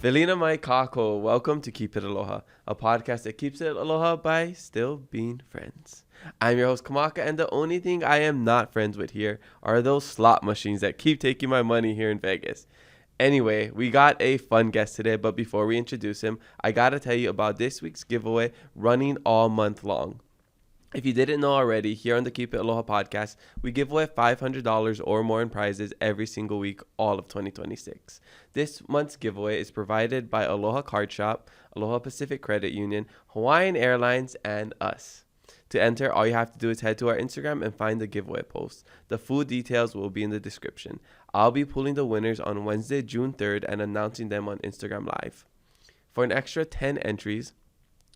Velina mai kako. Welcome to Keep It Aloha, a podcast that keeps it aloha by still being friends. I'm your host Kamaka, and the only thing I am not friends with here are those slot machines that keep taking my money here in Vegas. Anyway, we got a fun guest today, but before we introduce him, I gotta tell you about this week's giveaway running all month long. If you didn't know already, here on the Keep It Aloha podcast, we give away $500 or more in prizes every single week, all of 2026. This month's giveaway is provided by Aloha Card Shop, Aloha Pacific Credit Union, Hawaiian Airlines, and us. To enter, all you have to do is head to our Instagram and find the giveaway post. The full details will be in the description. I'll be pulling the winners on Wednesday, June 3rd, and announcing them on Instagram Live. For an extra 10 entries,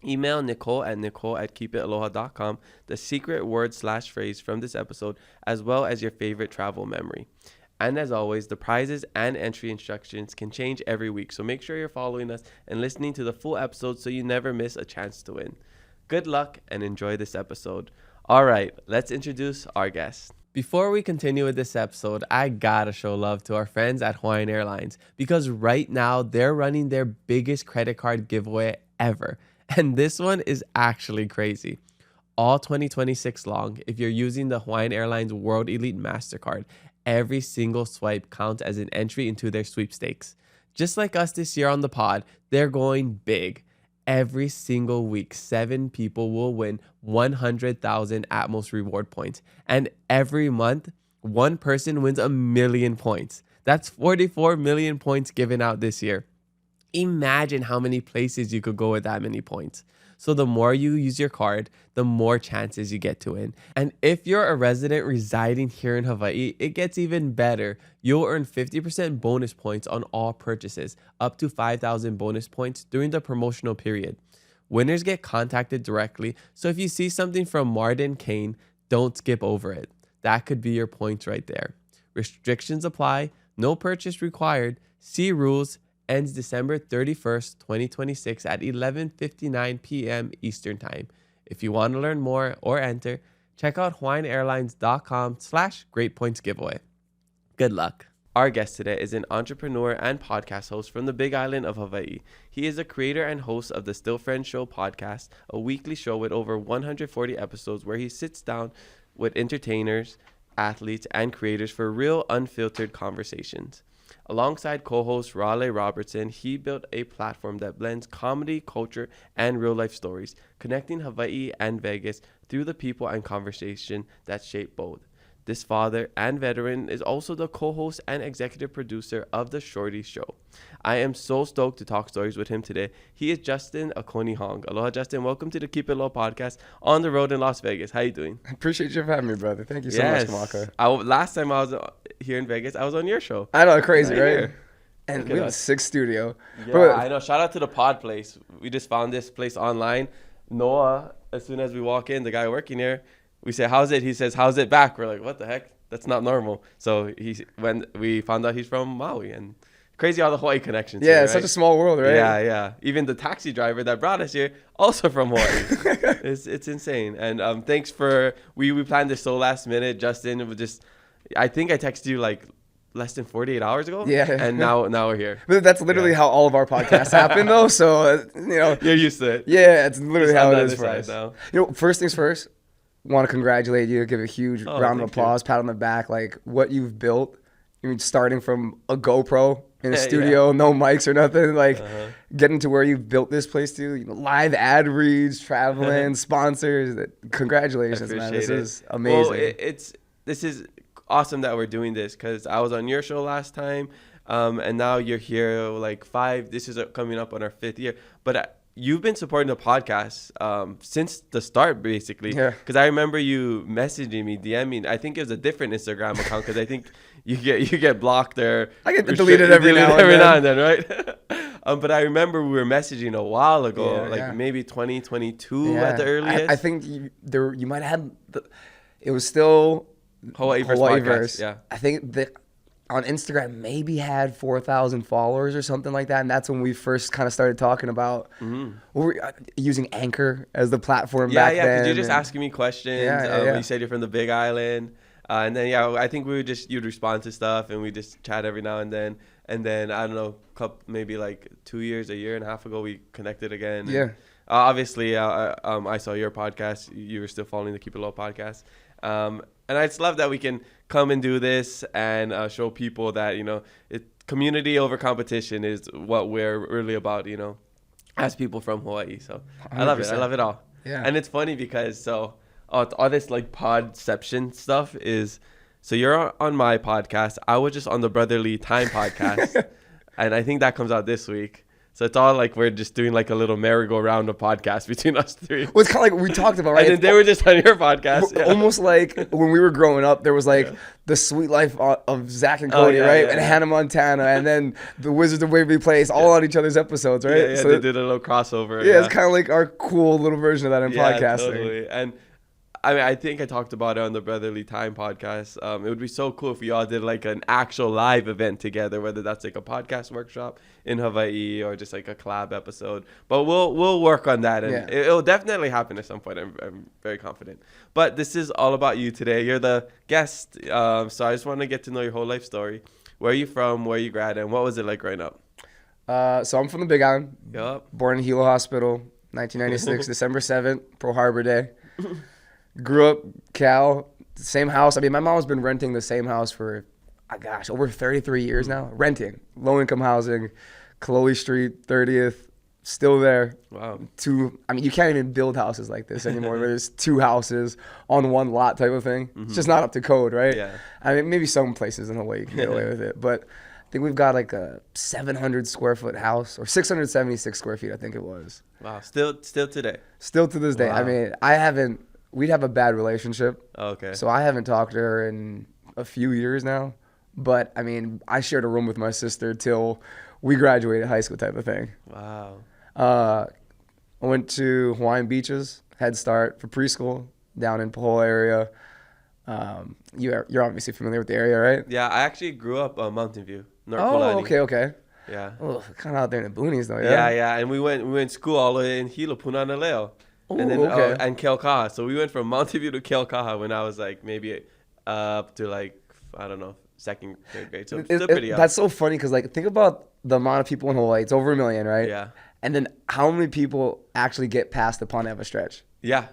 email nicole@keepitaloha.com the secret word/phrase from this episode, as well as your favorite travel memory. And as always, the prizes and entry instructions can change every week, so make sure you're following us and listening to the full episode so you never miss a chance to win. Good luck and enjoy this episode. All right, let's introduce our guest. Before we continue with this episode, I gotta show love to our friends at Hawaiian Airlines, because right now they're running their biggest credit card giveaway ever. And this one is actually crazy. All 2026 long, if you're using the Hawaiian Airlines World Elite MasterCard, every single swipe counts as an entry into their sweepstakes. Just like us this year on the pod, they're going big. Every single week, 7 people will win 100,000 Atmos reward points. And every month, 1 person wins 1,000,000 points. That's 44 million points given out this year. Imagine how many places you could go with that many points. So the more you use your card, the more chances you get to win. And if you're a resident residing here in Hawaii, it gets even better. You'll earn 50% bonus points on all purchases, up to 5,000 bonus points during the promotional period. Winners get contacted directly, so if you see something from Martin Kane, don't skip over it. That could be your points right there. Restrictions apply, no purchase required. See rules. Ends December 31st, 2026 at 11:59 p.m. Eastern Time. If you want to learn more or enter, check out hawaiianairlines.com/greatpointsgiveaway. Good luck. Our guest today is an entrepreneur and podcast host from the Big Island of Hawaii. He is a creator and host of the Still Friends Show podcast, a weekly show with over 140 episodes where he sits down with entertainers, athletes, and creators for real, unfiltered conversations. Alongside co-host Raleigh Robertson, he built a platform that blends comedy, culture, and real-life stories, connecting Hawaiʻi and Vegas through the people and conversation that shape both. This father and veteran is also the co-host and executive producer of The Shorty Show. I am so stoked to talk stories with him today. He is Justin Akoni Hong. Aloha, Justin. Welcome to the Keep It Low podcast on the road in Las Vegas. How you doing? I appreciate you for having me, brother. Thank you so much, Kamaka. Last time I was here in Vegas, I was on your show. I know, crazy, right? Here. And we have a sick studio. Yeah, I know. Shout out to the pod place. We just found this place online. Noah, as soon as we walk in, the guy working here, we say, "How's it?" He says, "How's it back?" We're like, "What the heck? That's not normal." So when we found out he's from Maui, and crazy all the Hawaii connections. Yeah, here, it's right? such a small world, right? Yeah. Even the taxi driver that brought us here, also from Hawaii. It's insane. And thanks for we planned this so last minute. Justin, it was just, I think I texted you like less than 48 hours ago. Yeah. And now we're here. But that's literally how all of our podcasts happen, though. So You're used to it. Yeah, it's literally how it is for us. Now. First things first. Want to congratulate you, give a huge round of applause, pat on the back, like what you've built. I mean, starting from a GoPro in a studio, no mics or nothing, like getting to where you've built this place to, live ad reads, traveling, sponsors. Congratulations, man. This is amazing. Well, this is awesome that we're doing this, because I was on your show last time, and now you're here this is coming up on our 5th year. But you've been supporting the podcast since the start, basically. Yeah. Because I remember you messaging me, DMing. I think it was a different Instagram account, because I think you get blocked there. I get deleted every now and then, right? But I remember we were messaging a while ago, maybe 2022 at the earliest. I think you might have had it was still Hawaiiverse. Yeah. I think that on Instagram maybe had 4,000 followers or something like that, and that's when we first kind of started talking about using Anchor as the platform back then. Yeah, because you're just asking me questions. You said you're from the Big Island. And then I think you'd respond to stuff and we just chat every now and then. And then I don't know, maybe like 2 years, a year and a half ago, we connected again. Yeah. And, obviously, I saw your podcast. You were still following the Keep It Low podcast. And I just love that we can come and do this and show people that, community over competition is what we're really about, as people from Hawaii. So 100%. I love it. I love it all. Yeah. And it's funny because all this like podception stuff is, so you're on my podcast. I was just on the Brotherly Time podcast. And I think that comes out this week. So it's all like we're just doing like a little merry-go-round of podcasts between us three. Well, it's kind of like we talked about, right? And then they were just on your podcast. Yeah. Almost like when we were growing up, there was like the Sweet Life of Zach and Cody, right? Yeah, and Hannah Montana, and then the Wizards of Waverly Place, all on each other's episodes, right? Yeah, so they did a little crossover. Yeah, it's kind of like our cool little version of that in podcasting. Totally. And I think I talked about it on the Brotherly Time podcast. It would be so cool if we all did like an actual live event together, whether that's like a podcast workshop in Hawaii or just like a collab episode. But we'll work on that, and it'll definitely happen at some point. I'm very confident. But this is all about you today. You're the guest, so I just want to get to know your whole life story. Where are you from? Where you grad? And what was it like growing up? So I'm from the Big Island. Yup. Born in Hilo Hospital, 1996, December 7th, Pearl Harbor Day. Grew up Cal, same house. I mean, my mom's been renting the same house for, over 33 years now. Renting, low-income housing, Kaloli Street, 30th, still there. Wow. You can't even build houses like this anymore. There's 2 houses on one lot type of thing. Mm-hmm. It's just not up to code, right? Yeah. I mean, maybe some places in Hawaii you can get away with it, but I think we've got like a 700 square foot house, or 676 square feet, I think it was. Wow. Still today. Still to this day. Wow. I mean, we'd have a bad relationship. Oh, okay. So I haven't talked to her in a few years now. But, I mean, I shared a room with my sister till we graduated high school type of thing. Wow. I went to Hawaiian Beaches, Head Start for preschool down in Pahoa area. You're obviously familiar with the area, right? Yeah, I actually grew up on Mountain View, North Oh, Polani. okay. Yeah. Oh, kind of out there in the boonies though, yeah? Yeah, and we went to school all the way in Hilo, Punana Leo. Ooh, And then okay. And Keaukaha. So we went from Mountain View to Keaukaha when I was like maybe up to like, I don't know, 2nd, 3rd grade. So still pretty young. That's so funny because like think about the amount of people in Hawaii. It's over 1 million, right? Yeah. And then how many people actually get past the Poneva stretch? Yeah.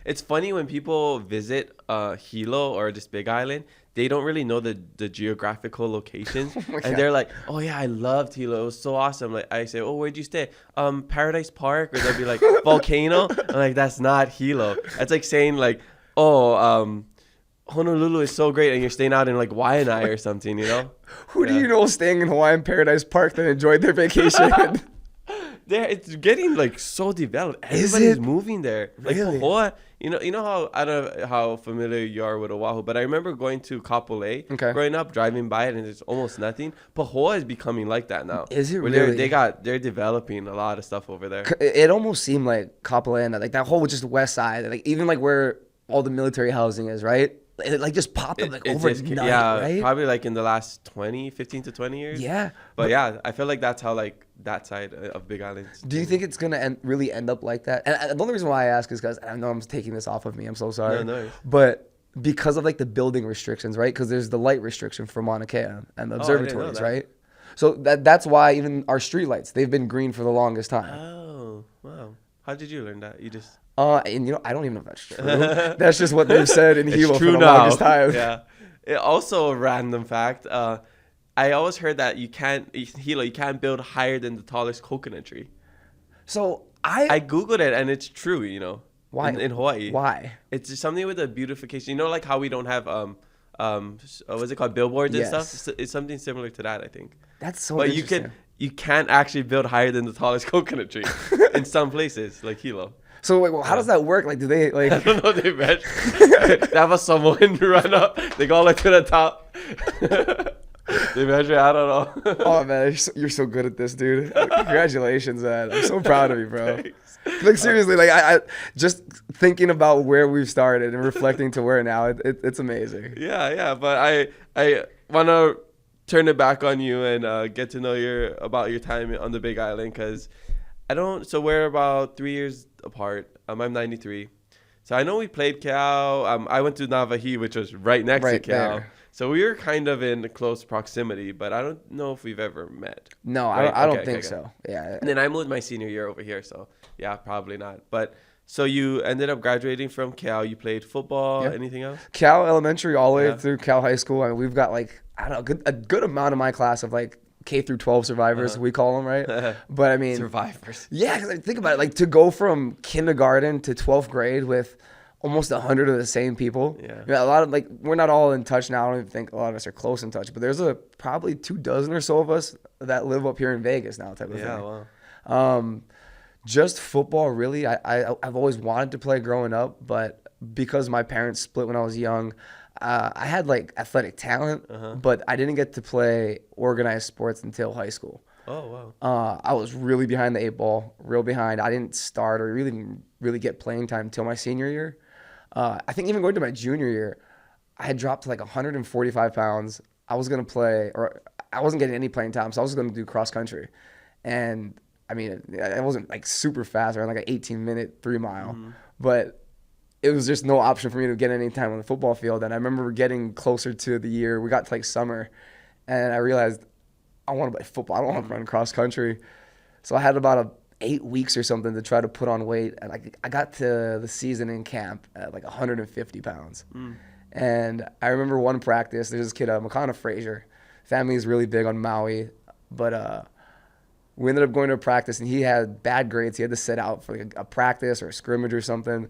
It's funny when people visit Hilo or just Big Island, they don't really know the geographical locations. And they're like, oh yeah, I loved Hilo. It was so awesome. Like I say, oh, where'd you stay? Paradise Park. Or they'll be like, Volcano. I'm like, that's not Hilo. That's like saying like, oh, Honolulu is so great and you're staying out in like Waianae or something, Who do you know staying in Hawaiian Paradise Park that enjoyed their vacation? It's getting like so developed. Everybody's moving there. Like Really? Pahoa, you know how, I don't know how familiar you are with Oahu, but I remember going to Kapolei growing up, driving by it, and there's almost nothing. Pahoa is becoming like that now. Is it where really? They're developing a lot of stuff over there. It almost seemed like Kapolei, like that whole just west side, like even like where all the military housing is, right? It like just popped up like overnight, right? Probably like in the last 15 to 20 years. Yeah. But yeah, I feel like that's how like that side of Big Island. Do you think it's going to really end up like that? And the only reason why I ask is because I know I'm taking this off of me. I'm so sorry. No. But because of like the building restrictions, right? Because there's the light restriction for Mauna Kea and the observatories, right? So that's why even our street lights, they've been green for the longest time. Oh, wow. How did you learn that? You just... And I don't even know if that's true. That's just what they've said in Hilo for the now. longest time. Yeah. Also a random fact. I always heard that you can't build higher than the tallest coconut tree. So I Googled it and it's true, Why? In Hawaii. Why? It's just something with the beautification. Like how we don't have what's it called, billboards and stuff? It's something similar to that, I think. That's so but interesting. you can't actually build higher than the tallest coconut tree in some places like Hilo. So wait, well, how does that work? Like, do they like? I don't know. They measure. They have a Samoan run up. They go like to the top. They measure. I don't know. Oh man, you're so good at this, dude. Congratulations, man. I'm so proud of you, bro. Thanks. Like seriously, like I just thinking about where we've started and reflecting to where now, it's amazing. Yeah. But I want to turn it back on you and get to know about your time on the Big Island because. So we're about 3 years apart. I'm 93. So I know we played Cal. I went to Navahi, which was right next to Cal. There. So we were kind of in close proximity, but I don't know if we've ever met. No, right? I don't think so. Yeah. And then I moved my senior year over here, so yeah, probably not. But so you ended up graduating from Cal. You played football. Yep. Anything else? Cal Elementary all the way through Cal High School. I mean, we've got like a good amount of my class of like K through 12 survivors, we call them, right? But I mean, survivors. Yeah, because think about it, like to go from kindergarten to 12th grade with almost 100 of the same people. Yeah. A lot of, like, we're not all in touch now. I don't even think a lot of us are close in touch, but there's probably 24 or so of us that live up here in Vegas now, type of thing. Yeah, wow. Just football, really. I've always wanted to play growing up, but because my parents split when I was young, I had like athletic talent, but I didn't get to play organized sports until high school. Oh, wow. I was really behind the 8 ball, real behind. I didn't start or really get playing time until my senior year. I think even going to my junior year, I had dropped to like 145 pounds. I was going to play, or I wasn't getting any playing time, so I was going to do cross country. And I mean, it wasn't like super fast. I ran like an 18-minute 3-mile, but it was just no option for me to get any time on the football field. And I remember getting closer to the year. We got to like summer, and I realized I want to play football. I don't want to run cross country. So I had about 8 weeks or something to try to put on weight. And I got to the season in camp at like 150 pounds. And I remember one practice, there's this kid, Makana Frazier. Family is really big on Maui, but we ended up going to a practice, and he had bad grades. He had to sit out for like a practice or a scrimmage or something.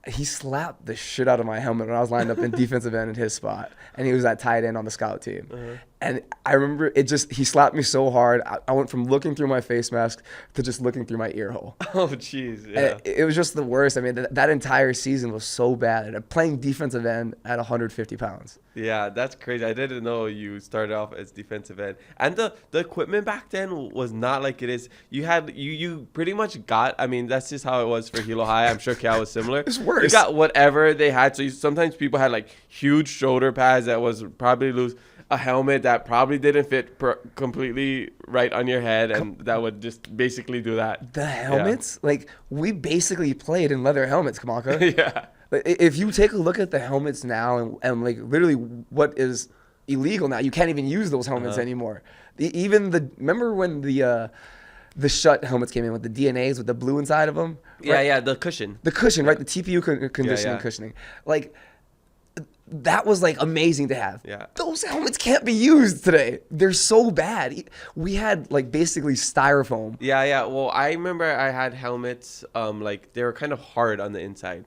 He slapped the shit out of my helmet when I was lined up in defensive end in his spot, and he was at tight end on the scout team. And I remember he slapped me so hard. I went from looking through my face mask to just looking through my ear hole. Oh, jeez. Yeah. It was just the worst. I mean, that entire season was so bad. And playing defensive end at 150 pounds. Yeah, that's crazy. I didn't know you started off as defensive end. And the equipment back then was not like it is. You pretty much got, I mean, that's just how it was for Hilo High. I'm sure Cal was similar. It's worse. You got whatever they had. So sometimes people had like huge shoulder pads that was probably loose. A helmet that probably didn't fit completely right on your head, and that would just basically do that. The helmets? Yeah. Like, we basically played in leather helmets, Kamaka. Yeah. Like, if you take a look at the helmets now and like literally what is illegal now, you can't even use those helmets anymore. Remember when the Schutt helmets came in with the DNAs with the blue inside of them? Right? Yeah, the cushion. The cushion, right? The TPU conditioning cushioning. Like, that was like amazing to have. Yeah. Those helmets can't be used today. They're so bad. We had like basically styrofoam. Yeah. Well, I remember I had helmets, like they were kind of hard on the inside.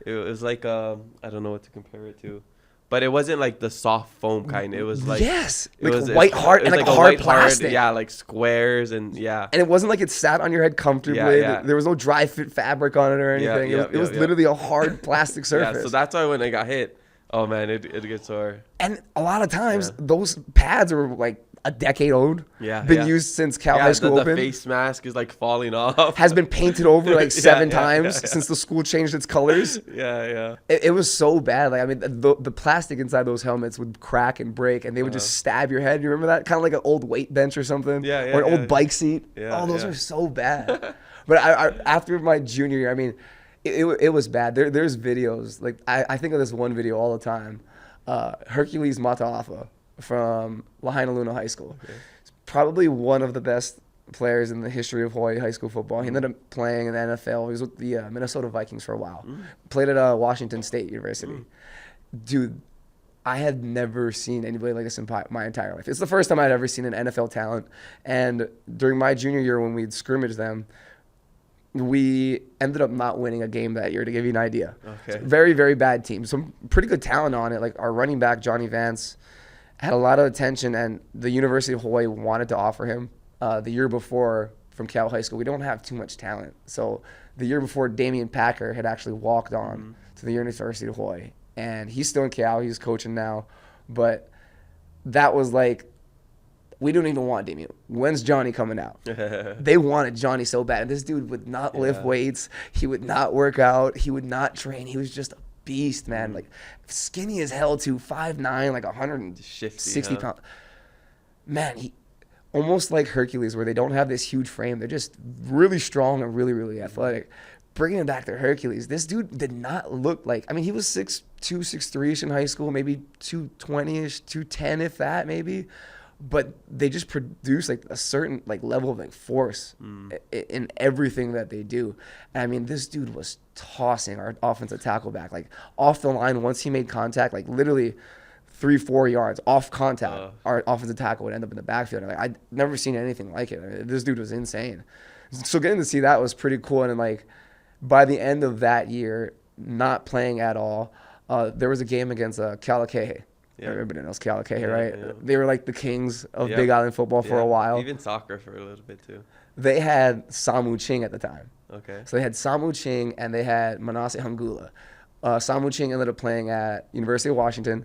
It was like I don't know what to compare it to. But it wasn't like the soft foam kind. It was like white hard and like a hard plastic. Yeah, like squares and yeah. And it wasn't like it sat on your head comfortably. Yeah. There was no dry fit fabric on it or anything. It was literally a hard plastic surface. Yeah, so that's why when I got hit, oh man, it gets sore. And a lot of times those pads are like a decade old. Yeah. Been used since Cal High School opened. The face mask is like falling off. Has been painted over like 7 times since the school changed its colors. Yeah. It was so bad. Like, I mean, the plastic inside those helmets would crack and break, and they would just stab your head. You remember that? Kind of like an old weight bench or something. Yeah. Or an old bike seat. Yeah. Oh, those are so bad. But I after my junior year, I mean, it was bad. There's videos. Like, I think of this one video all the time. Hercules Mataafa from Lahaina Luna High School. Okay. He's probably one of the best players in the history of Hawaii high school football. He ended up playing in the NFL. He was with the Minnesota Vikings for a while. Played at Washington State University. Dude, I had never seen anybody like this in my entire life. It's the first time I'd ever seen an NFL talent. And during my junior year when we'd scrimmage them, we ended up not winning a game that year, to give you an idea. Okay. Very, very bad team. Some pretty good talent on it. Like, our running back, Johnny Vance, had a lot of attention, and the University of Hawaii wanted to offer him. The year before, from Cal High School, we don't have too much talent. So the year before, Damian Packer had actually walked on to the University of Hawaii. And he's still in Cal. He's coaching now. But that was like, we don't even want Damian. When's Johnny coming out? They wanted Johnny so bad. And this dude would not lift weights. He would not work out. He would not train. He was just a beast, man. Like, skinny as hell too. 5'9", like 160 pounds. Man, he almost like Hercules, where they don't have this huge frame. They're just really strong and really, really athletic. bringing it back to Hercules, this dude did not look like, I mean, he was 6'2", 6'3"-ish in high school, maybe 220-ish, 210 if that maybe. But they just produce like a certain like level of like force in everything that they do. And I mean, this dude was tossing our offensive tackle back, like off the line once he made contact, like literally 3-4 yards off contact. Our offensive tackle would end up in the backfield. And, like, I'd never seen anything like it. I mean, this dude was insane. So getting to see that was pretty cool. And then, like, by the end of that year, not playing at all, there was a game against Kalakahe. Yeah. Everybody knows Kalakahe, right? Yeah. They were like the kings of Big Island football for a while. Even soccer for a little bit too. They had Samu Ching at the time. Okay. So they had Samu Ching and they had Manase Hangula. Samu Ching ended up playing at University of Washington.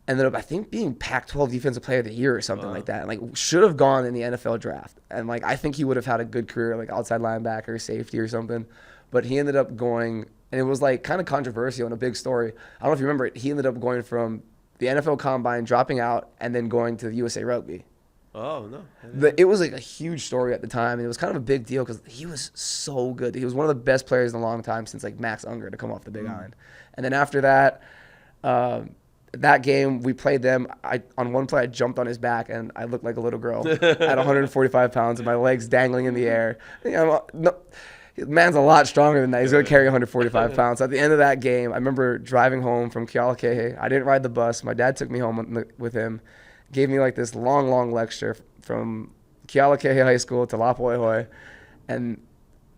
Ended up, I think, being Pac-12 Defensive Player of the Year or something like that. And, like, should have gone in the NFL draft. And, like, I think he would have had a good career, like outside linebacker, safety or something. But he ended up going, and it was, like, kind of controversial and a big story. I don't know if you remember it. He ended up going from the NFL Combine, dropping out, and then going to the USA Rugby. Oh, no. It was, like, a huge story at the time. And it was kind of a big deal because he was so good. He was one of the best players in a long time since, like, Max Unger to come off the Big Island. And then after that, that game, we played them. On one play, I jumped on his back, and I looked like a little girl at 145 pounds, and my legs dangling in the air. You know, no, man's a lot stronger than that. He's going to carry 145 pounds. So at the end of that game, I remember driving home from Kealakekee. I didn't ride the bus. My dad took me home with him, gave me like this long, long lecture from Kealakekee High School to Lapoihoi. And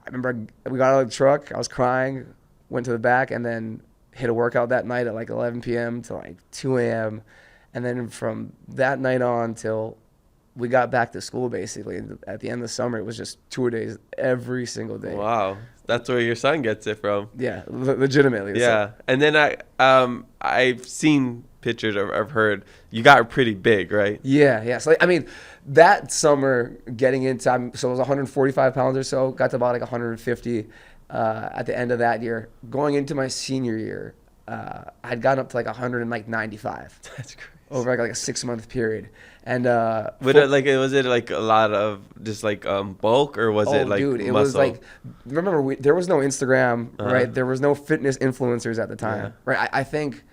I remember we got out of the truck. I was crying, went to the back, and then hit a workout that night at like 11 p.m. to like 2 a.m. And then from that night on till we got back to school, basically, at the end of the summer, it was just tour days every single day. Wow. That's where your son gets it from. Yeah, legitimately. Yeah. So. And then I've seen pictures, or I've heard, you got pretty big, right? Yeah. So, I mean, that summer getting into, so it was 145 pounds or so, got to about like 150 at the end of that year. Going into my senior year, I'd gotten up to like 195. That's crazy. Over like a 6-month period. And was it like a lot of just like bulk, or was it like dude, it muscle? Was like, remember, there was no Instagram, right? There was no fitness influencers at the time, right? I think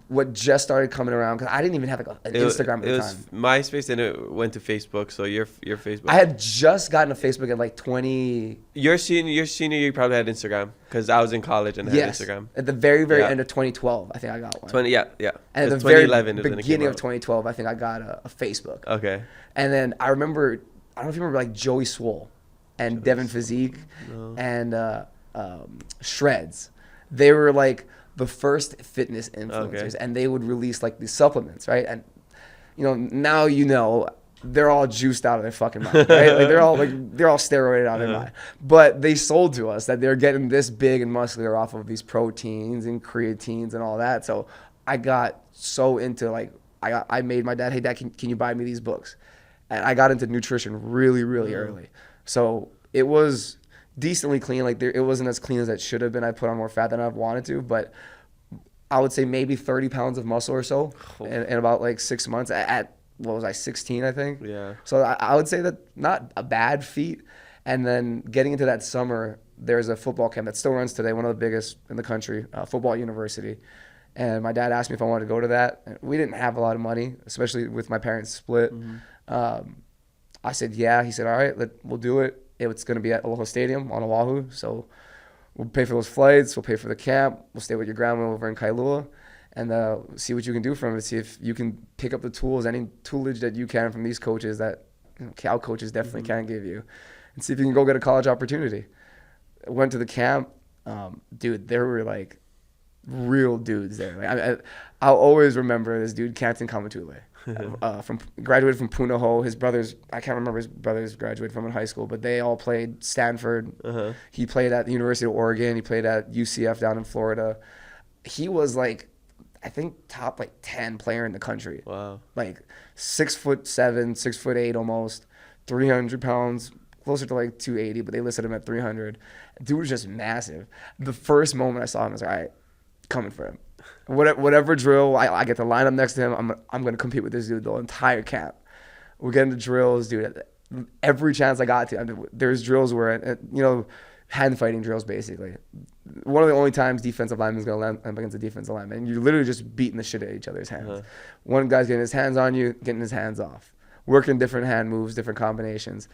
what just started coming around, because I didn't even have like an Instagram at the time. It was MySpace, and it went to Facebook. So your Facebook. I had just gotten a Facebook at like 20. Your senior year, you probably had Instagram, because I was in college and had Instagram. At the very end of 2012, I think I got one. Yeah. And at the very beginning of 2012, I think I got a Facebook. Okay. And then I remember, I don't know if you remember, like Joey Swole and Devin Physique and Shreds. They were like the first fitness influencers, and they would release like these supplements, right? And now they're all juiced out of their fucking mind, right? Like they're all steroided out of their mind. But they sold to us that they're getting this big and muscular off of these proteins and creatines and all that. So I got so into like I made my dad, hey dad, can you buy me these books? And I got into nutrition really, really early. So it was decently clean. Like it wasn't as clean as it should have been. I put on more fat than I've wanted to, but I would say maybe 30 pounds of muscle or so in about like 6 months at what was I, 16, I think? Yeah. So I would say that not a bad feat. And then getting into that summer, there's a football camp that still runs today, one of the biggest in the country, Football University. And my dad asked me if I wanted to go to that. We didn't have a lot of money, especially with my parents split. I said, yeah. He said, all right, we'll do it. It's going to be at Aloha Stadium on Oahu. So we'll pay for those flights. We'll pay for the camp. We'll stay with your grandma over in Kailua and see what you can do from it. See if you can pick up the tools, any toolage that you can from these coaches that Cal coaches definitely can give you, and see if you can go get a college opportunity. I went to the camp. Dude, there were like real dudes there. Like, I'll always remember this dude, Canton Kamatule. Graduated from Punahou. His brothers, I can't remember his brothers graduated from in high school, but they all played Stanford. He played at the University of Oregon. He played at UCF down in Florida. He was like, I think top like 10 player in the country. Wow. Like 6'7", 6'8" almost, 300 pounds, closer to like 280, but they listed him at 300. Dude was just massive. The first moment I saw him, I was like, all right, coming for him. Whatever drill, I get to line up next to him. I'm going to compete with this dude the entire camp. We're getting the drills, dude. Every chance I got to, there's drills where, hand fighting drills, basically. One of the only times defensive lineman's going to land up against a defensive lineman. And you're literally just beating the shit out of each other's hands. One guy's getting his hands on you, getting his hands off. Working different hand moves, different combinations.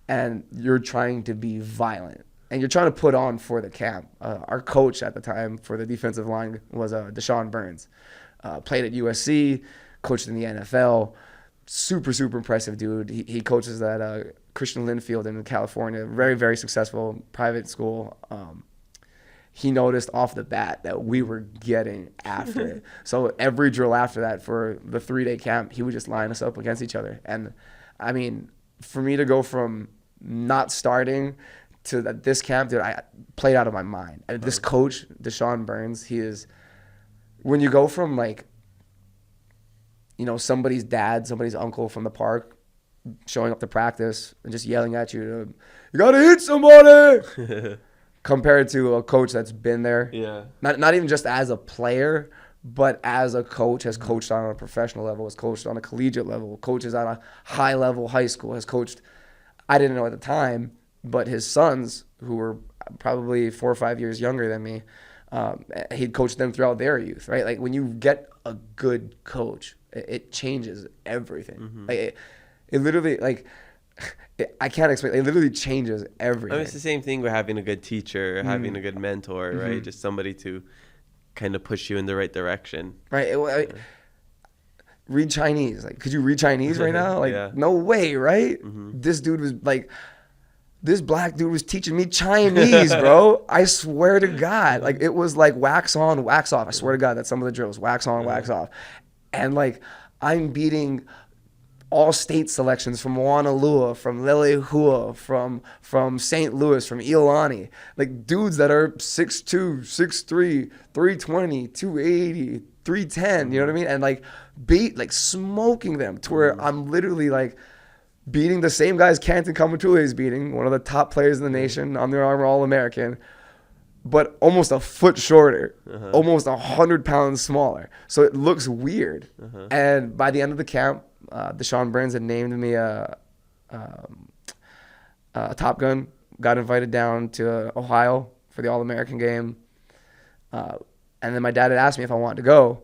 And you're trying to be violent. And you're trying to put on for the camp. Our coach at the time for the defensive line was Deshaun Burns. Played at USC, coached in the NFL. Super, super impressive dude. He coaches at Christian Linfield in California. Very, very successful private school. He noticed off the bat that we were getting after it. So every drill after that for the 3-day camp, he would just line us up against each other. And I mean, for me to go from not starting to this camp, dude, I played out of my mind. And this coach, Deshaun Burns, he is, when you go from like, you know, somebody's dad, somebody's uncle from the park showing up to practice and just yelling at you, you got to hit somebody, compared to a coach that's been there. Yeah. Not even just as a player, but as a coach, has coached on a professional level, has coached on a collegiate level, coaches at a high level high school, has coached, I didn't know at the time, but his sons, who were probably 4 or 5 years younger than me, he'd coached them throughout their youth, right? Like when you get a good coach, it changes everything. Like it literally, like, I can't explain. It literally changes everything. I mean, it's the same thing with having a good teacher, having a good mentor, right? Just somebody to kind of push you in the right direction. Right. Read Chinese. Like, could you read Chinese right now? Like, no way, right? This dude was like, this black dude was teaching me Chinese, bro. I swear to God. Like, it was like wax on, wax off. I swear to God, that's some of the drills. Wax on, wax off. And like, I'm beating all state selections from Honolulu, from Lelehua, from St. Louis, from Iolani. Like, dudes that are 6'2", 6'3", 320, 280, 310, you know what I mean? And like smoking them to where I'm literally like beating the same guys Canton Kamatule is beating, one of the top players in the nation, Under Armour All-American, but almost a foot shorter, almost 100 pounds smaller. So it looks weird. And by the end of the camp, Deshaun Burns had named me a Top Gun, got invited down to Ohio for the All-American game. And then my dad had asked me if I wanted to go,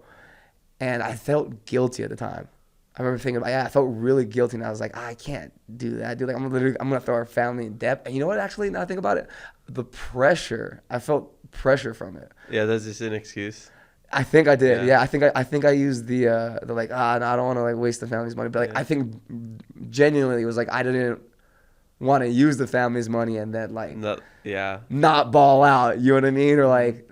and I felt guilty at the time. I remember thinking, I felt really guilty, and I was like, I can't do that, dude. Like, I'm gonna throw our family in debt. And you know what? Actually, now I think about it, the pressure. I felt pressure from it. Yeah, that's just an excuse. I think I did. Yeah, I think I used the like, no, I don't want to like waste the family's money. But like, I think genuinely it was like I didn't want to use the family's money and then like not ball out. You know what I mean? Or like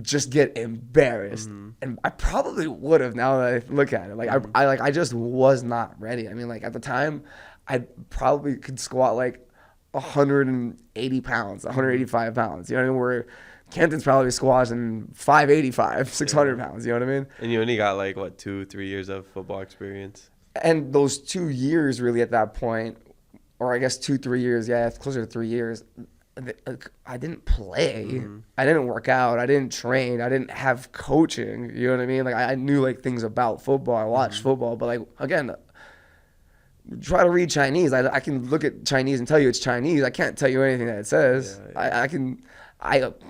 just get embarrassed. And I probably would have now that I look at it. Like I just was not ready. I mean, like at the time, I probably could squat like 180 pounds, 185 pounds. You know what I mean? Where Canton's probably squatting 585, 600 pounds. You know what I mean? And you only got like, what, 2-3 years of football experience? And those 2 years really at that point, or I guess 2-3 years, it's closer to 3 years, I didn't play. I didn't work out. I didn't train. I didn't have coaching. You know what I mean? Like I knew like things about football. I watched football. But like, again, try to read Chinese. I can look at Chinese and tell you it's Chinese. I can't tell you anything that it says. I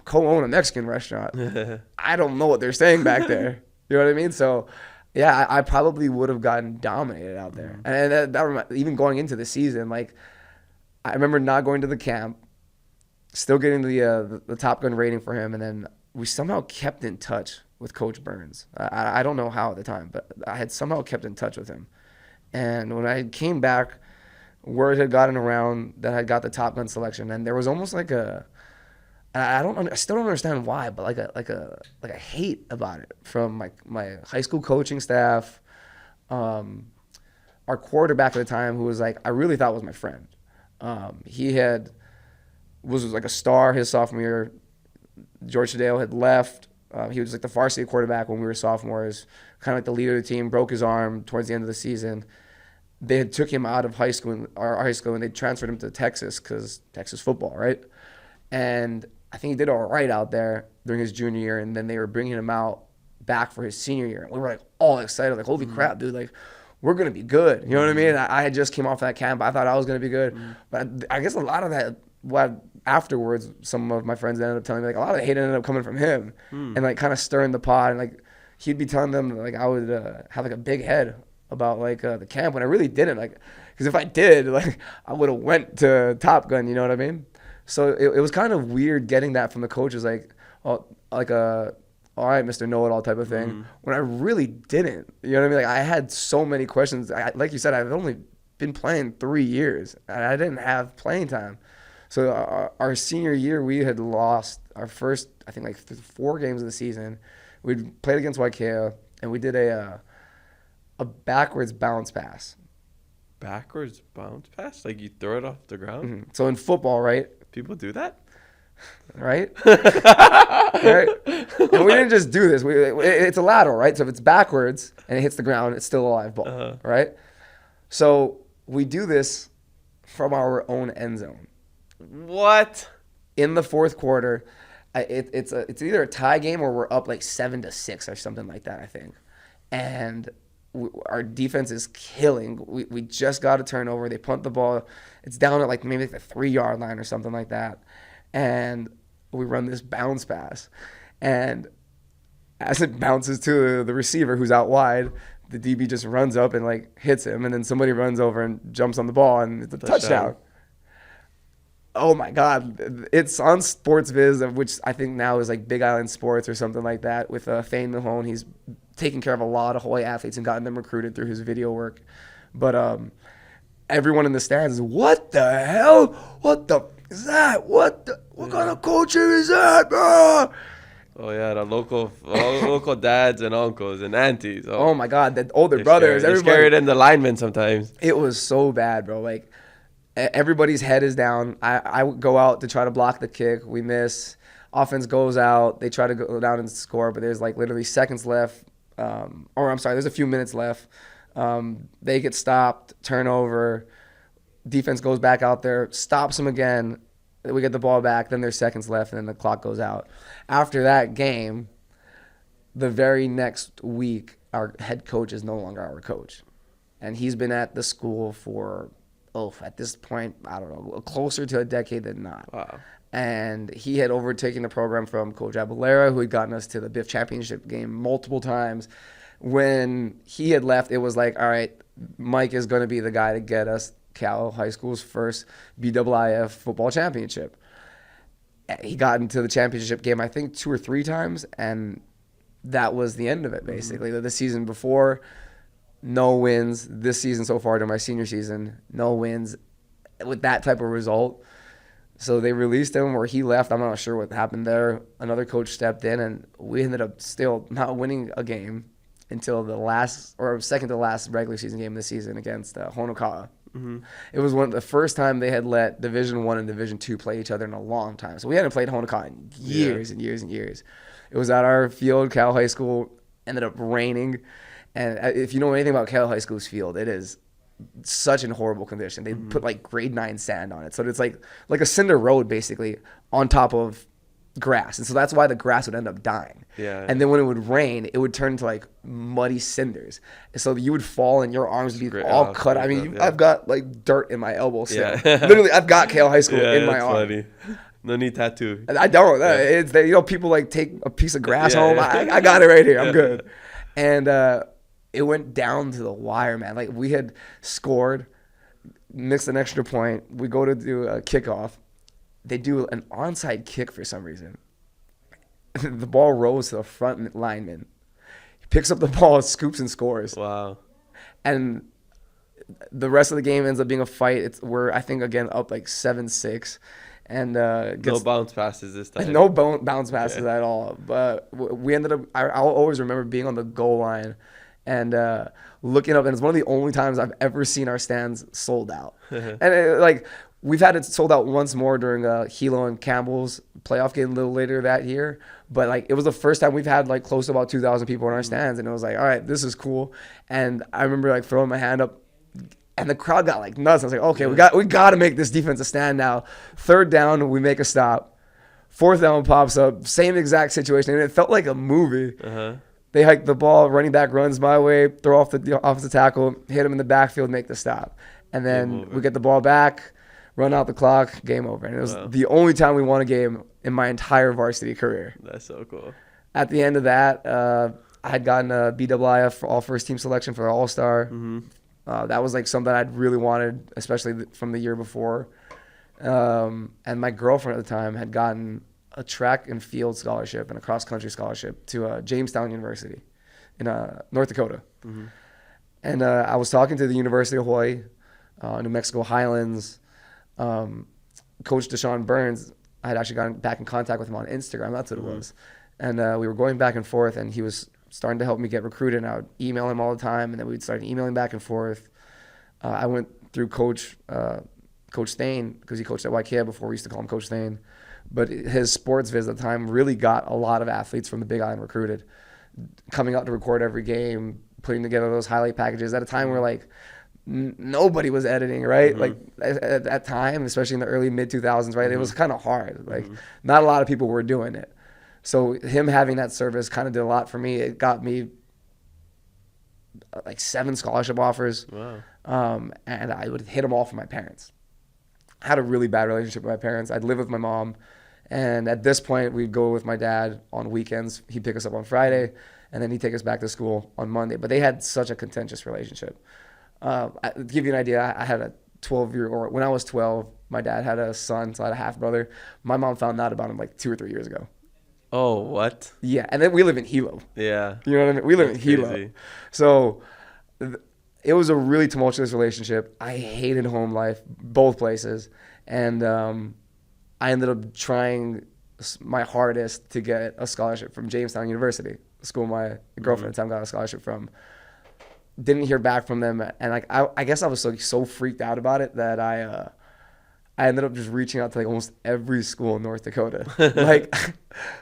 co-own a Mexican restaurant. I don't know what they're saying back there. You know what I mean? So, yeah, I probably would have gotten dominated out there. And that even going into the season, like, I remember not going to the camp, still getting the Top Gun rating for him, and then we somehow kept in touch with Coach Burns. I don't know how at the time, but I had somehow kept in touch with him. And when I came back, word had gotten around that I got the Top Gun selection, and there was almost like I still don't understand why, but like a hate about it from my high school coaching staff, our quarterback at the time, who was like I really thought was my friend. He was like a star his sophomore year. George Tadeo had left. He was like the varsity quarterback when we were sophomores, kind of like the leader of the team. Broke his arm towards the end of the season. They had took him out of our high school, and they transferred him to Texas because Texas football, right? And I think he did all right out there during his junior year, and then they were bringing him out back for his senior year. And we were like all excited, like, holy crap, dude, like we're going to be good. You know what I mean? I had just came off that camp. I thought I was going to be good. But I guess a lot of that, what afterwards, some of my friends ended up telling me like a lot of the hate ended up coming from him, and like kind of stirring the pot, and like he'd be telling them like I would have like a big head about like the camp when I really didn't, like, because if I did, like I would have went to Top Gun, you know what I mean? So it was kind of weird getting that from the coaches, like, oh, like all right, Mr. Know-It-All type of thing, when I really didn't. You know what I mean? Like I had so many questions. Like you said, I've only been playing 3 years, and I didn't have playing time. So our senior year, we had lost our first, I think, like 4 games of the season. We'd played against Waikea, and we did a backwards bounce pass. Backwards bounce pass? Like you throw it off the ground? Mm-hmm. So in football, right? People do that? Right? Right? And we didn't just do this. It's a lateral, right? So if it's backwards and it hits the ground, it's still a live ball, right? So we do this from our own end zone. What? In the fourth quarter, it's either a tie game or we're up like 7-6 or something like that, I think. And our defense is killing. We just got a turnover. They punt the ball. It's down at like maybe the 3-yard line or something like that. And we run this bounce pass. And as it bounces to the receiver who's out wide, the DB just runs up and like hits him. And then somebody runs over and jumps on the ball, and it's a touchdown. Oh my God. It's on Sports Viz, which I think now is like Big Island Sports or something like that, with Thane Mahone. He's taken care of a lot of Hawaii athletes and gotten them recruited through his video work. But everyone in the stands is, what the hell? What the is that? What kind of coaching is that, bro? Oh yeah, the local dads and uncles and aunties. Oh my God, the older brothers. They're scared in the linemen sometimes. It was so bad, bro. Like everybody's head is down. I would go out to try to block the kick. We miss. Offense goes out. They try to go down and score, but there's like literally seconds left. There's a few minutes left. They get stopped, turnover. Defense goes back out there, stops them again. We get the ball back. Then there's seconds left, and then the clock goes out. After that game, the very next week, our head coach is no longer our coach. And he's been at the school for, at this point, I don't know, closer to a decade than not. Wow. And he had overtaken the program from Coach Abalera, who had gotten us to the BIF championship game multiple times. When he had left, it was like, all right, Mike is going to be the guy to get us Cal High School's first BIIF football championship. He got into the championship game, I think, 2 or 3 times, and that was the end of it, basically. The season before, no wins. This season so far, to my senior season, no wins with that type of result. So they released him, or he left. I'm not sure what happened there. Another coach stepped in, and we ended up still not winning a game until the last, or second to last regular season game this season against Honoka'a. Mm-hmm. It was the first time they had let Division I and Division II play each other in a long time. So we hadn't played Honoka'a in years and years and years. It was at our field, Cal High School. Ended up raining. And if you know anything about Cal High School's field, it is such in horrible condition. They put like grade 9 sand on it. So it's like a cinder road basically on top of grass. And so that's why the grass would end up dying. Yeah. And then when it would rain, it would turn into like muddy cinders. And so you would fall and your arms would be all cut. I mean, I've got like dirt in my elbow still. Yeah. Literally, I've got Cal High School in my arm. Funny. No need tattoo. I don't. Yeah. It's people like take a piece of grass home. I got it right here. I'm good. And it went down to the wire, man. Like we had scored, missed an extra point. We go to do a kickoff. They do an onside kick for some reason. The ball rolls to the front lineman. He picks up the ball, scoops, and scores. Wow. And the rest of the game ends up being a fight. We're, I think, again, up like 7-6. And no bounce passes this time. No bounce passes at all. But we ended up, I'll always remember being on the goal line and looking up. And it's one of the only times I've ever seen our stands sold out. And we've had it sold out once more during Hilo and Campbell's playoff game a little later that year. But like it was the first time we've had like close to about 2,000 people in our stands. And it was like, all right, this is cool. And I remember like throwing my hand up. And the crowd got like nuts. I was like, okay, we got to make this defense a stand now. 3rd down, we make a stop. 4th down pops up. Same exact situation. And it felt like a movie. They hike the ball. Running back runs my way. Throw off the offensive tackle. Hit him in the backfield. Make the stop. And then we get the ball back. run out the clock, game over. And it was the only time we won a game in my entire varsity career. That's so cool. At the end of that, I had gotten a BWIF for all first team selection for the All-Star. Mm-hmm. That was like something I'd really wanted, especially from the year before. And my girlfriend at the time had gotten a track and field scholarship and a cross-country scholarship to Jamestown University in North Dakota. Mm-hmm. And I was talking to the University of Hawaii, New Mexico Highlands. Coach Deshaun Burns, I had actually gotten back in contact with him on Instagram. That's what it was. And we were going back and forth, and he was starting to help me get recruited. And I would email him all the time, and then we'd start emailing back and forth. I went through Coach Thane, because he coached at YKA before. We used to call him Coach Thane. But his sports visit at the time really got a lot of athletes from the Big Island recruited, coming out to record every game, putting together those highlight packages at a time where like nobody was editing, right? Mm-hmm. Like at that time, especially in the early mid 2000s, right? Mm-hmm. It was kind of hard. Like not a lot of people were doing it. So him having that service kind of did a lot for me. It got me like 7 scholarship offers. Wow. And I would hit them all for my parents. I had a really bad relationship with my parents. I'd live with my mom. And at this point, we'd go with my dad on weekends. He'd pick us up on Friday, and then he'd take us back to school on Monday. But they had such a contentious relationship. To give you an idea, I had a 12-year-old. When I was 12, my dad had a son, so I had a half-brother. My mom found out about him like 2 or 3 years ago. Oh, what? Yeah, and then we live in Hilo. Yeah. You know what I mean? We live in Hilo. So it was a really tumultuous relationship. I hated home life, both places. And I ended up trying my hardest to get a scholarship from Jamestown University, the school my girlfriend at the time got a scholarship from. Didn't hear back from them, and like I guess I was so freaked out about it that I ended up just reaching out to like almost every school in North Dakota. Like,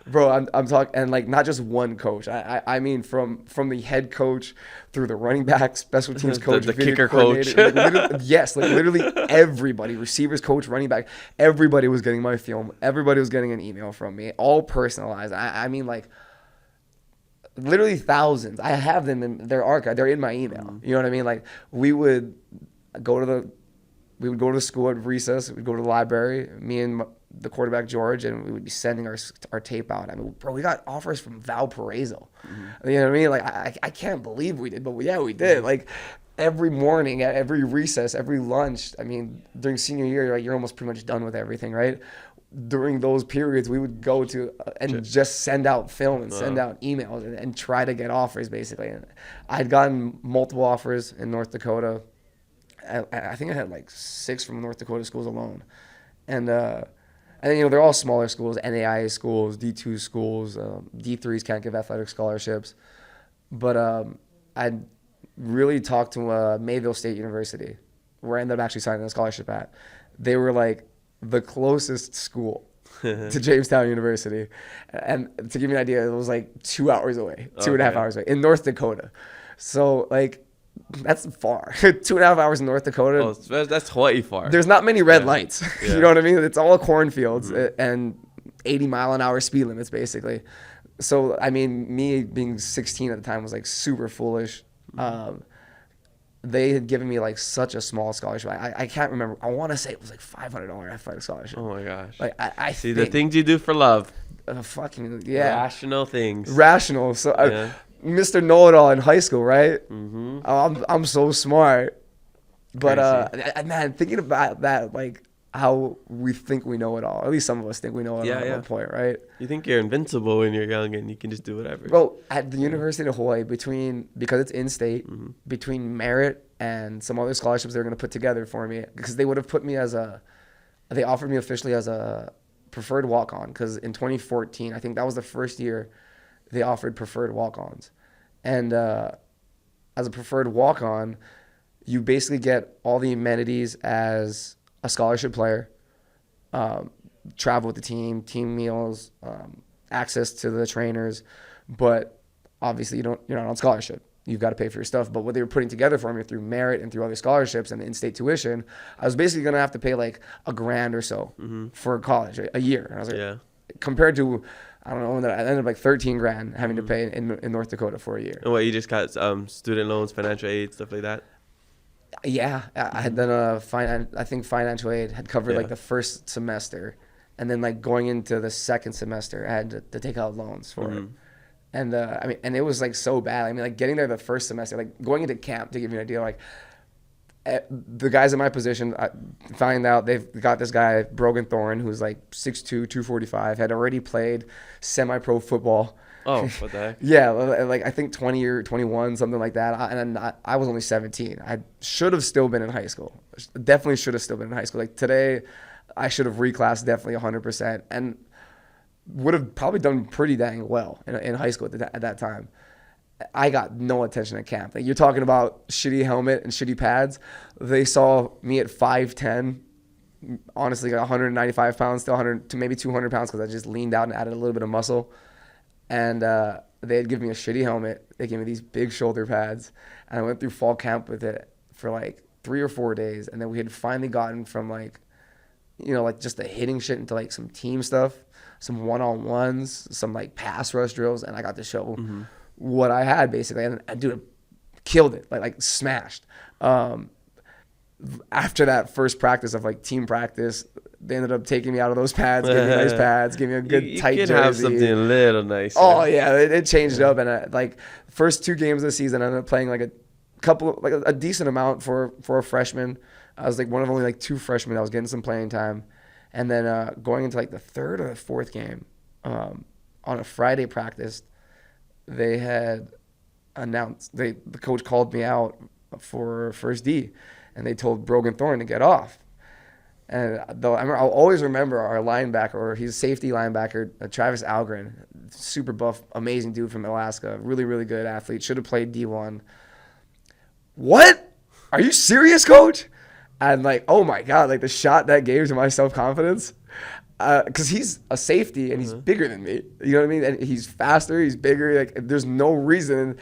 bro, I'm talking, and like not just one coach. I mean from the head coach through the running back, special teams coach, the kicker coach. Like, literally everybody, receivers coach, running back, everybody was getting my film. Everybody was getting an email from me, all personalized. I mean like literally thousands. I have them in their archive. They're in my email. You know what I mean? Like we would go to school at recess. We'd go to the library, me and the quarterback, George, and we would be sending our tape out. I mean, bro, we got offers from Valparaiso. You know what I mean? Like, I can't believe we did, but yeah, we did. Like, every morning, at every recess, every lunch, I mean, during senior year, you're almost pretty much done with everything, right? During those periods, we would go to and just send out film and send out emails and try to get offers, basically. And I'd gotten multiple offers in North Dakota. I think I had like 6 from North Dakota schools alone. And then, you know, they're all smaller schools, NAIA schools, D2 schools, D3s can't give athletic scholarships. But I really talked to Mayville State University, where I ended up actually signing a scholarship at. They were like the closest school to Jamestown University. And to give you an idea, it was like 2 hours away, 2.5 hours away in North Dakota. So like, that's far. 2.5 hours in North Dakota. Oh, that's Hawaii far. There's not many red lights. You know what I mean? It's all cornfields and 80-mile-an-hour speed limits, basically. So, I mean, me being 16 at the time was like super foolish. They had given me like such a small scholarship. I can't remember. I want to say it was like $500 athletic scholarship. Oh my gosh. Like I see the things you do for love. Fucking yeah. Rational things. Rational. So Mr. Know-It-All in high school, right? I'm so smart. But man, thinking about that, like how we think we know it all. At least some of us think we know it all at one point, right? You think you're invincible when you're young and you can just do whatever. Well, at the University of Hawaii, because it's in-state, between merit and some other scholarships they were going to put together for me, because they would have put me they offered me officially as a preferred walk-on, because in 2014, I think that was the first year they offered preferred walk-ons. And as a preferred walk-on, you basically get all the amenities as a scholarship player, travel with the team meals, access to the trainers, but obviously you're not on scholarship. You've got to pay for your stuff. But what they were putting together for me through merit and through other scholarships and in-state tuition, I was basically going to have to pay like $1,000 or so for college a year. And I was like, compared to, I don't know, I ended up like $13,000 having to pay in North Dakota for a year. And what, you just got student loans, financial aid, stuff like that? Yeah, I had done I think financial aid had covered like the first semester, and then like going into the second semester, I had to take out loans for it. And I mean, and it was like so bad. I mean, like getting there the first semester, like going into camp, to give you an idea, like the guys in my position, I find out they've got this guy, Brogan Thorne, who's like 6'2", 245, had already played semi-pro football. Oh, what the heck? Yeah, like I think 20 or 21, something like that. I was only 17. I should have still been in high school. Definitely should have still been in high school. Like today, I should have reclassed definitely 100%, and would have probably done pretty dang well in high school at that time. I got no attention at camp. Like you're talking about shitty helmet and shitty pads. They saw me at 5'10", honestly, like 195 pounds, still 100 to maybe 200 pounds because I just leaned out and added a little bit of muscle. And they had given me a shitty helmet. They gave me these big shoulder pads. And I went through fall camp with it for like 3 or 4 days. And then we had finally gotten from like, like just the hitting shit into like some team stuff, some one-on-ones, some like pass rush drills. And I got to show what I had basically. And dude, killed it, like smashed. After that first practice of like team practice, they ended up taking me out of those pads, giving me nice pads, giving me a good tight jersey. You can have something a little nicer. Oh yeah, it changed up, and like first 2 games of the season, I ended up playing like a couple, like a decent amount for a freshman. I was like one of only like 2 freshmen that was getting some playing time, and then going into like the 3rd or the 4th game, on a Friday practice, they had announced the coach called me out for first D, and they told Brogan Thorne to get off. And though I'll always remember our linebacker, or he's a safety linebacker, Travis Algren, super buff, amazing dude from Alaska, really, really good athlete, should have played D1. What? Are you serious, coach? And like, oh my God, like the shot that gave to my self-confidence. Because he's a safety and he's bigger than me. You know what I mean? And he's faster, he's bigger. Like there's no reason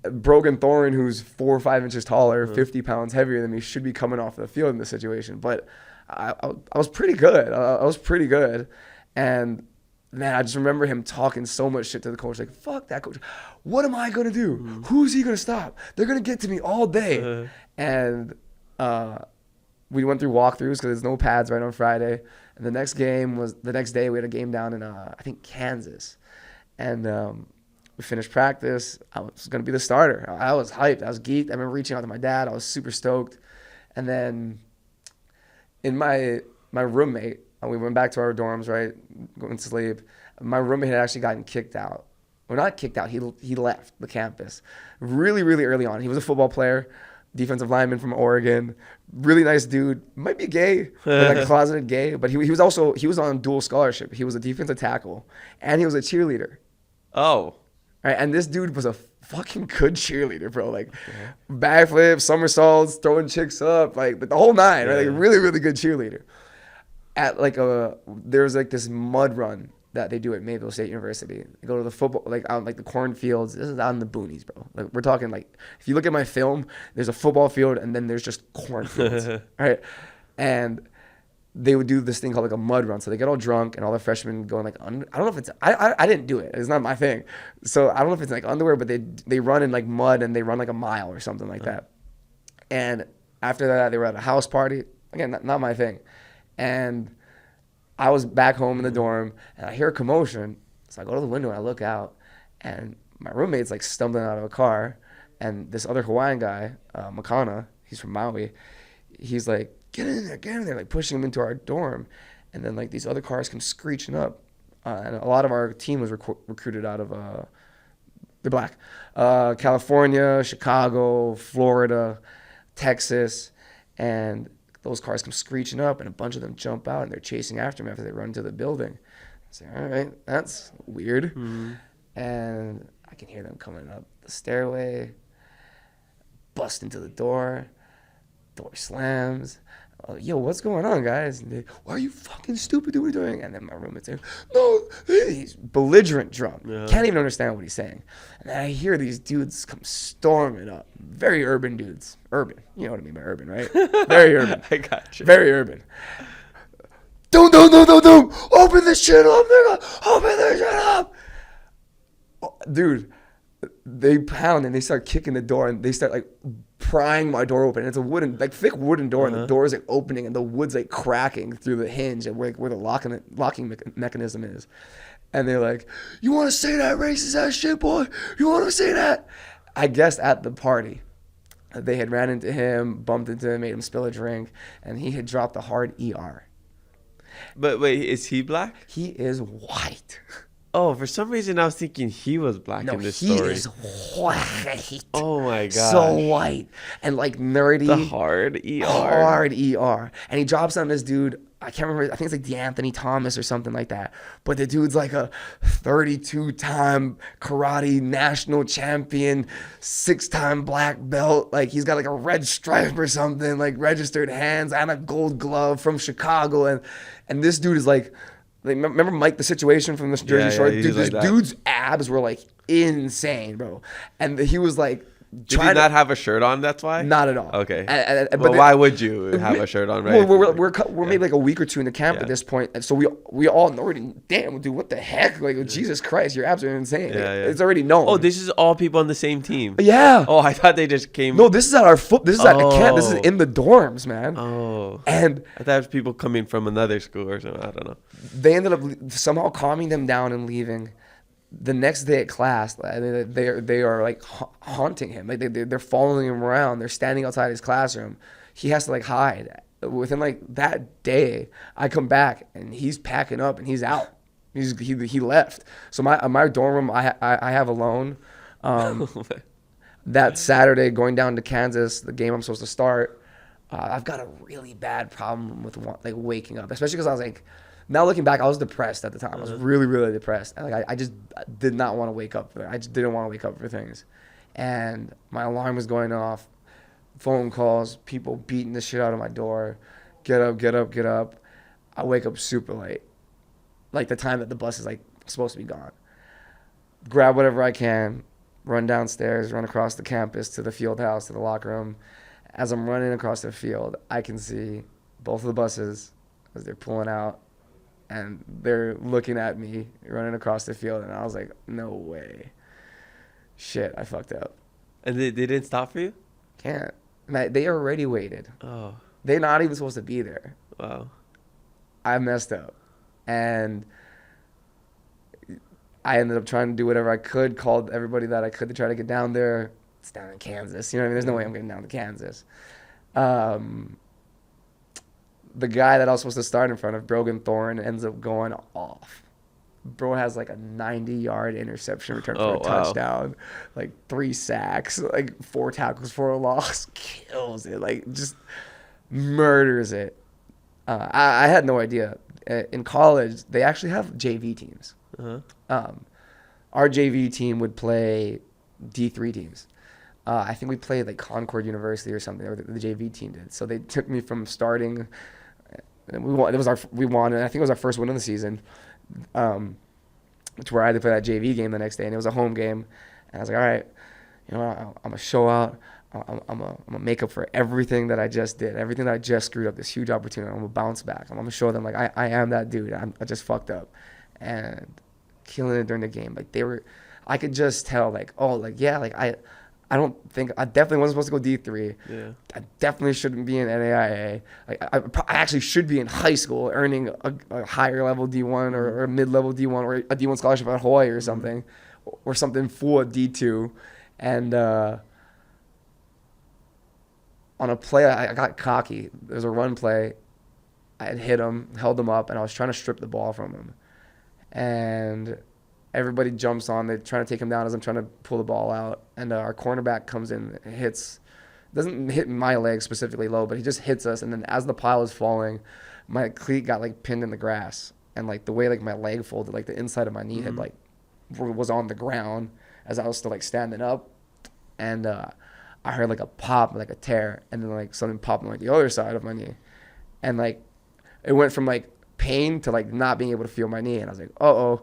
Brogan Thorne, who's 4 or 5 inches taller, 50 pounds heavier than me, should be coming off the field in this situation. But I was pretty good. I was pretty good. And man, I just remember him talking so much shit to the coach. Like, fuck that coach. What am I going to do? Who's he going to stop? They're going to get to me all day. And we went through walkthroughs because there's no pads right on Friday. And the next day we had a game down in, I think, Kansas. And we finished practice. I was going to be the starter. I was hyped. I was geeked. I remember reaching out to my dad. I was super stoked. And then in my roommate, we went back to our dorms, right, going to sleep. My roommate had actually gotten kicked out. Well, not kicked out. He left the campus really, really early on. He was a football player, defensive lineman from Oregon, really nice dude. Might be gay, like closeted gay, but he was on dual scholarship. He was a defensive tackle and he was a cheerleader. Oh. Right, and this dude was a fucking good cheerleader, bro. Like backflips, somersaults, throwing chicks up, like the whole nine. Right? Like really, really good cheerleader. At like there's like this mud run that they do at Mayville State University. They go to the football, like out like the cornfields. This is out in the boonies, bro. Like we're talking like if you look at my film, there's a football field and then there's just cornfields, right? And they would do this thing called like a mud run. So they get all drunk and all the freshmen going like, I don't know if it's, I didn't do it. It's not my thing. So I don't know if it's like underwear, but they run in like mud and they run like a mile or something like that. And after that, they were at a house party. Again, not my thing. And I was back home in the dorm and I hear a commotion. So I go to the window and I look out and my roommate's like stumbling out of a car. And this other Hawaiian guy, Makana, he's from Maui. He's like, get in there, like pushing him into our dorm. And then like these other cars come screeching up. And a lot of our team was recruited out of, they're black, California, Chicago, Florida, Texas. And those cars come screeching up and a bunch of them jump out and they're chasing after me after they run into the building. I say, all right, that's weird. Mm-hmm. And I can hear them coming up the stairway, bust into the door slams. Yo, what's going on, guys? And they, why are you fucking stupid? What are you doing? And then my roommate's saying, no, he's belligerent drunk. Yeah. Can't even understand what he's saying. And then I hear these dudes come storming up. Very urban dudes. Urban. You know what I mean by urban, right? Very urban. I got you. Very urban. Don't. Open this shit up, nigga. Open this shit up. Dude, they pound and they start kicking the door and they start like prying my door open. It's a wooden, like thick wooden door, and the door is like opening, and the wood's like cracking through the hinge and where the locking mechanism is. And they're like, "You want to say that racist ass shit, boy? You want to say that?" I guess at the party, they had ran into him, bumped into him, made him spill a drink, and he had dropped the hard ER. But wait, is he black? He is white. Oh, for some reason I was thinking he was black in this story. No, he is white. Oh my god. So white and like nerdy. The hard ER. Hard ER. And he drops on this dude. I can't remember. I think it's like DeAnthony Thomas or something like that. But the dude's like a 32-time karate national champion, 6-time black belt. Like he's got like a red stripe or something, like registered hands and a gold glove from Chicago. And this dude is like remember Mike the Situation from this Jersey Shore? Dude, this dude's abs were like insane, bro. And he was like, did he not have a shirt on? That's why? Not at all. Okay. But why would you have a shirt on? Right. Well, we're maybe like a week or two in the camp at this point, and so we all know already. Damn, dude, what the heck? Like, Jesus Christ, your abs are insane. It's already known. Oh, this is all people on the same team. Yeah. Oh, I thought they just came. No, this is at This is at the camp. This is in the dorms, man. Oh. And I thought it was people coming from another school or something. I don't know. They ended up somehow calming them down and leaving. The next day at class, they are like haunting him. Like they're following him around. They're standing outside his classroom. He has to like hide. Within like that day, I come back and he's packing up and he's out. He left. So my dorm room I have alone. That Saturday going down to Kansas, the game I'm supposed to start, I've got a really bad problem with like waking up, especially because I was like. Now looking back, I was depressed at the time. I was really, really depressed. Like I just did not want to wake up. I just didn't want to wake up for things. And my alarm was going off, phone calls, people beating the shit out of my door. Get up, get up, get up. I wake up super late. Like the time that the bus is like supposed to be gone. Grab whatever I can, run downstairs, run across the campus to the field house, to the locker room. As I'm running across the field, I can see both of the buses as they're pulling out. And they're looking at me running across the field, and I was like, no way. Shit, I fucked up. And they didn't stop for you? Can't. They already waited. Oh. They're not even supposed to be there. Wow. I messed up. And I ended up trying to do whatever I could, called everybody that I could to try to get down there. It's down in Kansas. You know what I mean? There's no way I'm getting down to Kansas. The guy that I was supposed to start in front of, Brogan Thorne, ends up going off. Bro has like a 90-yard interception return for a touchdown, like 3 sacks, like 4 tackles for a loss, kills it, like just murders it. I had no idea. In college, they actually have JV teams. Our JV team would play D3 teams. I think we played like Concord University or something, or the JV team did. So they took me from starting. We won, and I think it was our first win of the season, to where I had to play that JV game the next day, and it was a home game. And I was like, all right, you know, I'm gonna show out. I'm gonna make up for everything that I just did, everything that I just screwed up, this huge opportunity. I'm gonna bounce back. I'm gonna show them like I am that dude. I just fucked up, and killing it during the game. Like I could just tell like, oh, like yeah, like I definitely wasn't supposed to go D3. Yeah. I definitely shouldn't be in NAIA. Like, I actually should be in high school earning a higher level D1 or a mid-level D1 or a D1 scholarship at Hawaii or something, or something for D2. And on a play, I got cocky. There was a run play. I had hit him, held him up, and I was trying to strip the ball from him. And everybody jumps on. They're trying to take him down as I'm trying to pull the ball out. And our cornerback comes in, doesn't hit my leg specifically low, but he just hits us. And then as the pile is falling, my cleat got like pinned in the grass. And like the way like my leg folded, like the inside of my knee had like was on the ground as I was still like standing up. And I heard like a pop, like a tear, and then like something popped on like the other side of my knee. And like it went from like pain to like not being able to feel my knee. And I was like, uh-oh.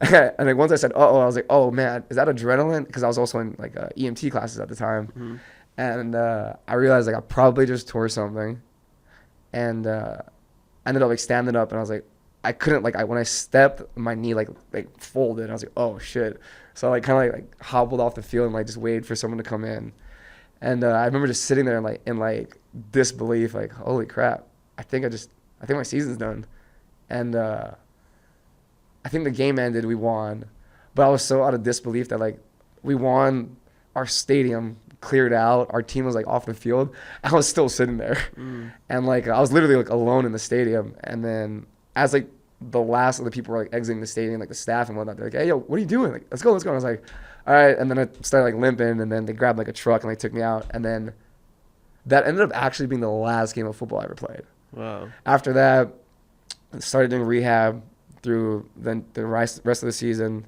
And like once I said, uh-oh, I was like, oh man, is that adrenaline? Because I was also in like EMT classes at the time. And I realized like I probably just tore something. And I ended up like standing up, and I was like, I couldn't like, when I stepped, my knee like folded. I was like, oh shit. So I like kind of like hobbled off the field and like just waited for someone to come in. And I remember just sitting there in disbelief, like, holy crap, I think my season's done. And I think the game ended, we won, but I was so out of disbelief that like we won, our stadium cleared out, our team was like off the field, I was still sitting there. And like I was literally like alone in the stadium. And then as like the last of the people were like exiting the stadium, like the staff and whatnot, they're like, hey yo, what are you doing? Like, let's go. And I was like, all right. And then I started like limping, and then they grabbed like a truck and like took me out. And then that ended up actually being the last game of football I ever played. Wow. After that, I started doing rehab through the rest of the season.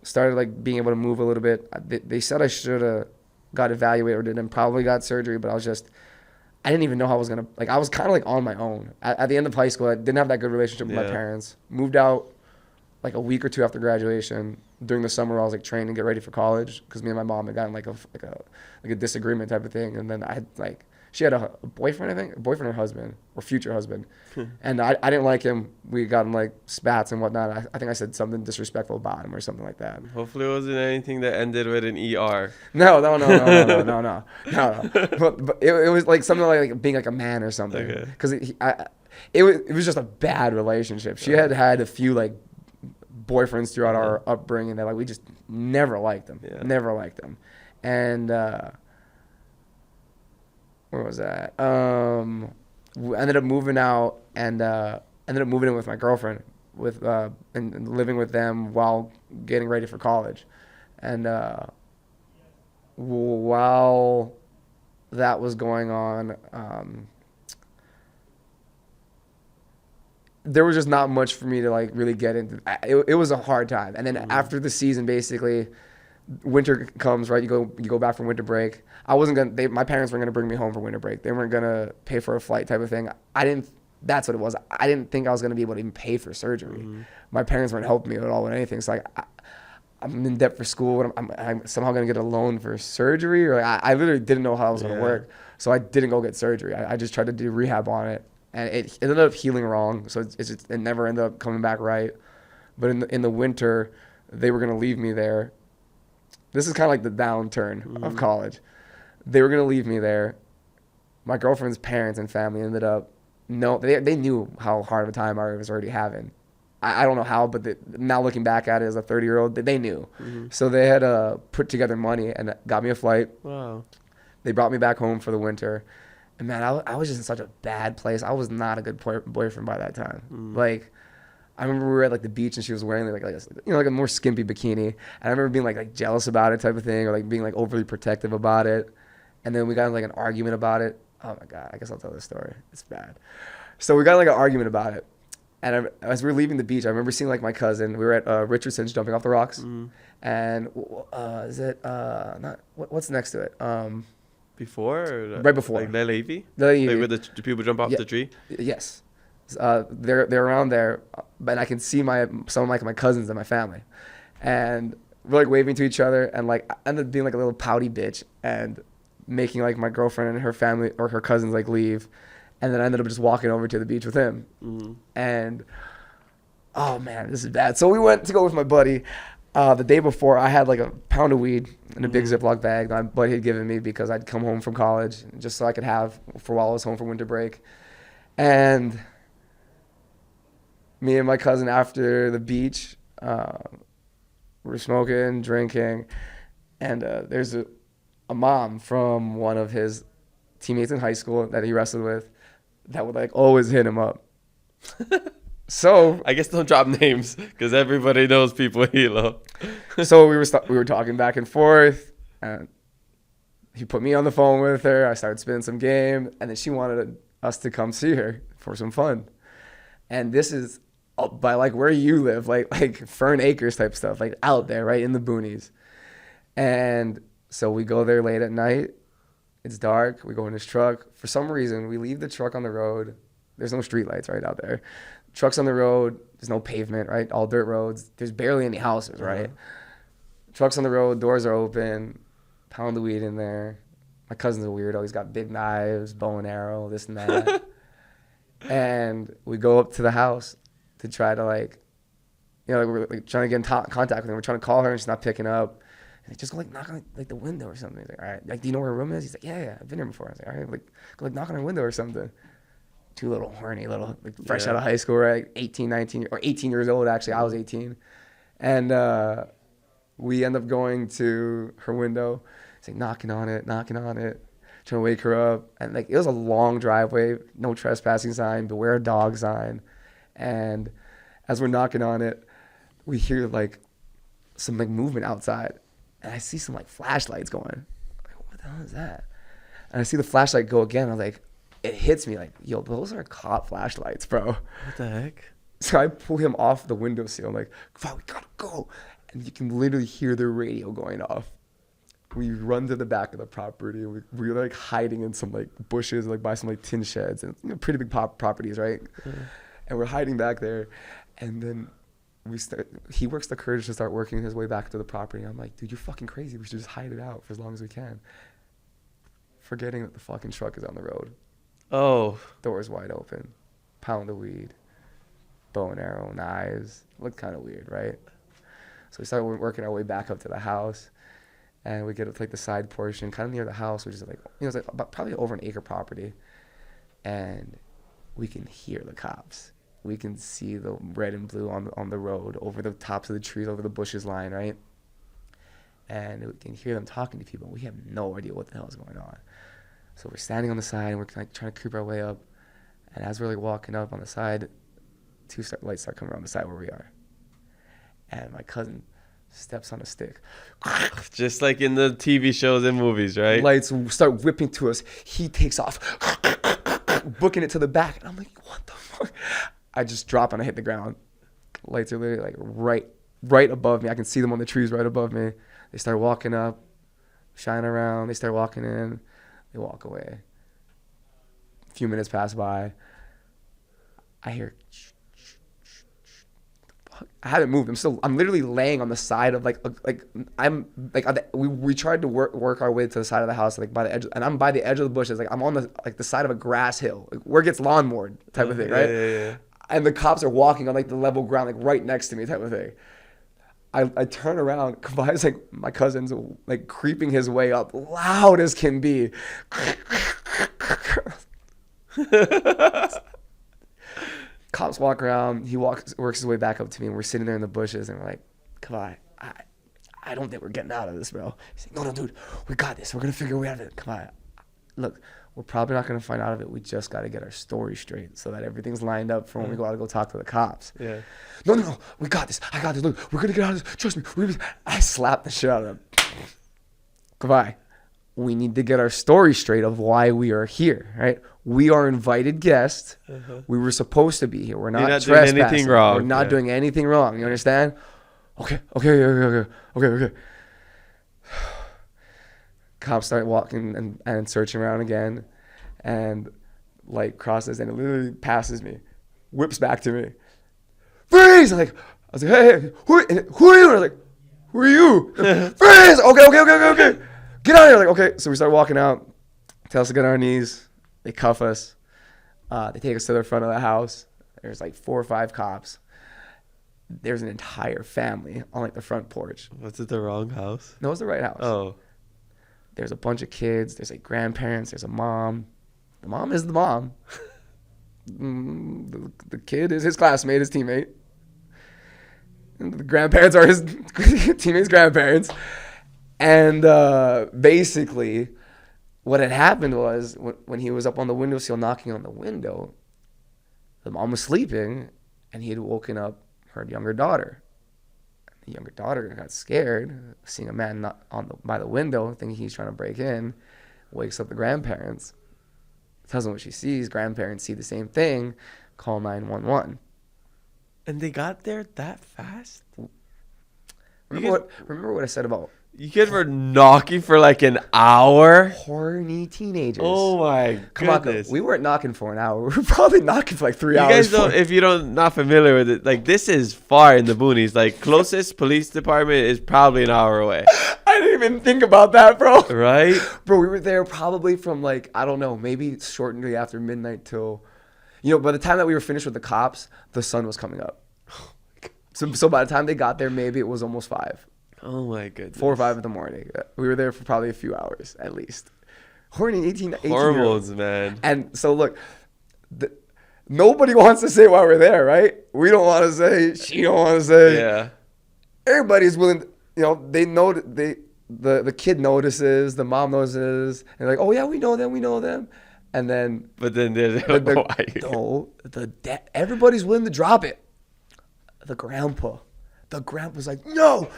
Started like being able to move a little bit. They said I should have got evaluated and probably got surgery, but I didn't even know how I was gonna, like, I was kind of like on my own. At the end of high school, I didn't have that good relationship with my parents. Moved out like a week or two after graduation. During the summer, I was like trying to get ready for college because me and my mom had gotten like a disagreement type of thing. And then I had like, she had a boyfriend, I think, a boyfriend or husband or future husband. And I didn't like him. We got in like spats and whatnot. I think I said something disrespectful about him or something like that. Hopefully it wasn't anything that ended with an ER. No. But it was like something like being like a man or something. Because it was just a bad relationship. She had a few like boyfriends throughout our upbringing that like we just never liked them. Never liked them. And where was that? Ended up moving out and ended up moving in with my girlfriend and living with them while getting ready for college. And while that was going on, there was just not much for me to like really get into. It was a hard time. And then after the season, basically, winter comes, right? You go back from winter break. My parents weren't gonna bring me home for winter break. They weren't gonna pay for a flight type of thing. That's what it was. I didn't think I was gonna be able to even pay for surgery. My parents weren't helping me at all with anything. So like, I'm in debt for school. I'm somehow gonna get a loan for surgery, or I literally didn't know how it was gonna work. So I didn't go get surgery. I just tried to do rehab on it, and it ended up healing wrong. So it never ended up coming back right. But in the winter, they were gonna leave me there. This is kind of like the downturn of college. They were going to leave me there. My girlfriend's parents and family ended up, they knew how hard of a time I was already having. I don't know how, but now looking back at it as a 30-year-old, they knew. So they had put together money and got me a flight. Wow. They brought me back home for the winter. And man, I was just in such a bad place. I was not a good boyfriend by that time. Like, I remember we were at like the beach and she was wearing like a more skimpy bikini. And I remember being like jealous about it type of thing, or like being like overly protective about it. And then we got in like an argument about it. Oh my God, I guess I'll tell this story. It's bad. So we got in like an argument about it. And as we were leaving the beach, I remember seeing like my cousin. We were at Richardson's jumping off the rocks. And is it, what's next to it? Before? Or right before. Like Lelevi? Like where the people jump off the tree? Yes. They're around there, but I can see some of my cousins and my family. And we're like waving to each other, and like I ended up being like a little pouty bitch and making like my girlfriend and her family or her cousins like leave, and then I ended up just walking over to the beach with him. And oh man, this is bad. So we went to go with my buddy. The day before, I had like a pound of weed in a big Ziploc bag that my buddy had given me because I'd come home from college just so I could have for while I was home for winter break. And me and my cousin after the beach, we're smoking, drinking, and there's a mom from one of his teammates in high school that he wrestled with that would like always hit him up. So I guess don't drop names because everybody knows people at Hilo. So we were talking back and forth, and he put me on the phone with her. I started spinning some game, and then she wanted us to come see her for some fun. And this is by like where you live, like Fern Acres type stuff, like out there, right in the boonies. And so we go there late at night. It's dark. We go in his truck. For some reason, we leave the truck on the road. There's no street lights right out there. Truck's on the road. There's no pavement, right? All dirt roads. There's barely any houses, right? Truck's on the road. Doors are open. Pound of weed in there. My cousin's a weirdo. He's got big knives, bow and arrow, this and that. And we go up to the house to try to like we're like trying to get in contact with her. We're trying to call her and she's not picking up. He's like, just go like knock on like the window or something. He's like, all right, like, do you know where her room is? He's like, yeah, I've been here before. I was like, all right, like, go like knock on her window or something. Two little horny, like fresh out of high school, right? 18, 19, or 18 years old, actually. I was 18. And we end up going to her window. He's like knocking on it, trying to wake her up. And like, it was a long driveway, no trespassing sign, beware of dog sign. And as we're knocking on it, we hear like some like movement outside. And I see some like flashlights going. I'm like, what the hell is that? And I see the flashlight go again. I'm like, it hits me like, yo, those are cop flashlights, bro. What the heck? So I pull him off the windowsill. I'm like, fuck, we gotta go. And you can literally hear the radio going off. We run to the back of the property. We're like hiding in some like bushes, like by some like tin sheds and pretty big properties, right? Mm-hmm. And we're hiding back there. And then he works the courage to start working his way back to the property. I'm like, dude, you're fucking crazy. We should just hide it out for as long as we can. Forgetting that the fucking truck is on the road. Oh. Doors wide open. Pound of weed. Bow and arrow, knives. Looked kind of weird, right? So we started working our way back up to the house. And we get to like the side portion, kind of near the house, which is like, it's like about probably over an acre property. And we can hear the cops. We can see the red and blue on the road, over the tops of the trees, over the bushes line, right? And we can hear them talking to people. We have no idea what the hell is going on. So we're standing on the side, and we're like trying to creep our way up. And as we're like walking up on the side, lights start coming around the side where we are. And my cousin steps on a stick. Just like in the TV shows and movies, right? Lights start whipping to us. He takes off, booking it to the back. And I'm like, what the fuck? I just drop and I hit the ground. Lights are literally like right above me. I can see them on the trees right above me. They start walking up, shine around. They start walking in. They walk away. A few minutes pass by. I hear. I haven't moved. I'm literally laying on the side of we tried to work our way to the side of the house, like by the edge, and I'm by the edge of the bushes. Like I'm on the side of a grass hill, like where it gets lawn mowed type of thing, right? Yeah. And the cops are walking on like the level ground, like right next to me type of thing. I turn around, Kavai's like, my cousin's like creeping his way up, loud as can be. Cops walk around, he works his way back up to me, and we're sitting there in the bushes, and we're like, Kavai, I don't think we're getting out of this, bro. He's like, no, dude, we got this. We're going to figure a way out of it. Kavai, look, we're probably not going to find out of it. We just got to get our story straight so that everything's lined up for when we go out to go talk to the cops. Yeah. No, we got this. I got this. Look, we're going to get out of this. Trust me. I slapped the shit out of him. Kavai, we need to get our story straight of why we are here, right? We are invited guests. Uh-huh. We were supposed to be here. We're not trespassing. Doing anything wrong. We're not doing anything wrong. You understand? Okay. Cops start walking and searching around again, and light crosses and it literally passes me, whips back to me. Freeze! I was like, hey, who are you? And I was like, who are you? Freeze! Okay. Get out of here. Like, okay. So we start walking out. Tell us to get on our knees. They cuff us. They take us to the front of the house. There's like 4 or 5 cops. There's an entire family on like the front porch. Was it the wrong house? No, it was the right house. Oh. There's a bunch of kids. There's like grandparents. There's a mom. The mom is the mom. The kid is his classmate, his teammate. And the grandparents are his teammate's grandparents. And basically, what had happened was when he was up on the windowsill knocking on the window, the mom was sleeping, and he had woken up her younger daughter. The younger daughter got scared, seeing a man by the window, thinking he's trying to break in, wakes up the grandparents, tells them what she sees. Grandparents see the same thing, call 911. And they got there that fast? Remember what I said about... You guys were knocking for like an hour? Horny teenagers. Oh my goodness. We weren't knocking for an hour. We were probably knocking for like 3 hours. You guys don't, if you're not familiar with it, like this is far in the boonies. Like closest police department is probably an hour away. I didn't even think about that, bro. Right? Bro, we were there probably from like, I don't know, maybe shortly after midnight till, by the time that we were finished with the cops, the sun was coming up. So by the time they got there, maybe it was almost 5. Oh my goodness. 4 or 5 in the morning. We were there for probably a few hours at least. Horny 18 Hormones, man. And so look, nobody wants to say why we're there, right? We don't want to say. She don't want to say. Yeah. Everybody's willing. They know the kid notices, the mom notices, and they're like, oh yeah, we know them. And then. But then there's everybody's willing to drop it. The grandpa's like, no.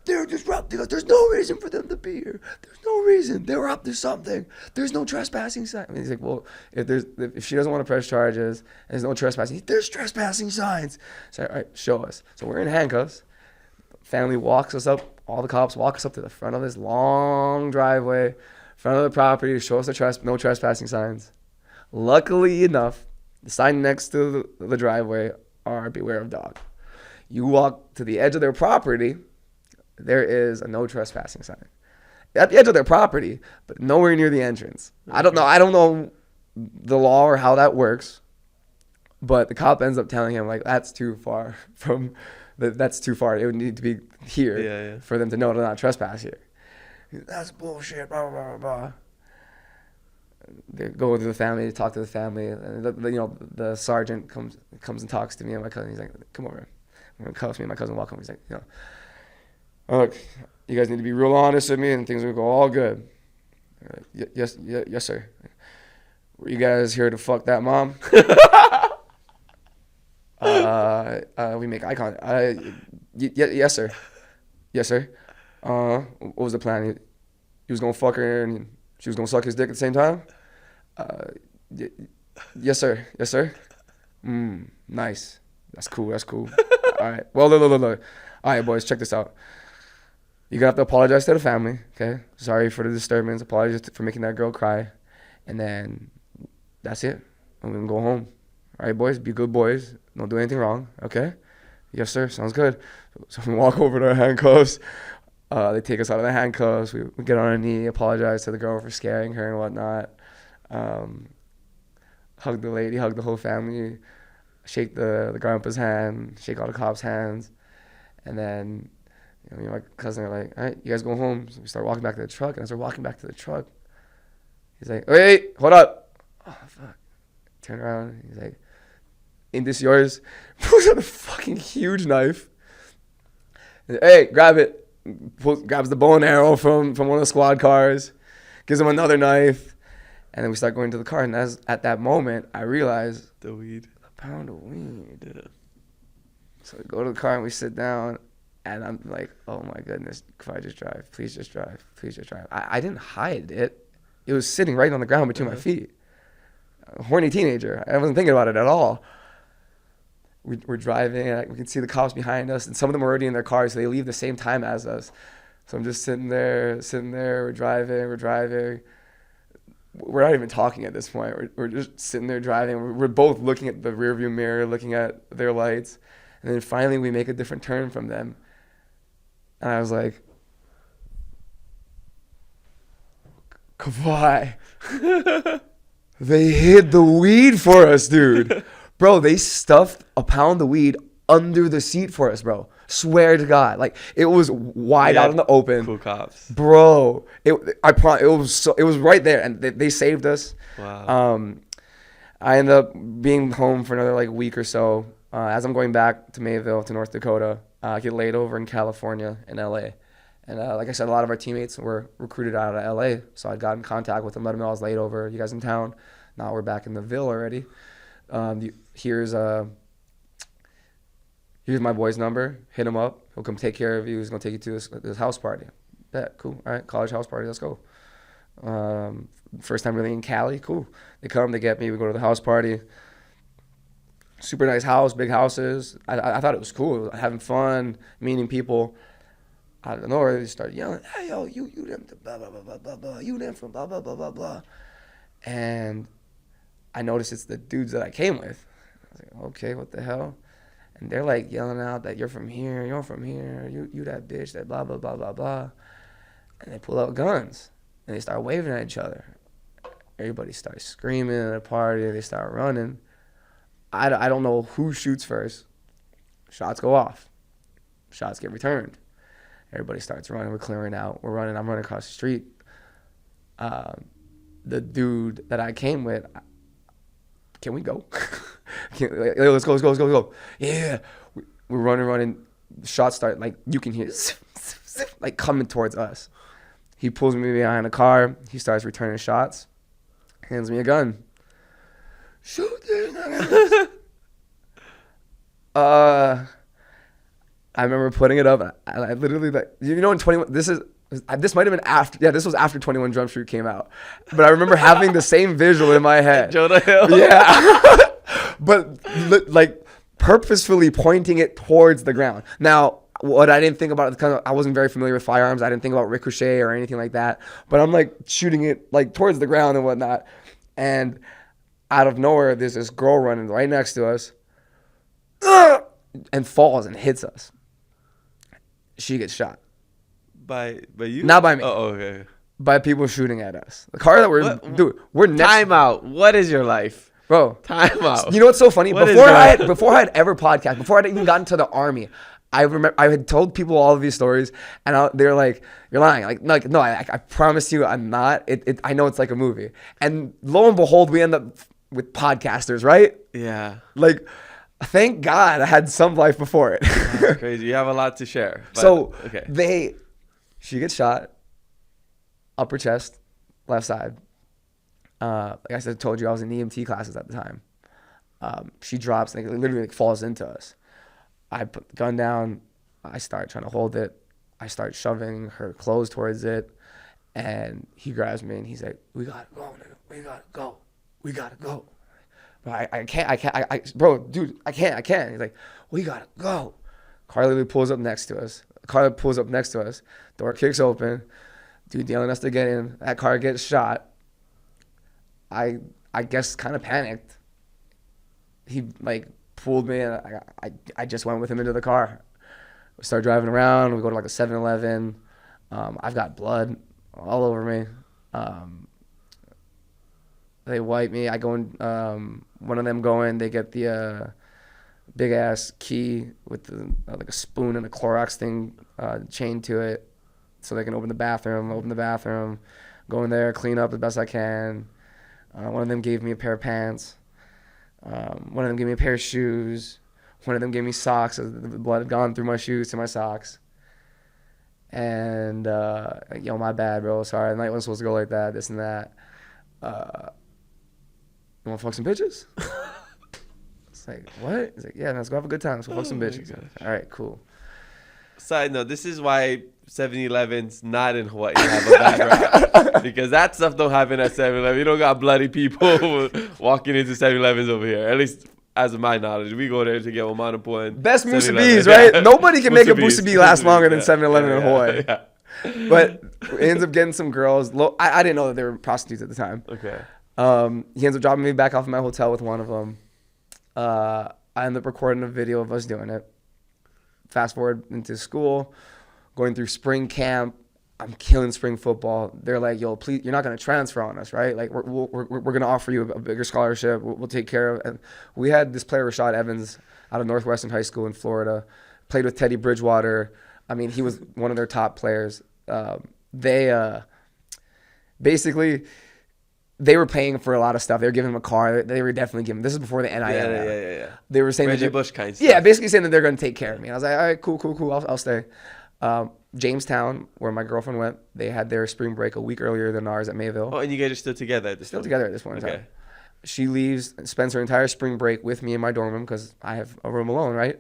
They're disrupting us. There's no reason for them to be here. There's no reason. They were up to something. There's no trespassing sign. I mean, he's like, well, if she doesn't want to press charges and there's no trespassing, there's trespassing signs. So, all right, show us. So we're in handcuffs. Family walks us up. All the cops walk us up to the front of this long driveway, front of the property, show us the no trespassing signs. Luckily enough, the sign next to the driveway are beware of dog. You walk to the edge of their property, there is a no trespassing sign at the edge of their property, but nowhere near the entrance. I don't know the law or how that works, but the cop ends up telling him, like, that's too far that's too far. It would need to be here for them to know to not trespass here. That's bullshit, blah, blah, blah, blah. They go to the family, talk to the family, and the sergeant comes and talks to me and my cousin. He's like, come over. I'm gonna cuff me and my cousin walk home. He's like, look, you guys need to be real honest with me and things will go all good. Yes, sir. Were you guys here to fuck that mom? We make eye contact. Yes, sir. Yes, sir. What was the plan? He was gonna fuck her and she was gonna suck his dick at the same time? Yes, sir. Yes, sir. Nice. That's cool. All right. Well, look. All right, boys, check this out. You're going to have to apologize to the family, okay? Sorry for the disturbance. Apologize for making that girl cry. And then that's it. I'm going to go home. All right, boys? Be good boys. Don't do anything wrong, okay? Yes, sir. Sounds good. So we walk over to our handcuffs. They take us out of the handcuffs. We get on our knee, apologize to the girl for scaring her and whatnot. Hug the lady, hug the whole family. Shake the grandpa's hand, shake all the cops' hands. And then me and my cousin are like, all right, you guys go home. So we start walking back to the truck. And as we're walking back to the truck, he's like, wait, hold up. Oh, fuck. Turn around. He's like, ain't this yours? Pulls out a fucking huge knife. And, hey, grab it. Grabs the bow and arrow from one of the squad cars. Gives him another knife. And then we start going to the car. And at that moment, I realize the weed. A pound of weed. Yeah. So we go to the car and we sit down. And I'm like, oh my goodness, could I just drive? Please just drive. Please just drive. I didn't hide it. It was sitting right on the ground between my feet. A horny teenager. I wasn't thinking about it at all. We're driving, and we can see the cops behind us, and some of them are already in their cars, so they leave the same time as us. So I'm just sitting there. We're driving. We're not even talking at this point. We're just sitting there driving. We're both looking at the rearview mirror, looking at their lights. And then finally we make a different turn from them. And I was like, Kawhi, they hid the weed for us, dude. Bro, they stuffed a pound of weed under the seat for us, bro. Swear to God. Like, it was wide out in the open. Cool cops. Bro, it was right there, and they saved us. Wow. I ended up being home for another week or so. As I'm going back to Mayville, to North Dakota, I get laid over in California, in LA. And like I said, a lot of our teammates were recruited out of LA. So I got in contact with them, let them know I was laid over. You guys in town? Now we're back in the Ville already. Here's my boy's number. Hit him up. He'll come take care of you. He's going to take you to this house party. Bet, cool. All right, college house party. Let's go. First time really in Cali. Cool. They come, they get me. We go to the house party. Super nice house, big houses. I thought it was cool. Having fun, meeting people. Out of nowhere, they start yelling, hey, yo, you them, blah, blah, blah, blah, blah, blah. You them from blah, blah, blah, blah, blah. And I noticed it's the dudes that I came with. I was like, okay, what the hell? And they're yelling out that you're from here, you that bitch, that blah, blah, blah, blah, blah. And they pull out guns and they start waving at each other. Everybody starts screaming at a party. They start running. I don't know who shoots first. Shots go off. Shots get returned. Everybody starts running. We're clearing out. We're running. I'm running across the street. The dude that I came with, can we go? Let's go. Yeah. We're running. Shots start, like, you can hear like coming towards us. He pulls me behind a car. He starts returning shots. Hands me a gun. Shoot this. I remember putting it up. I literally, like, you know, in 21, this might have been after, yeah, this was after 21 Jump Street came out. But I remember having the same visual in my head. Jonah Hill. Yeah. But like purposefully pointing it towards the ground. Now, what I didn't think about, because I wasn't very familiar with firearms. I didn't think about ricochet or anything like that. But I'm like shooting it like towards the ground and whatnot. And out of nowhere, there's this girl running right next to us and falls and hits us. She gets shot. By you? Not by me. Oh, okay. By people shooting at us. The car that we're next. Time out. What is your life? Bro. Time out. You know what's so funny? What before I had ever podcasted, before I'd even gotten to the Army, I remember I had told people all of these stories, and they're like, "You're lying." Like no, I promise you, I'm not. I know it's like a movie, and lo and behold, we end up with podcasters, right? Yeah. Like, thank God I had some life before it. That's crazy. You have a lot to share. But, So okay. She gets shot, upper chest, left side. Like I said, told you I was in EMT classes at the time. She drops, like literally like falls into us. I put the gun down. I start trying to hold it. I start shoving her clothes towards it, and he grabs me and he's like, "We gotta go, nigga. We gotta go. We gotta go." Bro, I can't. Bro, dude, I can't. He's like, "We gotta go." Carly pulls up next to us. Door kicks open. Dude yelling us to get in. That car gets shot. I guess kind of panicked. He like pulled me, and I just went with him into the car. We start driving around. We go to like a 7-Eleven. I've got blood all over me. They wipe me. I go in. One of them go in. They get the big ass key with like a spoon and a Clorox thing chained to it, so they can open the bathroom. Go in there, clean up as best I can. One of them gave me a pair of pants. One of them gave me a pair of shoes. One of them gave me socks. The blood had gone through my shoes to my socks. And, like, yo, my bad, bro. Sorry, the night wasn't supposed to go like that, this and that. You want to fuck some bitches? It's like, what? He's like, yeah, let's go have a good time. Let's go fuck some bitches. All right, cool. Side note, this is why 7-Eleven's not in Hawaii have a bad rap. Because that stuff don't happen at 7-Eleven. You don't got bloody people walking into 7-Elevens over here. At least as of my knowledge. We go there to get Omanapo and best Musabis, right? Nobody can make a Musabi last longer than 7-Eleven in Hawaii. Yeah. But he ends up getting some girls. I didn't know that they were prostitutes at the time. Okay. He ends up dropping me back off at my hotel with one of them. I end up recording a video of us doing it. Fast forward into school, going through spring camp. I'm killing spring football. They're like, "Yo, please, you're not gonna transfer on us, right? Like, we're gonna offer you a bigger scholarship. We'll take care of." And we had this player, Rashad Evans, out of Northwestern High School in Florida. Played with Teddy Bridgewater. I mean, he was one of their top players. Basically, they were paying for a lot of stuff. They were giving him a car. They were definitely giving. This is before the NIL. Yeah. They were saying Reggie Bush kind of stuff. Yeah, basically saying that they're going to take care of me. I was like, all right, cool. I'll stay. Jamestown, where my girlfriend went, they had their spring break a week earlier than ours at Mayville. Oh, and you guys are still together at this point? Still together at this point in time. She leaves and spends her entire spring break with me in my dorm room because I have a room alone, right?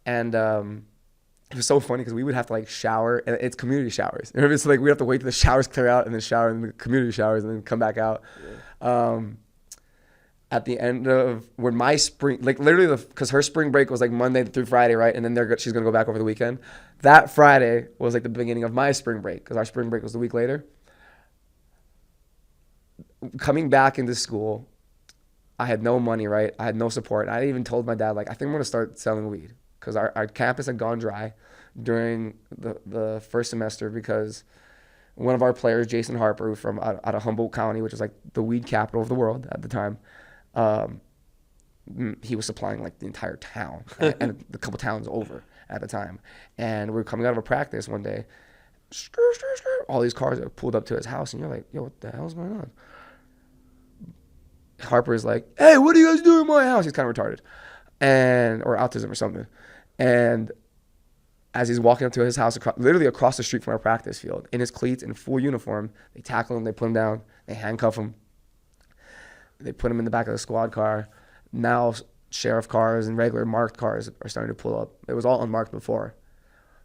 And it was so funny because we would have to like shower, and it's community showers. It's like we have to wait till the showers clear out and then shower in the community showers and then come back out. Yeah. At the end of when my spring, like literally, because her spring break was like Monday through Friday, right? And then she's gonna go back over the weekend. That Friday was like the beginning of my spring break because our spring break was the week later. Coming back into school, I had no money, right? I had no support. I even told my dad, like, I think I'm gonna start selling weed because our campus had gone dry during the first semester because one of our players, Jason Harper, from out of Humboldt County, which is like the weed capital of the world at the time, he was supplying like the entire town and a couple towns over at the time. And we were coming out of a practice one day. All these cars are pulled up to his house, and you're like, yo, what the hell's going on? Harper's like, hey, what are you guys doing in my house? He's kind of retarded, or autism or something. And as he's walking up to his house, literally across the street from our practice field, in his cleats, in full uniform, they tackle him, they put him down, they handcuff him, they put him in the back of the squad car. Now sheriff cars and regular marked cars are starting to pull up. It was all unmarked before.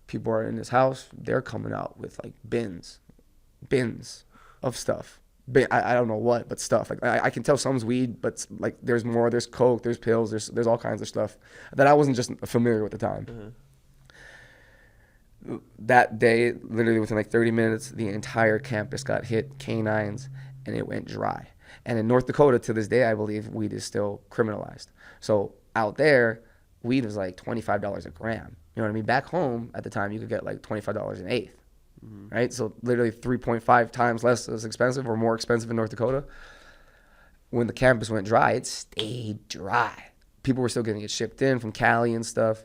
People are in his house, they're coming out with like bins of stuff. I don't know what, but stuff. Like I can tell some's weed, but like there's more. There's coke, there's pills, there's all kinds of stuff that I wasn't just familiar with at the time. Mm-hmm. That day, literally within like 30 minutes, the entire campus got hit, canines, and it went dry. And in North Dakota, to this day, I believe weed is still criminalized. So out there, weed was like $25 a gram. You know what I mean? Back home at the time, you could get like $25 an eighth. Mm-hmm. Right? So literally 3.5 times less as expensive or more expensive in North Dakota. When the campus went dry, it stayed dry. People were still getting it shipped in from Cali and stuff.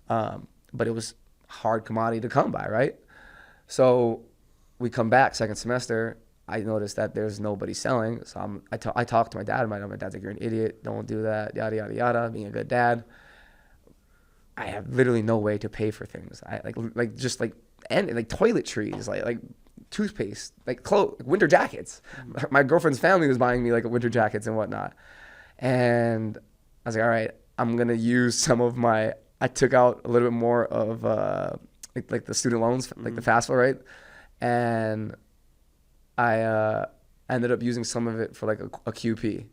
But it was hard commodity to come by, right? So we come back second semester. I noticed that there's nobody selling. So I talked to my dad. My dad's like, you're an idiot. Don't do that. Yada, yada, yada. Being a good dad. I have literally no way to pay for things. I like just like toiletries, like toothpaste, like clothes, winter jackets. My girlfriend's family was buying me like winter jackets and whatnot. And I was like, all right, I'm going to use some of I took out a little bit more of like the student loans, like the FAFSA, right? And I ended up using some of it for like a QP.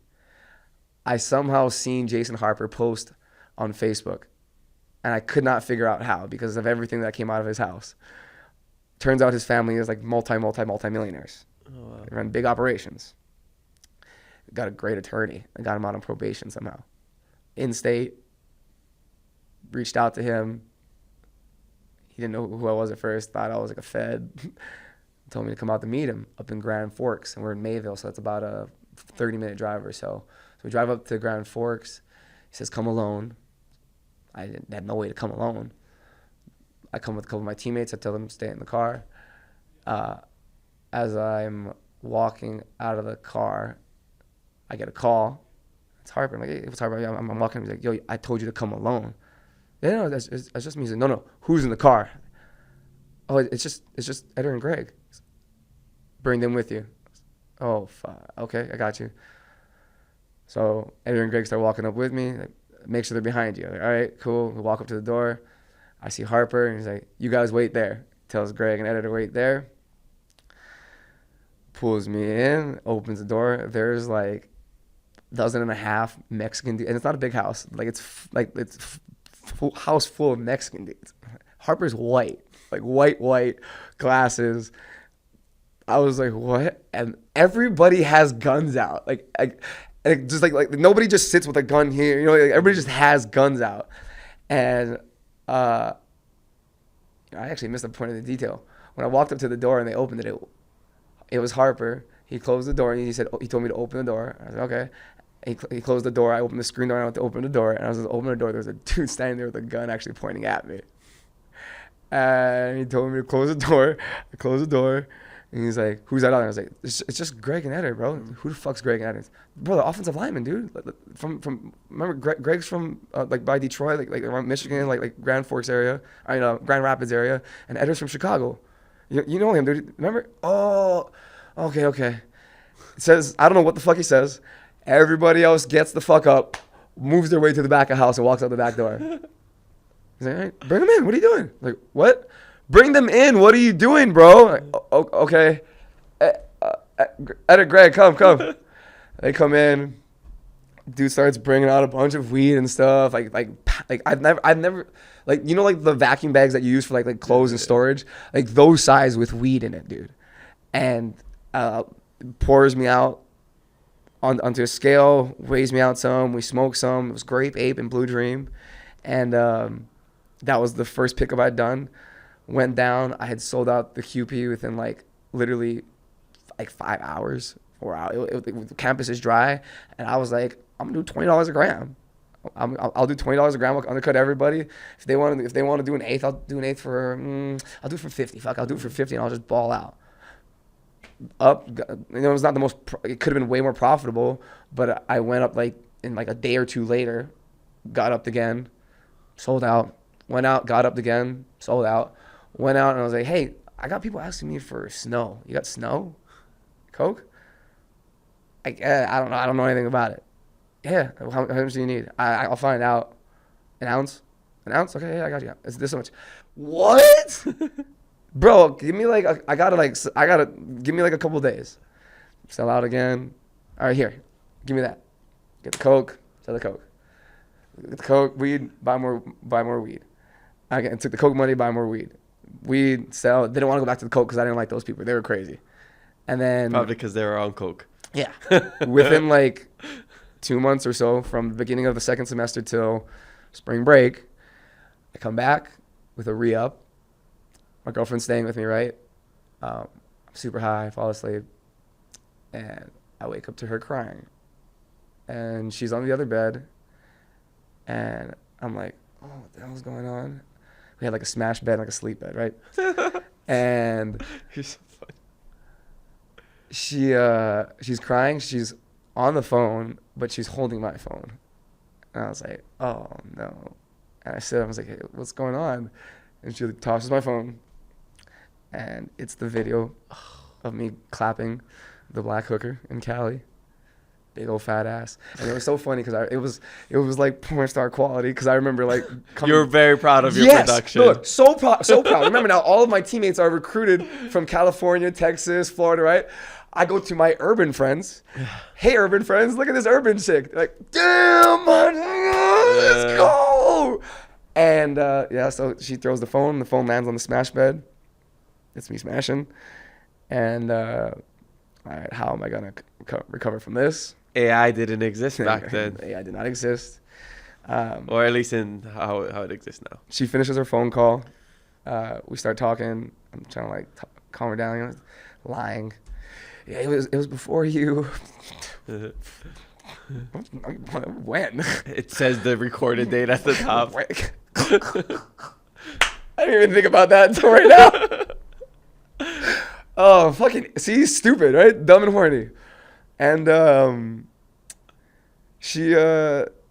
I somehow seen Jason Harper post on Facebook, and I could not figure out how because of everything that came out of his house. Turns out his family is like multi-millionaires. Oh, wow. They run big operations. Got a great attorney. I got him out on probation somehow. In-state. Reached out to him. He didn't know who I was at first. Thought I was like a Fed. Told me to come out to meet him up in Grand Forks. And we're in Mayville, so that's about a 30-minute drive or so. So we drive up to Grand Forks. He says, come alone. I had no way to come alone. I come with a couple of my teammates. I tell them to stay in the car. As I'm walking out of the car, I get a call. It's Harper. I'm like, hey, what's Harper? I'm walking. He's like, yo, I told you to come alone. Yeah, no, that's just me. He's like, no, who's in the car? Oh, it's just Edgar and Greg. Bring them with you. Oh, fuck. Okay, I got you. So Edgar and Greg start walking up with me. Like, make sure they're behind you. Like, all right, cool. We walk up to the door. I see Harper, and he's like, you guys wait there. Tells Greg and Edgar to wait there. Pulls me in, opens the door. There's like 12 Mexican dudes. And it's not a big house. It's house full of Mexican dudes. Harper's white. Like white, glasses. I was like, what? And everybody has guns out. Like nobody just sits with a gun here. You know, like everybody just has guns out. And I actually missed the point of the detail. When I walked up to the door and they opened it, it was Harper. He closed the door and he told me to open the door. I was like, okay. He closed the door. I opened the screen door and I went to open the door. And I was opening the door. There was a dude standing there with a gun actually pointing at me. And he told me to close the door. I closed the door. And he's like, who's that on? I was like, it's just Greg and Edgar, bro. Who the fuck's Greg and Edgar? Bro, the offensive lineman, dude. From remember, Greg's from like by Detroit, like around Michigan, like Grand Forks area. Grand Rapids area. And Edgar's from Chicago. You know him, dude. Remember? Oh, okay. It says, I don't know what the fuck he says. Everybody else gets the fuck up, moves their way to the back of the house and walks out the back door. He's like, all right, bring them in. What are you doing? Like, what? Bring them in. What are you doing, bro? Like, okay. Edgar, Greg, come. They come in. Dude starts bringing out a bunch of weed and stuff. Like I've never, like, you know, like the vacuum bags that you use for like clothes and storage, like those size with weed in it, dude. And pours me out onto a scale, weighs me out some. We smoke some. It was Grape, Ape, and Blue Dream, and that was the first pickup I'd done. Went down. I had sold out the QP within like literally like 5 hours, 4 hours. The campus is dry, and I was like, I'm gonna do $20 a gram. I'll do $20 a gram. I'll undercut everybody. If they want to do an eighth, I'll do an eighth for. I'll do it for 50. Fuck, I'll do it for 50, and I'll just ball out. It was not the most. It could have been way more profitable, but I went up like in like a day or two later, got up again, sold out. Went out, got up again, sold out. Went out, and I was like, hey, I got people asking me for snow. You got snow? Coke? I don't know. I don't know anything about it. Yeah. How much do you need? I'll find out. An ounce? An ounce? Okay, yeah, I got you. It's this much. What? Bro, give me like give me like a couple days. Sell out again. All right, here. Give me that. Get the Coke. Sell the Coke. Get the Coke, weed, buy more weed. I took the Coke money, buy more weed. Weed, sell. Didn't want to go back to the Coke because I didn't like those people. They were crazy. And then probably because they were on Coke. Yeah. Within like 2 months or so, from the beginning of the second semester till spring break, I come back with a re-up. My girlfriend's staying with me, right? I'm super high, I fall asleep, and I wake up to her crying. And she's on the other bed, and I'm like, oh, what the hell's going on? We had like a smash bed, like a sleep bed, right? And you're so funny. She's crying. She's on the phone, but she's holding my phone. And I was like, oh no. And I was like, hey, what's going on? And she tosses my phone, and it's the video of me clapping the black hooker in Cali. Big old fat ass. And it was so funny because it was like porn star quality, because I remember like you were very proud of your production. Look, so proud. Remember, now all of my teammates are recruited from California, Texas, Florida, right? I go to my urban friends. Hey, urban friends, look at this urban chick. They're like, damn, let's go. And so she throws the phone. The phone lands on the smash bed. It's me smashing. And all right, how am I gonna recover from this? AI didn't exist back then. AI did not exist. Or at least in how it exists now. She finishes her phone call. We start talking. I'm trying to like calm her down. Lying. Yeah, it was before you. When? It says the recorded date at the top. I didn't even think about that until right now. Oh, fucking, see, stupid, right? Dumb and horny. And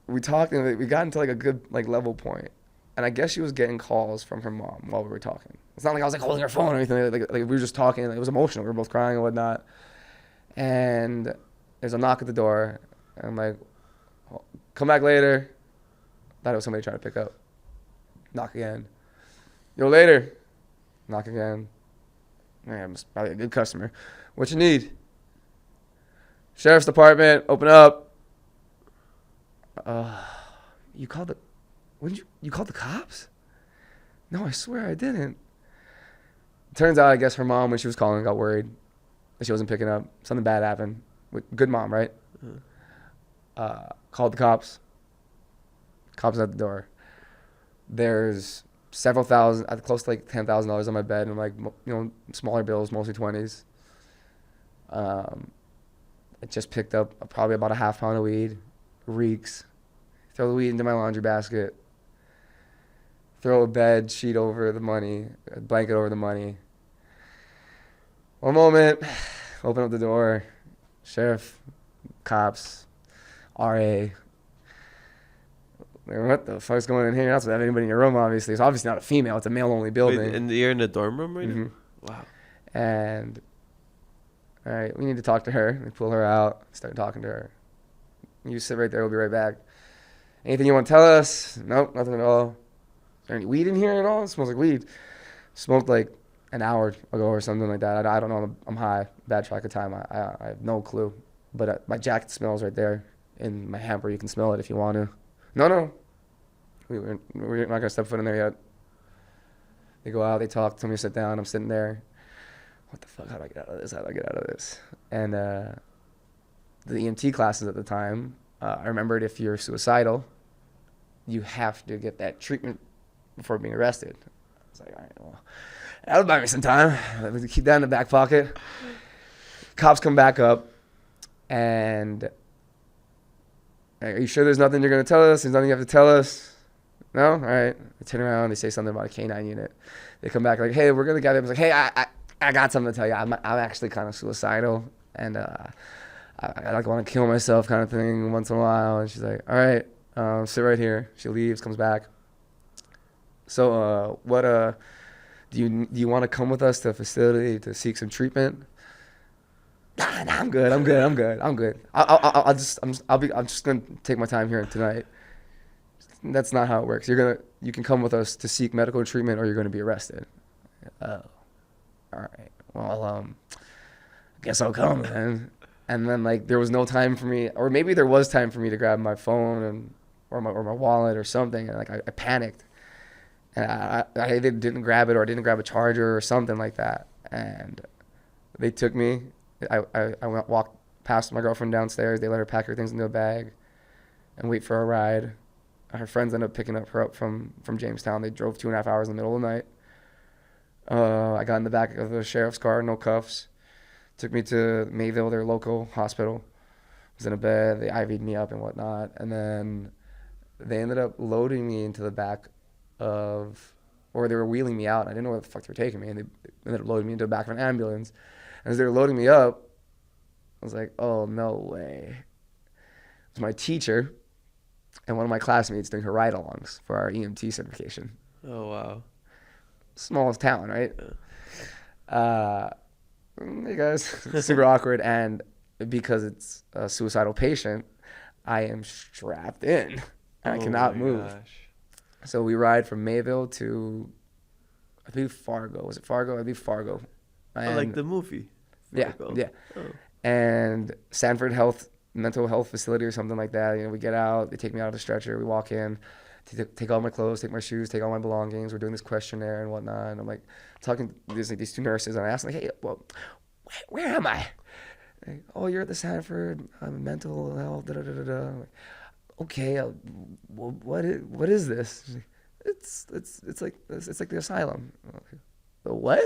we talked, and we got into like a good like level point. And I guess she was getting calls from her mom while we were talking. It's not like I was like holding her phone or anything. Like we were just talking. Like, it was emotional. We were both crying and whatnot. And there's a knock at the door. And I'm like, oh, come back later. Thought it was somebody trying to pick up. Knock again. Yo, later. Knock again. Man, I'm probably a good customer. What you need? Sheriff's Department, open up. You called the... You called the cops? No, I swear I didn't. Turns out, I guess her mom, when she was calling, got worried that she wasn't picking up. Something bad happened. Good mom, right? Called the cops. Cops at the door. There's several thousand, close to like $10,000 on my bed, and like, smaller bills, mostly 20s. I just picked up probably about a half pound of weed. Reeks. Throw the weed into my laundry basket. Throw a bed sheet over the money, a blanket over the money. One moment, open up the door. Sheriff, cops, RA. What the fuck's going on in here? You're not supposed to have anybody in your room, obviously. It's obviously not a female. It's a male-only building. Wait, and you're in the dorm room right now? Wow. And, all right, we need to talk to her. We pull her out, start talking to her. You sit right there. We'll be right back. Anything you want to tell us? Nope, nothing at all. Is there any weed in here at all? It smells like weed. Smoked like an hour ago or something like that. I don't know. I'm high. Bad track of time. I have no clue. But my jacket smells right there in my hamper. You can smell it if you want to. No. We're not going to step foot in there yet. They go out. They talk. Tell me to sit down. I'm sitting there. What the fuck? How do I get out of this? And the EMT classes at the time, I remembered if you're suicidal, you have to get that treatment before being arrested. I was like, all right, well, that'll buy me some time. Let me keep that in the back pocket. Cops come back up, and Are you sure there's nothing you're going to tell us? There's nothing you have to tell us? No? All right. They turn around. They say something about a canine unit. They come back like, hey, we're going to gather. I was like, hey, I got something to tell you. I'm actually kind of suicidal. And I like want to kill myself kind of thing once in a while. And she's like, all right, sit right here. She leaves, comes back. So what do you want to come with us to a facility to seek some treatment? Nah, I'm good. I'm good. I'm just gonna take my time here tonight. That's not how it works. You can come with us to seek medical treatment, or you're gonna be arrested. Oh, all right. Well, I guess I'll come then. And then like there was no time for me, or maybe there was time for me to grab my phone or my wallet or something. And like I panicked, and I either didn't grab it or I didn't grab a charger or something like that. And they took me. I walked past my girlfriend downstairs. They let her pack her things into a bag and wait for a ride. Her friends ended up picking her up from Jamestown. They drove 2.5 hours in the middle of the night. I got in the back of the sheriff's car, no cuffs. Took me to Mayville, their local hospital. Was in a bed. They IV'd me up and whatnot. And then they ended up loading me into the back of, or they were wheeling me out. I didn't know where the fuck they were taking me. And they ended up loading me into the back of an ambulance. As they were loading me up, I was like, oh, no way. It was my teacher and one of my classmates doing her ride-alongs for our EMT certification. Oh, wow. Smallest town, right? Hey, guys. Super awkward. And because it's a suicidal patient, I am strapped in. I cannot move. Gosh. So we ride from Mayville to, I believe, Fargo. Was it Fargo? I believe Fargo. And, like the movie. Fargo. Yeah. Oh. And Sanford Mental Health Facility or something like that. You know, we get out, they take me out of the stretcher, we walk in, take all my clothes, take my shoes, take all my belongings. We're doing this questionnaire and whatnot. And I'm like talking to these two nurses, and I ask them, like, hey, well, where am I? Like, oh, you're at the Sanford Mental Health. Da, da, da, da, da. I'm like, okay, well, what is this? Like, it's like the asylum. Like, the what?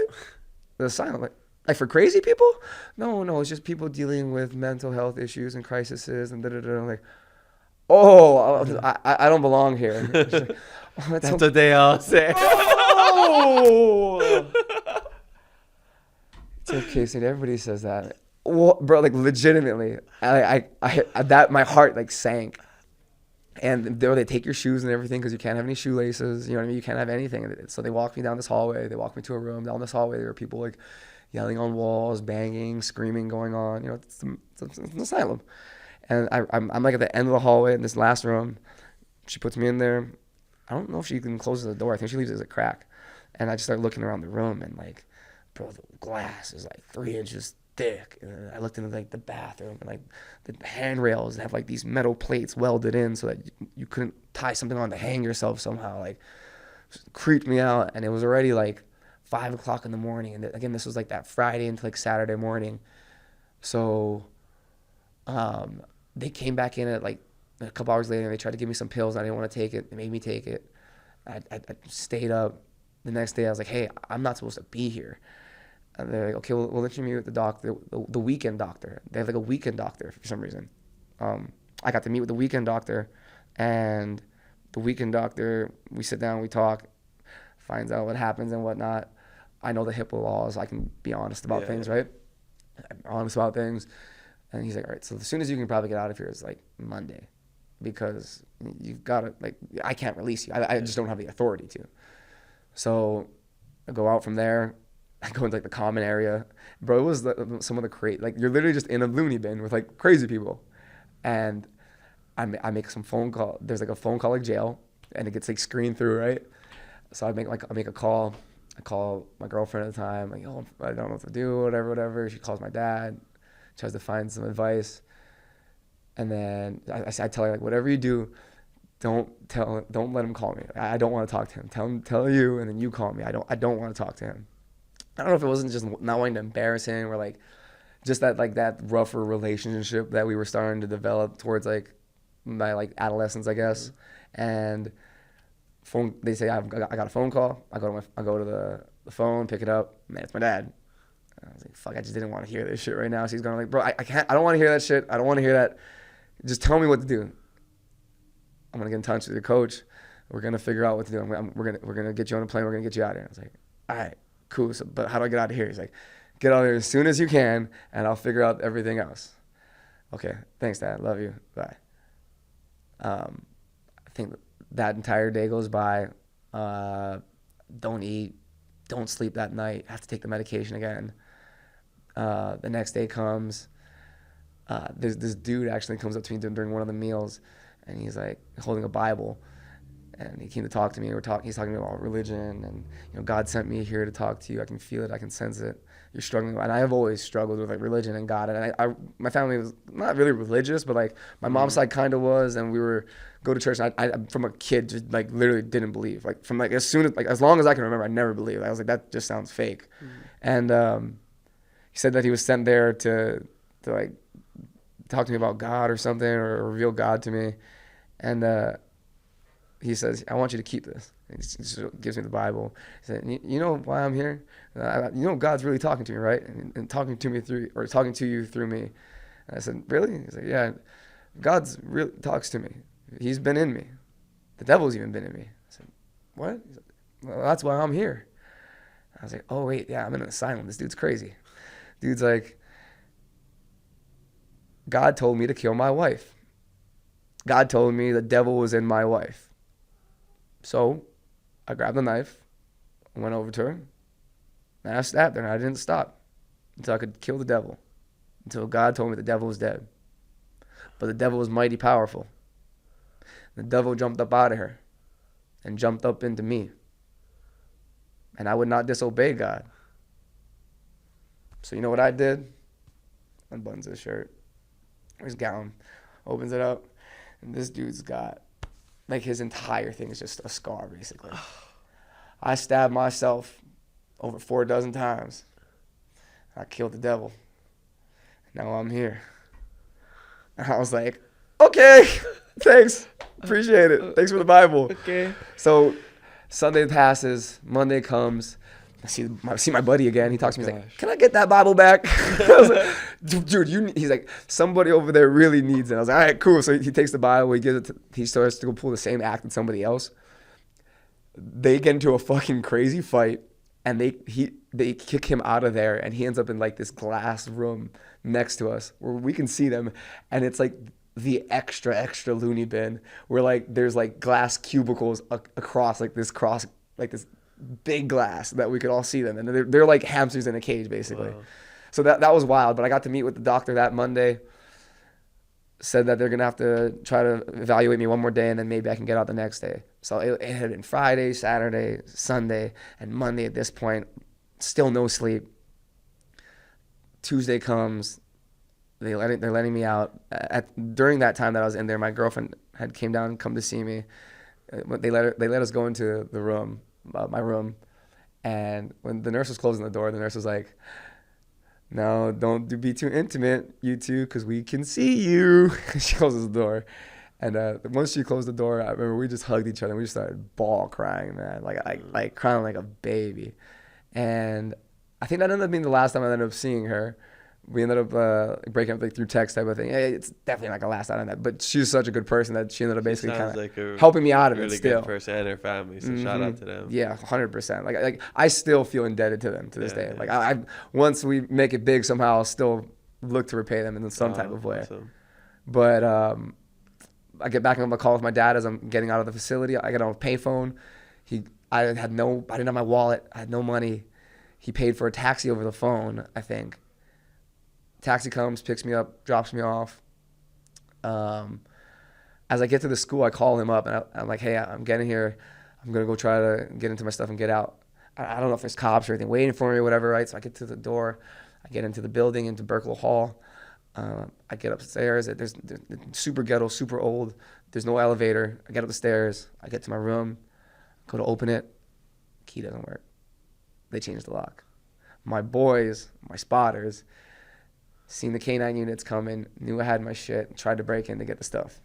The asylum? Like for crazy people? No, it's just people dealing with mental health issues and crises and da-da-da. I'm like, I don't belong here. Like, oh, that's what they all say. Oh! It's okay, Sid. Everybody says that. Well, bro, like legitimately, I that my heart like sank. And they take your shoes and everything because you can't have any shoelaces. You know what I mean? You can't have anything. So they walk me down this hallway. They walk me to a room. Down this hallway, there were people like yelling on walls, banging, screaming, going on. You know, it's an asylum. And I'm like at the end of the hallway in this last room. She puts me in there. I don't know if she even closes the door. I think she leaves it as a crack. And I just start looking around the room and like, bro, the glass is like 3 inches thick. And I looked into like the bathroom and like the handrails have like these metal plates welded in so that you couldn't tie something on to hang yourself somehow. Like, just creeped me out. And it was already like 5 o'clock in the morning. And again, this was like that Friday into like Saturday morning. So they came back in at like a couple hours later and they tried to give me some pills. I didn't want to take it. They made me take it. I stayed up. The next day I was like, hey, I'm not supposed to be here. And they're like, okay, we'll let you meet with the doctor, the weekend doctor. They have like a weekend doctor for some reason. I got to meet with the weekend doctor, and the weekend doctor, we sit down, we talk, finds out what happens and whatnot. I know the HIPAA laws. I can be honest about things, right? I'm honest about things. And he's like, all right, so as soon as you can probably get out of here is like Monday, because you've got to, like, I can't release you. I just don't have the authority to. So I go out from there. I go into like the common area. Bro, it was some of the crazy, like you're literally just in a loony bin with like crazy people. And I make some phone call. There's like a phone call like jail, and it gets like screened through, right? So I make a call. I call my girlfriend at the time, like, oh, I don't know what to do, whatever. She calls my dad, tries to find some advice. And then I tell her, like, whatever you do, don't let him call me. I don't want to talk to him. Tell you, and then you call me. I don't want to talk to him. I don't know if it wasn't just not wanting to embarrass him or like just that rougher relationship that we were starting to develop towards like my like adolescence, I guess. And they say I got a phone call. I go to the phone, pick it up. Man, it's my dad. And I was like, fuck, I just didn't want to hear this shit right now. So he's going like, bro, I can't. I don't want to hear that shit. I don't want to hear that. Just tell me what to do. I'm going to get in touch with your coach. We're going to figure out what to do. We're going to get you on a plane. We're going to get you out of here. I was like, all right, cool. So, but how do I get out of here? He's like, get out of here as soon as you can, and I'll figure out everything else. Okay, thanks, Dad. Love you. Bye. I think that entire day goes by. Don't eat. Don't sleep that night. Have to take the medication again. The next day comes. This dude actually comes up to me during one of the meals, and he's like holding a Bible, and he came to talk to me. He's talking about religion, and God sent me here to talk to you. I can feel it. I can sense it. You're struggling, and I have always struggled with like religion and God. And my family was not really religious, but like my mom's side kind of was, and we were go to church. And I from a kid just like literally didn't believe. Like from like as long as I can remember, I never believed. I was like, that just sounds fake. And he said that he was sent there to like talk to me about God or something, or reveal God to me. And he says, I want you to keep this. He just gives me the Bible. He said, you know why I'm here? God's really talking to me, right? And talking to you through me. And I said, really? He's like, yeah, God's really talks to me. He's been in me. The devil's even been in me. I said, what? He's like, well, that's why I'm here. I was like, oh wait, yeah, I'm in an asylum. This dude's crazy. Dude's like, God told me to kill my wife. God told me the devil was in my wife. So I grabbed the knife, went over to her, and I stabbed her, and I didn't stop until I could kill the devil, until God told me the devil was dead. But the devil was mighty powerful. The devil jumped up out of her and jumped up into me. And I would not disobey God. So you know what I did? Unbuttons his shirt, his gown, opens it up, and this dude's got, like, his entire thing is just a scar, basically. I stabbed myself over 4 dozen times. I killed the devil. Now I'm here. And I was like, okay, thanks. Appreciate it. Thanks for the Bible. Okay. So Sunday passes, Monday comes. I see my buddy again. He talks to me. He's like, can I get that Bible back? I was like, dude, he's like, somebody over there really needs it. I was like, all right, cool. So he takes the Bible. He starts to go pull the same act with somebody else. They get into a fucking crazy fight, and they kick him out of there, and he ends up in like this glass room next to us where we can see them, and it's like the extra loony bin where like there's like glass cubicles across like this big glass that we could all see them, and they're like hamsters in a cage basically. Wow. So that was wild. But I got to meet with the doctor that Monday. Said that they're gonna have to try to evaluate me one more day, and then maybe I can get out the next day. So it had been Friday, Saturday, Sunday, and Monday at this point. Still no sleep. Tuesday comes. They're letting me out. During that time that I was in there, my girlfriend had came down and come to see me. They let us go into the room. My room, and when the nurse was closing the door, the nurse was like, no, don't be too intimate, you two, because we can see you. She closes the door, and once she closed the door, I remember we just hugged each other and we just started bawl crying, man, like crying like a baby. And I think that ended up being the last time I ended up seeing her. We ended up breaking up like through text type of thing. Hey, it's definitely not gonna last out on that. But she's such a good person that she ended up basically kind of like helping me out of it still. Really good person and her family. So shout out to them. Yeah, 100%. Like I still feel indebted to them to this day. Like I once we make it big somehow, I'll still look to repay them in some type of way. Awesome. But I get back on the call with my dad as I'm getting out of the facility. I get on a payphone. I didn't have my wallet. I had no money. He paid for a taxi over the phone, I think. Taxi comes, picks me up, drops me off. As I get to the school, I call him up, and I'm like, hey, I'm getting here. I'm going to go try to get into my stuff and get out. I don't know if there's cops or anything waiting for me or whatever, right? So I get to the door. I get into the building, into Berkeley Hall. I get upstairs. There's super ghetto, super old. There's no elevator. I get up the stairs. I get to my room, go to open it. Key doesn't work. They changed the lock. My boys, my spotters, seen the K9 units coming, knew I had my shit, tried to break in to get the stuff.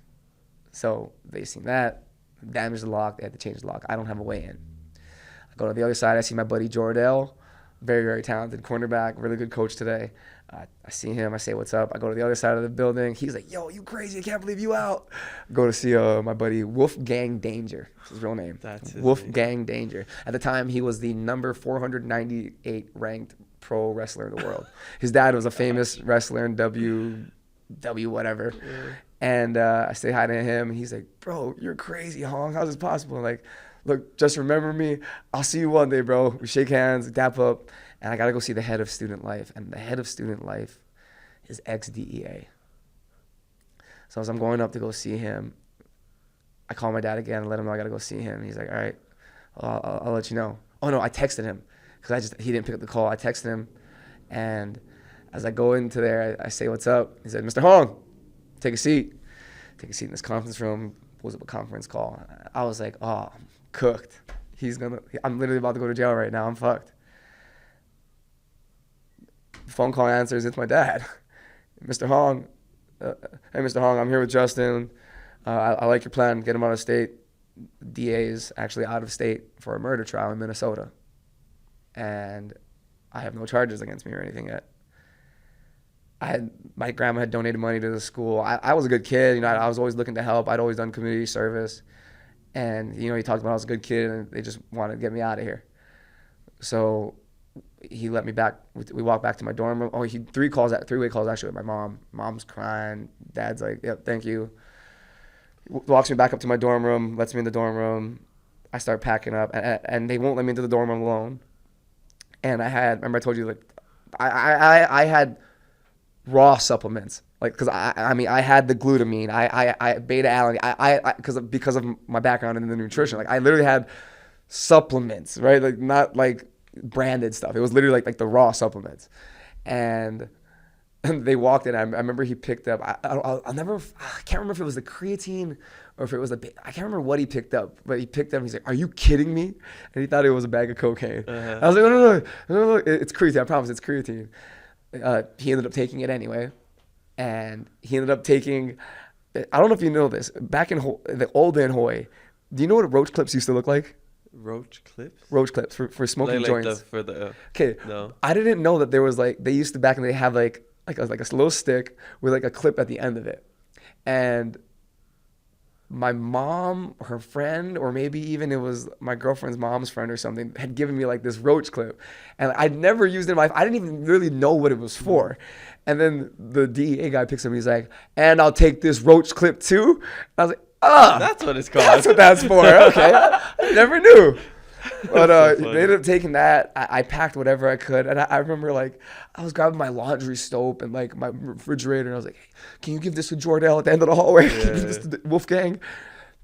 So they seen that, damaged the lock, they had to change the lock. I don't have a way in. I go to the other side, I see my buddy Jordell, very, very talented cornerback, really good coach today. I see him. I say, what's up? I go to the other side of the building. He's like, yo, you crazy. I can't believe you out. Go to see my buddy Wolfgang Danger. That's his real name. That's his Wolfgang Danger. At the time, he was the number 498 ranked pro wrestler in the world. His dad was a famous wrestler in W whatever. Yeah. And I say hi to him. And he's like, bro, you're crazy, Hong. How's this possible? I'm like, look, just remember me. I'll see you one day, bro. We shake hands, dap up. And I got to go see the head of student life. And the head of student life is ex-DEA. So as I'm going up to go see him, I call my dad again and let him know I got to go see him. And he's like, all right, I'll let you know. Oh, no, I texted him because he didn't pick up the call. I texted him. And as I go into there, I say, what's up? He said, Mr. Hong, take a seat. Take a seat in this conference room. Pulls up a conference call. I was like, oh, I'm cooked. I'm literally about to go to jail right now. I'm fucked. Phone call answers, it's my dad. Mr. Hong, hey, Mr. Hong, I'm here with Justin. I like your plan. Get him out of state. DA is actually out of state for a murder trial in Minnesota. And I have no charges against me or anything yet. My grandma had donated money to the school. I was a good kid. You know, I was always looking to help. I'd always done community service. And, you know, he talked about I was a good kid and they just wanted to get me out of here. So he let me back. We walked back to my dorm room. Oh, three-way calls actually with my mom. Mom's crying. Dad's like, yep, thank you. He walks me back up to my dorm room, lets me in the dorm room. I start packing up, and they won't let me into the dorm room alone. And remember I told you, like, I had raw supplements, like, because I had the glutamine, I beta-alanine, because of my background in the nutrition. Like, I literally had supplements, right? Like, not like branded stuff. It was literally like the raw supplements. And they walked in. I remember he picked up, I can't remember if it was the creatine or if it was I can't remember what he picked up, but he picked up and he's like, are you kidding me? And he thought it was a bag of cocaine. I was like, no, it's creatine. I promise it's creatine. He ended up taking it anyway. And he ended up taking, I don't know if you know this, back in the old day in Hawaii, do you know what roach clips used to look like? Roach clips? Roach clips for smoking joints. Okay. No. I didn't know that there was they used to back in the day have like a little stick with like a clip at the end of it. And my mom, her friend, or maybe even it was my girlfriend's mom's friend or something, had given me like this roach clip. And I'd never used it in my life. I didn't even really know what it was for. And then the DEA guy picks up and he's like, and I'll take this roach clip too. And I was like, that's what it's called. That's what that's for. Okay. I never knew. But they ended up taking that. I packed whatever I could. And I remember I was grabbing my laundry soap and my refrigerator. And I was like, hey, can you give this to Jordell at the end of the hallway? Yeah. Can you give this to Wolfgang?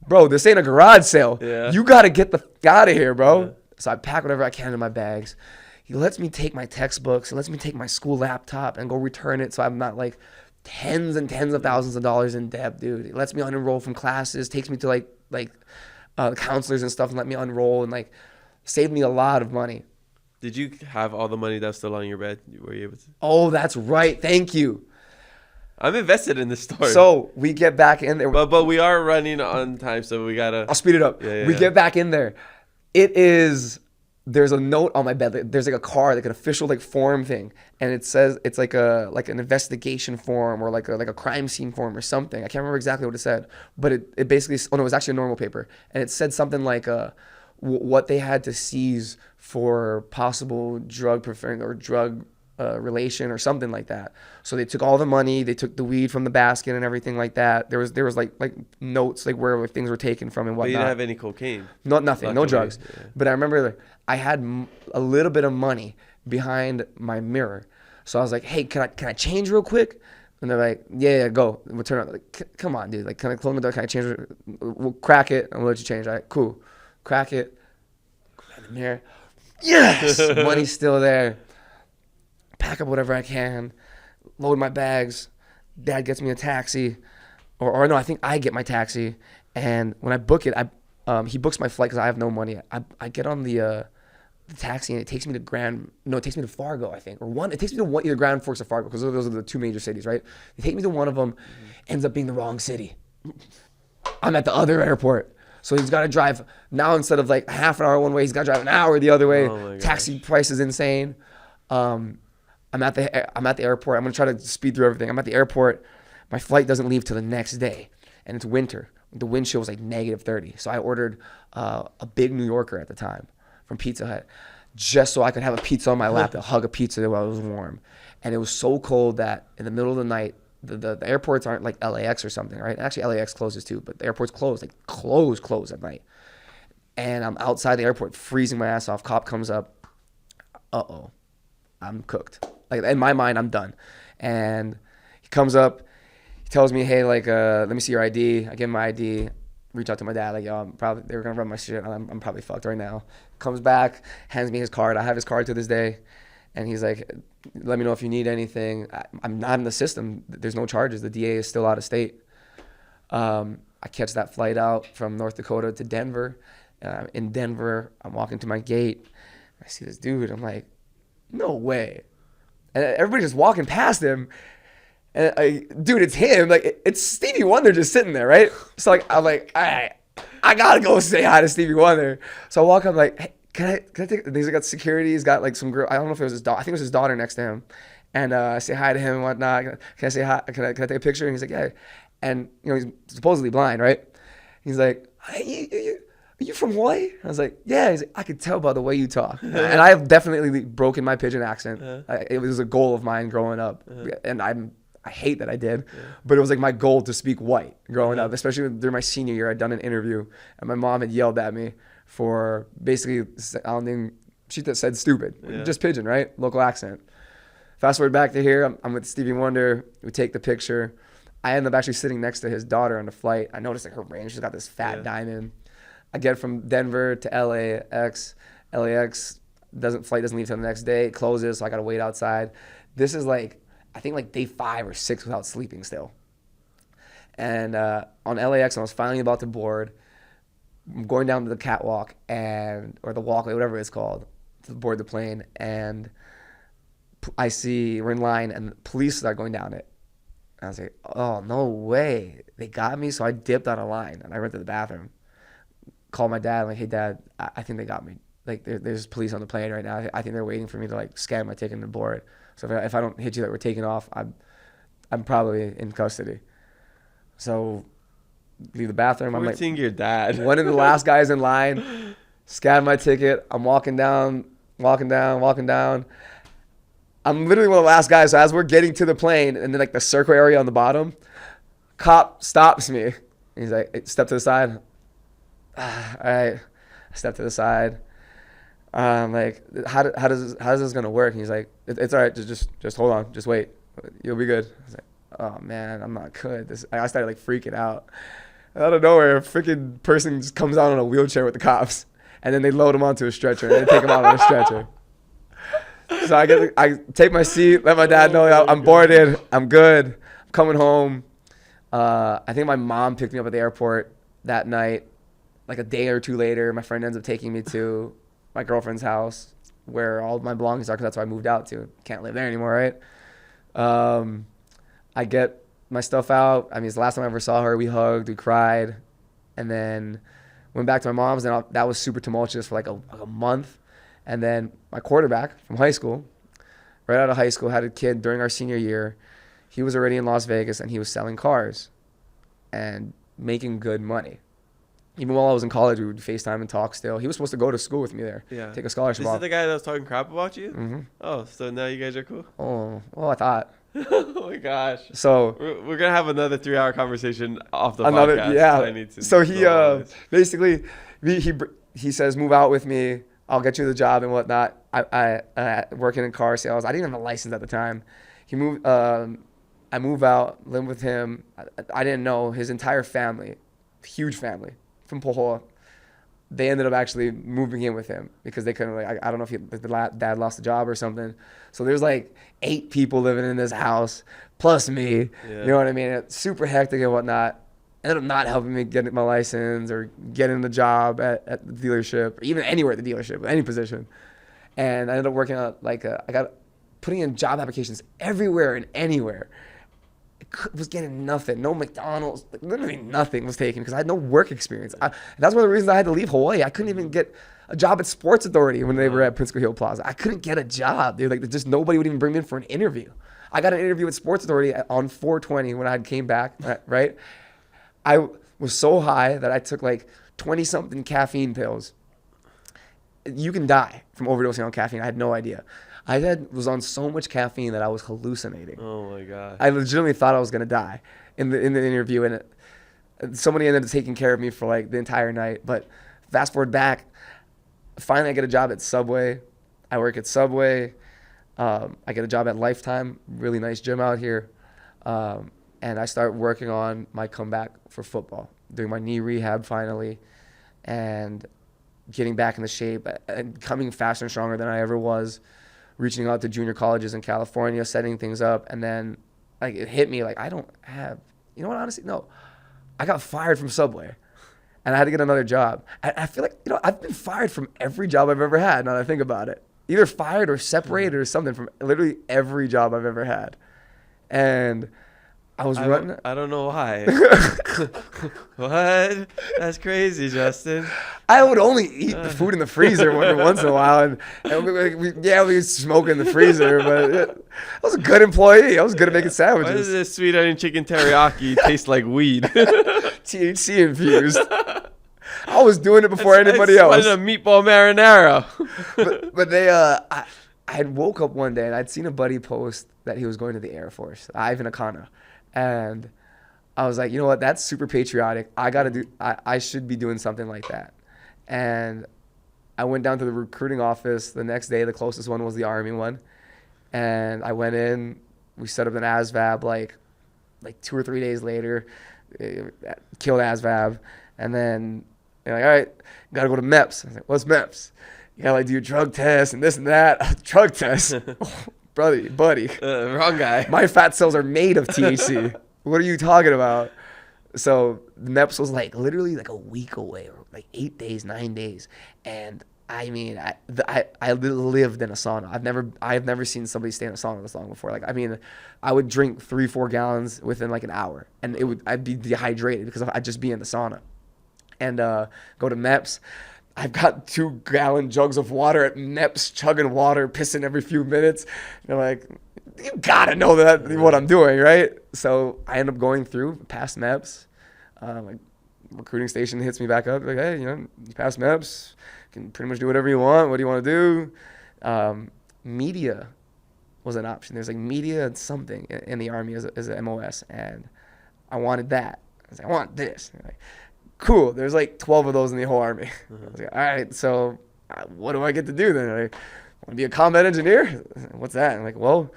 Bro, this ain't a garage sale. Yeah. You got to get the f out of here, bro. Yeah. So I pack whatever I can in my bags. He lets me take my textbooks. He lets me take my school laptop and go return it so I'm not tens and tens of thousands of dollars in debt, dude. He lets me unenroll from classes, takes me to counselors and stuff and let me unroll and saved me a lot of money. Did you have all the money that's still on your bed? Were you able to? Oh, that's right. Thank you. I'm invested in this story. So we get back in there. But we are running on time, so we gotta. I'll speed it up. We get back in there. There's a note on my bed. There's a card, an official form thing, and it says it's like an investigation form or like a crime scene form or something. I can't remember exactly what it said, but it basically, it was actually a normal paper, and it said something like what they had to seize for possible drug preferring or drug relation or something like that. So they took all the money, they took the weed from the basket and everything like that. There was like notes where things were taken from and whatnot. But you didn't have any cocaine? Nothing, no drugs. Yeah. But I remember I had a little bit of money behind my mirror. So I was like, hey, can I change real quick? And they're like, yeah, go. We'll turn on. Come on, dude. Can I close my door? Can I change? We'll crack it and we'll let you change. All right, cool. Crack it. Grab the mirror. Yes! Money's still there. Pack up whatever I can. Load my bags. Dad gets me a taxi. Or no, I think I get my taxi. And when I book it, he books my flight because I have no money. I get on the taxi and it takes me to Fargo, I think. It takes me to either Grand Forks or Fargo because those are the two major cities, right? They take me to one of them, ends up being the wrong city. I'm at the other airport. So he's got to drive, now instead of half an hour one way, he's got to drive an hour the other way. Oh, taxi price is insane. I I'm at the airport. I'm going to try to speed through everything. I'm at the airport. My flight doesn't leave till the next day, and it's winter. The wind chill was like -30. So I ordered a big New Yorker at the time from Pizza Hut, just so I could have a pizza on my lap to hug a pizza while it was warm. And it was so cold that in the middle of the night, the airports aren't like LAX or something, right? Actually, LAX closes too, but the airport's closed. Like close at night. And I'm outside the airport freezing my ass off. Cop comes up. Uh-oh. I'm cooked. Like in my mind, I'm done. And he comes up. He tells me, hey, like, let me see your ID. I give him my ID. Reach out to my dad, like, yo, they were gonna run my shit. I'm probably fucked right now. Comes back, hands me his card. I have his card to this day. And he's like, let me know if you need anything. I'm not in the system. There's no charges. The DA is still out of state. I catch that flight out from North Dakota to Denver. In Denver, I'm walking to my gate. I see this dude. I'm like, no way. And everybody's just walking past him. And dude, it's him. Like, it's Stevie Wonder just sitting there, right? So like, I'm like, all right, I gotta go say hi to Stevie Wonder. So I walk up, like, hey, can I take? And he's got security. He's got like some girl. I don't know if it was his daughter. I think it was his daughter next to him. And I say hi to him and whatnot. Can I say hi? Can I take a picture? And he's like, yeah. And you know, he's supposedly blind, right? He's like, hey, are you from Hawaii? I was like, yeah. He's like, I could tell by the way you talk. And I have definitely broken my pidgin accent. It was a goal of mine growing up, and I hate that I did, but it was like my goal to speak white growing up, especially during my senior year. I'd done an interview, and my mom had yelled at me for basically, she said stupid, just pidgin, right? Local accent. Fast forward back to here, I'm with Stevie Wonder. We take the picture. I end up actually sitting next to his daughter on the flight. I noticed like her ring, she's got this fat diamond. I get from Denver to LAX. LAX flight doesn't leave till the next day. It closes, so I gotta wait outside. This is like, I think like day 5 or 6 without sleeping still. And on LAX, I was finally about to board. I'm going down to the catwalk or the walkway, whatever it's called, to board the plane. And I see we're in line and the police start going down it. And I was like, oh, no way. They got me. So I dipped out of line and I went to the bathroom. Called my dad. I'm like, hey, Dad, I think they got me. Like, there's police on the plane right now. I think they're waiting for me to like scan my ticket and board. So if I don't hit you that we're taking off, I'm probably in custody. So leave the bathroom. I'm like, seeing your dad. One of the last guys in line, scan my ticket. I'm walking down. I'm literally one of the last guys. So as we're getting to the plane and then like the circle area on the bottom, cop stops me. He's like, hey, step to the side. All right. I step to the side. Like, how does this gonna work? And he's like, it's all right. Just hold on. Just wait. You'll be good. I was like, oh man, I'm not good. I started like freaking out. Out of nowhere, a freaking person just comes out on a wheelchair with the cops, and then they load him onto a stretcher and they take him out on a stretcher. So I take my seat, let my dad know I'm boarded. I'm good. I'm coming home. I think my mom picked me up at the airport that night. Like a day or two later, my friend ends up taking me to my girlfriend's house where all of my belongings are, because that's where I moved out to. Can't live there anymore, right? I get my stuff out. I mean, it's the last time I ever saw her. We hugged, we cried, and then went back to my mom's, and that was super tumultuous for like a month. And then my quarterback from high school, right out of high school, had a kid during our senior year. He was already in Las Vegas, and he was selling cars and making good money. Even while I was in college, we would FaceTime and talk still. He was supposed to go to school with me there. Yeah. Take a scholarship off. This is the guy that was talking crap about you? Mm-hmm. Oh, so now you guys are cool? Oh, well, I thought. Oh, my gosh. So we're going to have another 3-hour conversation off the podcast. Yeah. I need to so he basically, he says, move out with me. I'll get you the job and whatnot. I working in car sales. I didn't have a license at the time. I move out, live with him. I didn't know his entire family, huge family from Pohoa. They ended up actually moving in with him because they couldn't, like, I don't know if the dad lost a job or something. So there's like 8 people living in this house plus me. Yeah. You know what I mean? It's super hectic and whatnot. Ended up not helping me get my license or getting the job at the dealership, or even anywhere at the dealership, any position. And I ended up working out I got putting in job applications everywhere and anywhere. Was getting nothing. No McDonald's. Like, literally nothing was taken because I had no work experience. That's one of the reasons I had to leave Hawaii. I couldn't even get a job at Sports Authority when they were at Pritzker Hill Plaza. I couldn't get a job, dude. Like, just nobody would even bring me in for an interview. I got an interview at Sports Authority on 4/20 when I came back, right? I was so high that I took like 20-something caffeine pills. You can die from overdosing on caffeine. I had no idea. Was on so much caffeine that I was hallucinating. Oh my God. I legitimately thought I was gonna die in the interview, and somebody ended up taking care of me for like the entire night. But fast forward back, finally I get a job at Subway. I work at Subway. I get a job at Lifetime, really nice gym out here. And I start working on my comeback for football, doing my knee rehab finally, and getting back into shape and coming faster and stronger than I ever was, reaching out to junior colleges in California, setting things up. And then like it hit me like, I don't have, you know what, honestly, no. I got fired from Subway and I had to get another job. I feel like, I've been fired from every job I've ever had now that I think about it. Either fired or separated or something from literally every job I've ever had. And I was running. I don't know why. What? That's crazy, Justin. I would only eat the food in the freezer once in a while. And we smoke in the freezer, but I was a good employee. I was good at making sandwiches. Why does this sweet onion chicken teriyaki taste like weed? THC infused. I was doing it before anybody else. It's a meatball marinara. but they, I had woke up one day and I'd seen a buddy post that he was going to the Air Force, Ivan Akana. And I was like, you know what? That's super patriotic. I should be doing something like that. And I went down to the recruiting office the next day. The closest one was the Army one. And I went in. We set up an ASVAB like 2 or 3 days later. Killed ASVAB. And then they're like, all right, got to go to MEPS. I was like, what's MEPS? You got to like do your drug test and this and that. Drug test? Buddy. Wrong guy. My fat cells are made of THC. What are you talking about? So MEPS was like literally like a week away, or like 8 days, 9 days. And I mean, I lived in a sauna. I've never seen somebody stay in a sauna this long before. Like, I mean, I would drink 3-4 gallons within like an hour, and I'd be dehydrated because I'd just be in the sauna. And go to MEPS. I've got 2-gallon jugs of water at MEPS, chugging water, pissing every few minutes. They're like, you gotta know that what I'm doing, right? So I end up going through past MEPS. Like recruiting station hits me back up, like, hey, you passed MEPS, you can pretty much do whatever you want. What do you want to do? Media was an option. There's like media and something in the Army as an MOS, and I wanted that. I was like, I want this. Like, cool. There's like 12 of those in the whole Army. I was like, all right, so what do I get to do then? Like, want to be a combat engineer? What's that? I'm like, well,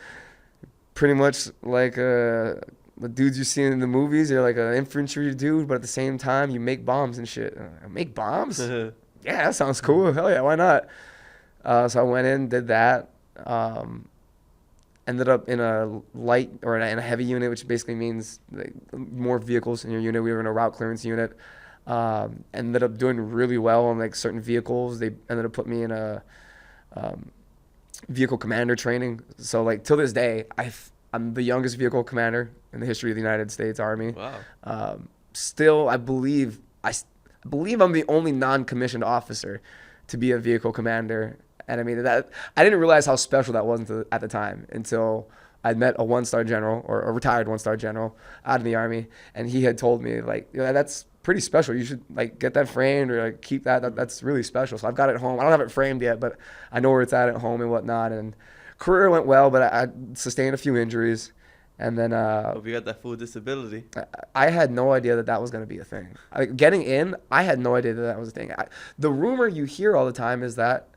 pretty much like the dudes you see in the movies. You're like an infantry dude, but at the same time, you make bombs and shit. Make bombs? Yeah, that sounds cool. Hell yeah, why not? So I went in, did that. Ended up in a light or in a heavy unit, which basically means like more vehicles in your unit. We were in a route clearance unit. Ended up doing really well on like certain vehicles. They ended up putting me in a vehicle commander training. So like till this day, I'm the youngest vehicle commander in the history of the United States Army. Wow. Still, I believe I'm the only non-commissioned officer to be a vehicle commander. And I mean, that I didn't realize how special that was at the time until I'd met a 1-star general, or a retired 1-star general out of the Army, and he had told me like, that's pretty special. You should like get that framed or like keep that. That's really special. So I've got it at home. I don't have it framed yet, but I know where it's at home and whatnot. And career went well, but I sustained a few injuries. And then hope you got that full disability. I had no idea that was going to be a thing. Getting in, I had no idea that was a thing. The rumor you hear all the time is that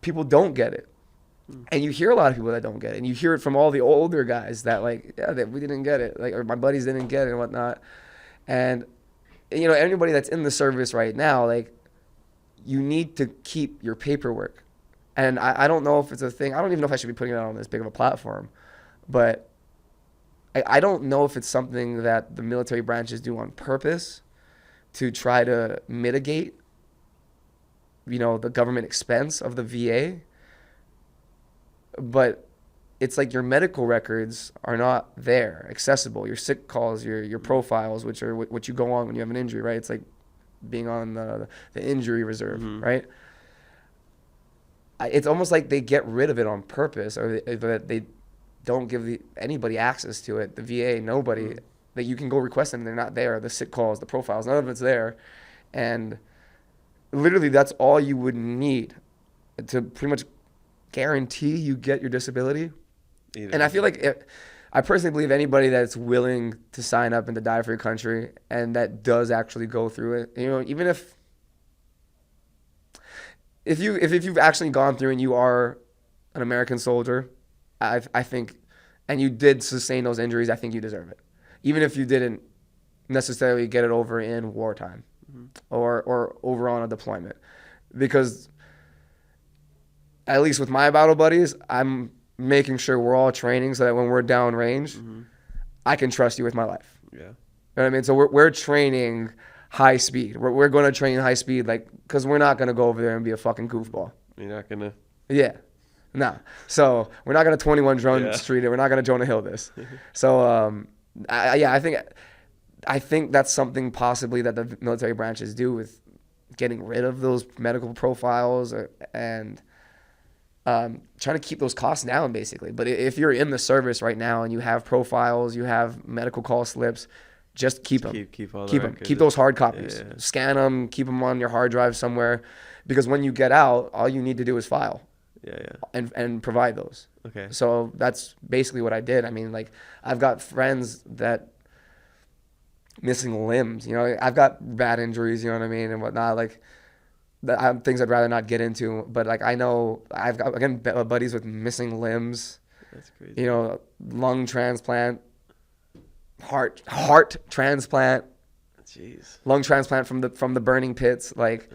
people don't get it. And you hear a lot of people that don't get it. And you hear it from all the older guys that like, yeah, we didn't get it. Like, or my buddies didn't get it and whatnot. And, anybody that's in the service right now, like, you need to keep your paperwork. And I don't know if it's a thing. I don't even know if I should be putting it out on this big of a platform. But I don't know if it's something that the military branches do on purpose to try to mitigate, the government expense of the VA. But it's like your medical records are not there, accessible. Your sick calls, your profiles, which are what you go on when you have an injury, right? It's like being on the injury reserve, right? it's almost like they get rid of it on purpose, or they don't give anybody access to it. The VA, nobody, that you can go request them. They're not there. The sick calls, the profiles, none of it's there. And literally that's all you would need to pretty much guarantee you get your disability. And I feel like I personally believe anybody that's willing to sign up and to die for your country and that does actually go through it, you know, even if you've actually gone through and you are an American soldier, I think, and you did sustain those injuries, I think you deserve it. Even if you didn't necessarily get it over in wartime or over on a deployment. Because at least with my battle buddies, I'm making sure we're all training so that when we're down range, I can trust you with my life. Yeah. You know what I mean? So we're training high speed. We're going to train high speed, like, because we're not going to go over there and be a fucking goofball. You're not going to? Yeah. No. So we're not going to 21 drone street it. We're not going to Jonah Hill this. So, I think that's something possibly that the military branches do with getting rid of those medical profiles and trying to keep those costs down, basically. But if you're in the service right now and you have profiles, you have medical call slips, just keep them. Keep them. Keep those hard copies. Yeah. Scan them. Keep them on your hard drive somewhere, because when you get out, all you need to do is file. And provide those. Okay. So that's basically what I did. I mean, like, I've got friends that missing limbs. You know, I've got bad injuries. You know what I mean, and whatnot. Like, things I'd rather not get into. But like, I know I've got, again, buddies with missing limbs. That's crazy. You know, lung transplant, heart transplant. Jeez. Lung transplant from the burning pits. Like,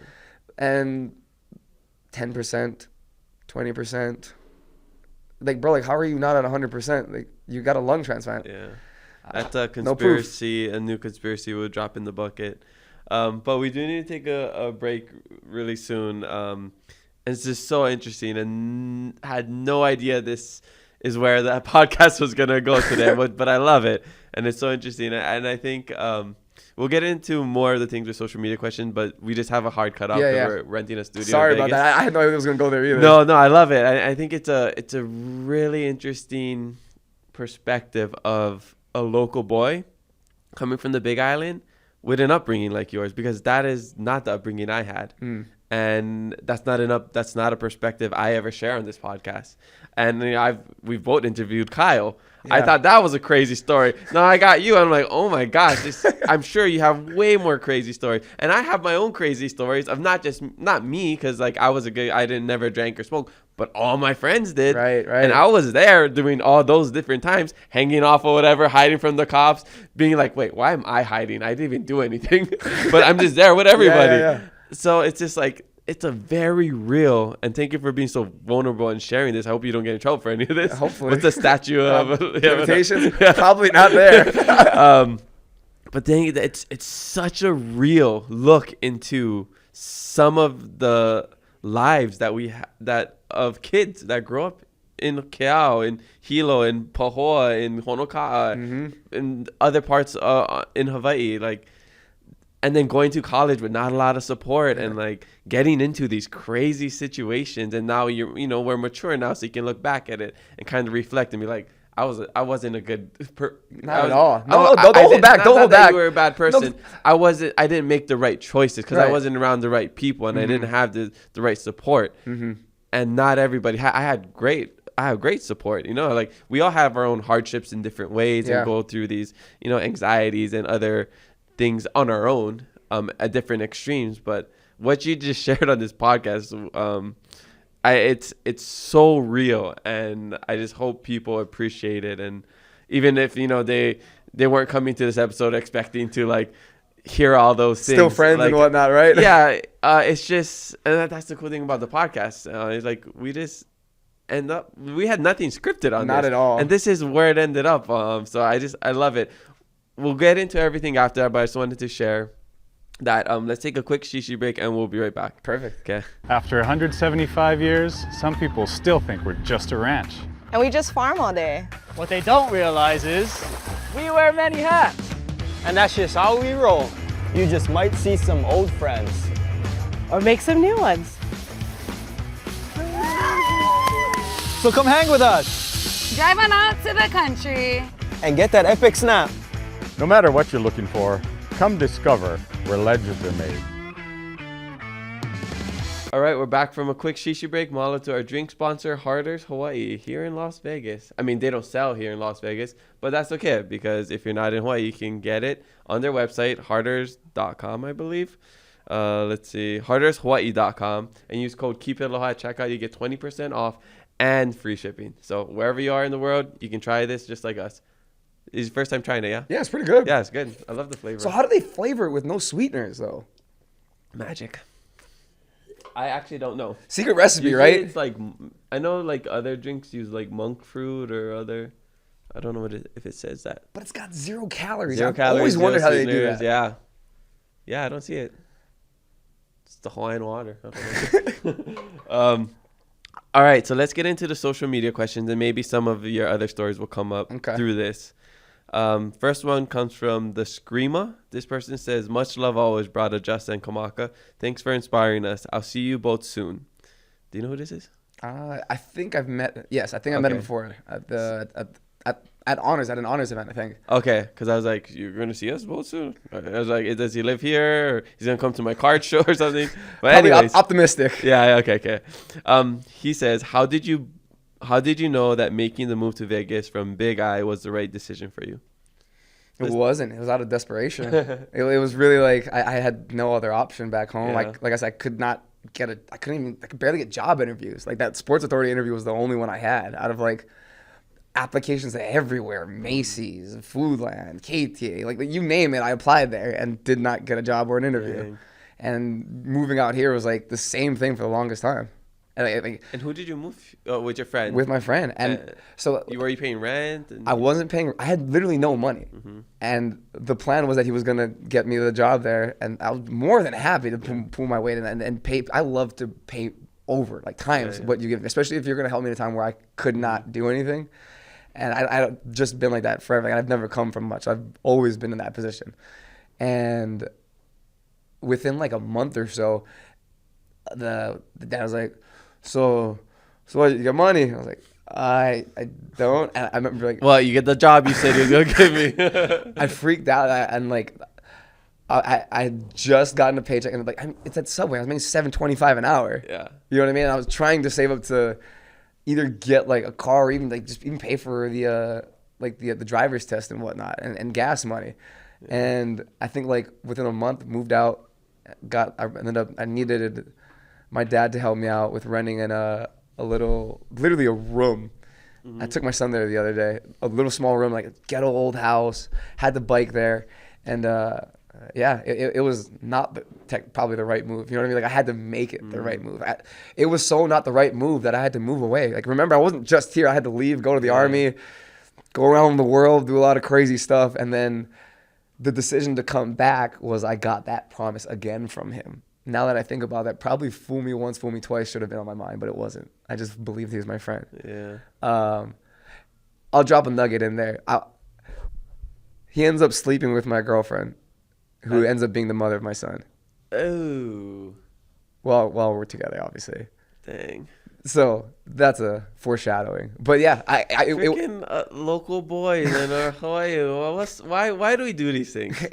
and 10%. 20%. Like, bro, like, how are you not at 100%? Like, you got a lung transplant. Yeah. That's a conspiracy, a new conspiracy would drop in the bucket. But we do need to take a break really soon. It's just so interesting, and had no idea this is where that podcast was going to go today. but I love it, and it's so interesting. And I think we'll get into more of the things with social media questions, but we just have a hard cutoff because we're renting a studio. Sorry about that. I had no idea it was going to go there either. No, I love it. I think it's a really interesting perspective of a local boy coming from the Big Island with an upbringing like yours, because that is not the upbringing I had. And that's not a perspective I ever share on this podcast. And you know, we've both interviewed Kyle. Yeah. I thought that was a crazy story. Now I got you. I'm like, oh my gosh, I'm sure you have way more crazy stories. And I have my own crazy stories of not me, because like I never drank or smoked, but all my friends did. Right. And I was there doing all those different times, hanging off or whatever, hiding from the cops, being like, wait, why am I hiding? I didn't even do anything, but I'm just there with everybody. Yeah. So it's just like, it's a very real, and thank you for being so vulnerable and sharing this. I hope you don't get in trouble for any of this. Hopefully. What's the statue of limitations? Probably not there. But dang, it's such a real look into some of the lives that we of kids that grow up in Keao, in Hilo, in Pahoa, in Honoka'a, in other parts in Hawaii, like. And then going to college with not a lot of support and like getting into these crazy situations. And now we're mature now, so you can look back at it and kind of reflect and be like, I wasn't a good not at all. No, don't hold back. Don't hold back. You were a bad person. No. I didn't make the right choices because I wasn't around the right people and I didn't have the right support. And not everybody. I have great support. You know, like we all have our own hardships in different ways and go through these, anxieties and other things on our own at different extremes. But what you just shared on this podcast, it's so real, and I just hope people appreciate it. And even if they weren't coming to this episode expecting to like hear all those things, still friends and whatnot, right? Yeah, it's just, and that's the cool thing about the podcast. It's like we just we had nothing scripted on not this, at all, and this is where it ended up. So I love it. We'll get into everything after, but I just wanted to share that. Let's take a quick shishi break and we'll be right back. Perfect. Okay. After 175 years, some people still think we're just a ranch. And we just farm all day. What they don't realize is we wear many hats. And that's just how we roll. You just might see some old friends. Or make some new ones. So come hang with us Drive on out to the country. and get that epic snap. No matter what you're looking for, come discover where legends are made. All right, we're back from a quick shishi break. Mahalo to our drink sponsor, Harder's Hawai'i, here in Las Vegas. I mean, they don't sell here in Las Vegas, but that's okay because if you're not in Hawaii, you can get it on their website, harders.com, I believe. Let's see, hardershawaii.com, and use code KEEPITALOHA at checkout. You get 20% off and free shipping. So wherever you are in the world, you can try this just like us. It's your first time trying it, yeah? Yeah, it's pretty good. Yeah, it's good. I love the flavor. So how do they flavor it with no sweeteners, though? Magic. I actually don't know. Secret recipe, Usually right? It's like, I know like other drinks use like monk fruit or other, I don't know if it says that. But it's got 0 calories. Zero I've calories, always wondered how they do sweeteners, that. Yeah. Yeah, I don't see it. It's the Hawaiian water. I don't know. All right, so let's get into the social media questions, and maybe some of your other stories will come up through this. First one comes from the Screama. This person says, "Much love always, brother Justin and Kamaka. Thanks for inspiring us. I'll see you both soon." Do you know who this is? I think I've met. Yes, I think I met him before at honors, at an honors event, I think. Okay, because I was like, "You're gonna see us both soon." I was like, "Does he live here? Or he's gonna come to my card show or something?" But Probably anyways, optimistic. yeah. Okay. He says, "How did you know that making the move to Vegas from Big I was the right decision for you?" It wasn't. It was out of desperation. it was really like I had no other option back home. Yeah. Like I said, I could barely get job interviews. Like that Sports Authority interview was the only one I had out of like applications everywhere, Macy's, Foodland, KTA, like you name it, I applied there and did not get a job or an interview. Dang. And moving out here was like the same thing for the longest time. And And who did you move with your friend? with my friend. And so were you paying rent? I wasn't paying. I had literally no money. And the plan was that he was going to get me the job there. And I was more than happy to pull my weight in and pay. I love to pay over, like times what you give, especially if you're going to help me at a time where I could not do anything. And I've just been like that forever. Like, I've never come from much. I've always been in that position. And within like a month or so, the dad was like, so what, you got money? I was like, I don't. And I remember like, well, you get the job you said you were going to give me. I freaked out and like, I had just gotten a paycheck and like, it's at Subway. I was making $7.25 an hour. Yeah. You know what I mean? I was trying to save up to either get like a car or even like just even pay for the driver's test and whatnot and gas money. Yeah. And I think like within a month moved out, I needed my dad to help me out with renting in literally a room. I took my son there the other day, a little small room, like a ghetto old house, had the bike there. And it was not probably the right move. You know what I mean? Like I had to make it the right move. It was so not the right move that I had to move away. Like remember, I wasn't just here. I had to leave, go to the army, go around the world, do a lot of crazy stuff. And then the decision to come back was I got that promise again from him. Now that I think about that, probably fool me once, fool me twice should have been on my mind, but it wasn't. I just believed he was my friend. Yeah. I'll drop a nugget in there. He ends up sleeping with my girlfriend, who ends up being the mother of my son. Oh. Well, while we're together, obviously. Dang. So that's a foreshadowing. But yeah, Freaking local boys in our Hawaii. Why do we do these things?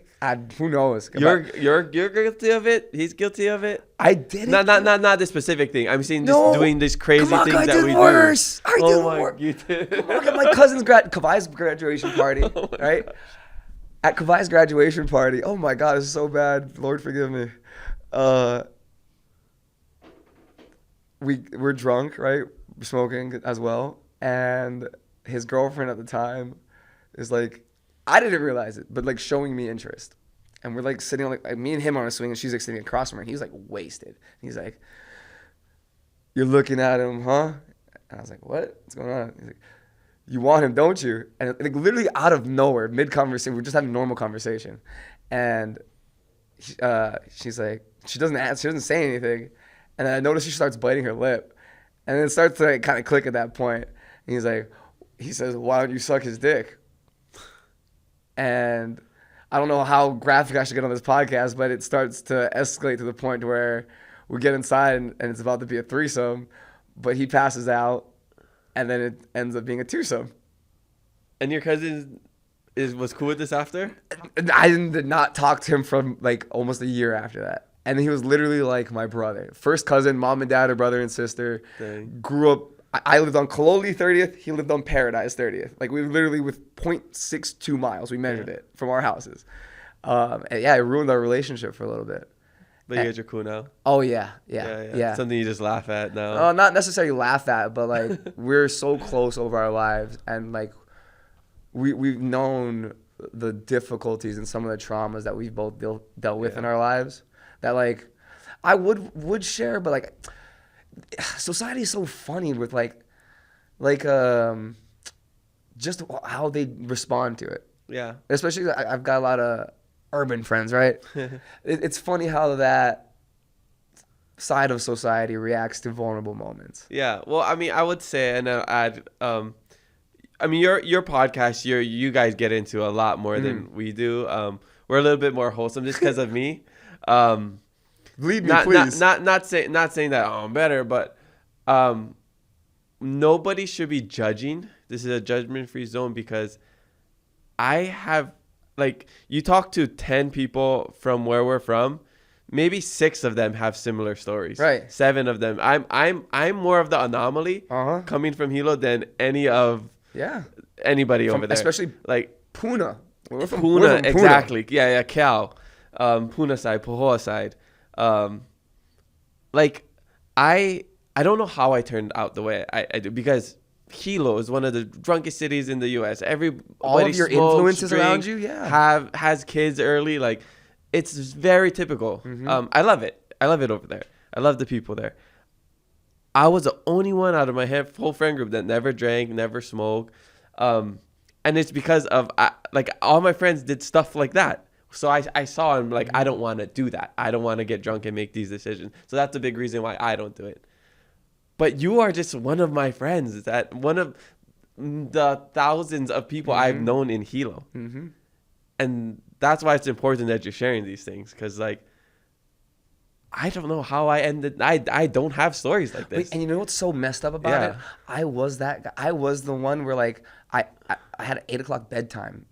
Who knows? You're guilty of it. He's guilty of it. I did it. Not the specific thing. I'm saying just doing these crazy things that we do. I did worse. You did. Look at my cousin's Kavai's graduation party, right? At Kavai's graduation party. Oh my God, it's so bad. Lord forgive me. We're drunk, right? Smoking as well. And his girlfriend at the time is like, I didn't realize it, but like showing me interest. And we're like sitting on like me and him on a swing, and she's like sitting across from her. And he's like wasted. He's like, "You're looking at him, huh?" And I was like, "What? What's going on?" He's like, "You want him, don't you?" And like literally out of nowhere, mid conversation, we're just having a normal conversation, and she's like, she doesn't answer, she doesn't say anything. And then I notice she starts biting her lip. And then it starts to like, kind of click at that point. And he says, "Why don't you suck his dick?" And I don't know how graphic I should get on this podcast, but it starts to escalate to the point where we get inside and it's about to be a threesome. But he passes out. and then it ends up being a twosome. And your cousin was cool with this after? I did not talk to him from like almost a year after that. And he was literally like my brother. First cousin, mom and dad are brother and sister. Dang. Grew up, I lived on Kaloli 30th. He lived on Paradise 30th. Like we literally with 0.62 miles, we measured it from our houses. And yeah, it ruined our relationship for a little bit. But you guys are cool now? Oh, yeah. Something you just laugh at now? Not necessarily laugh at, but like we're so close over our lives. And like we've known the difficulties and some of the traumas that we've both dealt with in our lives. That like I would share, but like society is so funny with like just how they respond to it. Yeah. Especially I've got a lot of urban friends, right? It's funny how that side of society reacts to vulnerable moments. Yeah. Well, I mean, I would say, and I'll add, I mean, your podcast, you guys get into a lot more than we do. We're a little bit more wholesome just because of me. Lead me, please. Not saying that I'm better, but nobody should be judging. This is a judgment-free zone because I have, like, you talk to 10 people from where we're from, maybe 6 of them have similar stories. Right. 7 of them. I'm more of the anomaly coming from Hilo than anybody over there. Especially like Puna. We're from Puna. Exactly. Yeah, Cal. Puna side, Pahoa side. Like I don't know how I turned out the way I do because Hilo is one of the drunkest cities in the U.S. All of your influences around you, has kids early. Like it's very typical. I love it. I love it over there. I love the people there. I was the only one out of my whole friend group that never drank, never smoked, and it's because of like all my friends did stuff like that. So I saw him like, I don't want to do that. I don't want to get drunk and make these decisions. So that's a big reason why I don't do it. But you are just one of my friends. That one of the thousands of people I've known in Hilo. And that's why it's important that you're sharing these things. Because like, I don't know how I ended. I don't have stories like this. Wait, and you know what's so messed up about it? I was that guy. I was the one where like, I had an 8 o'clock bedtime.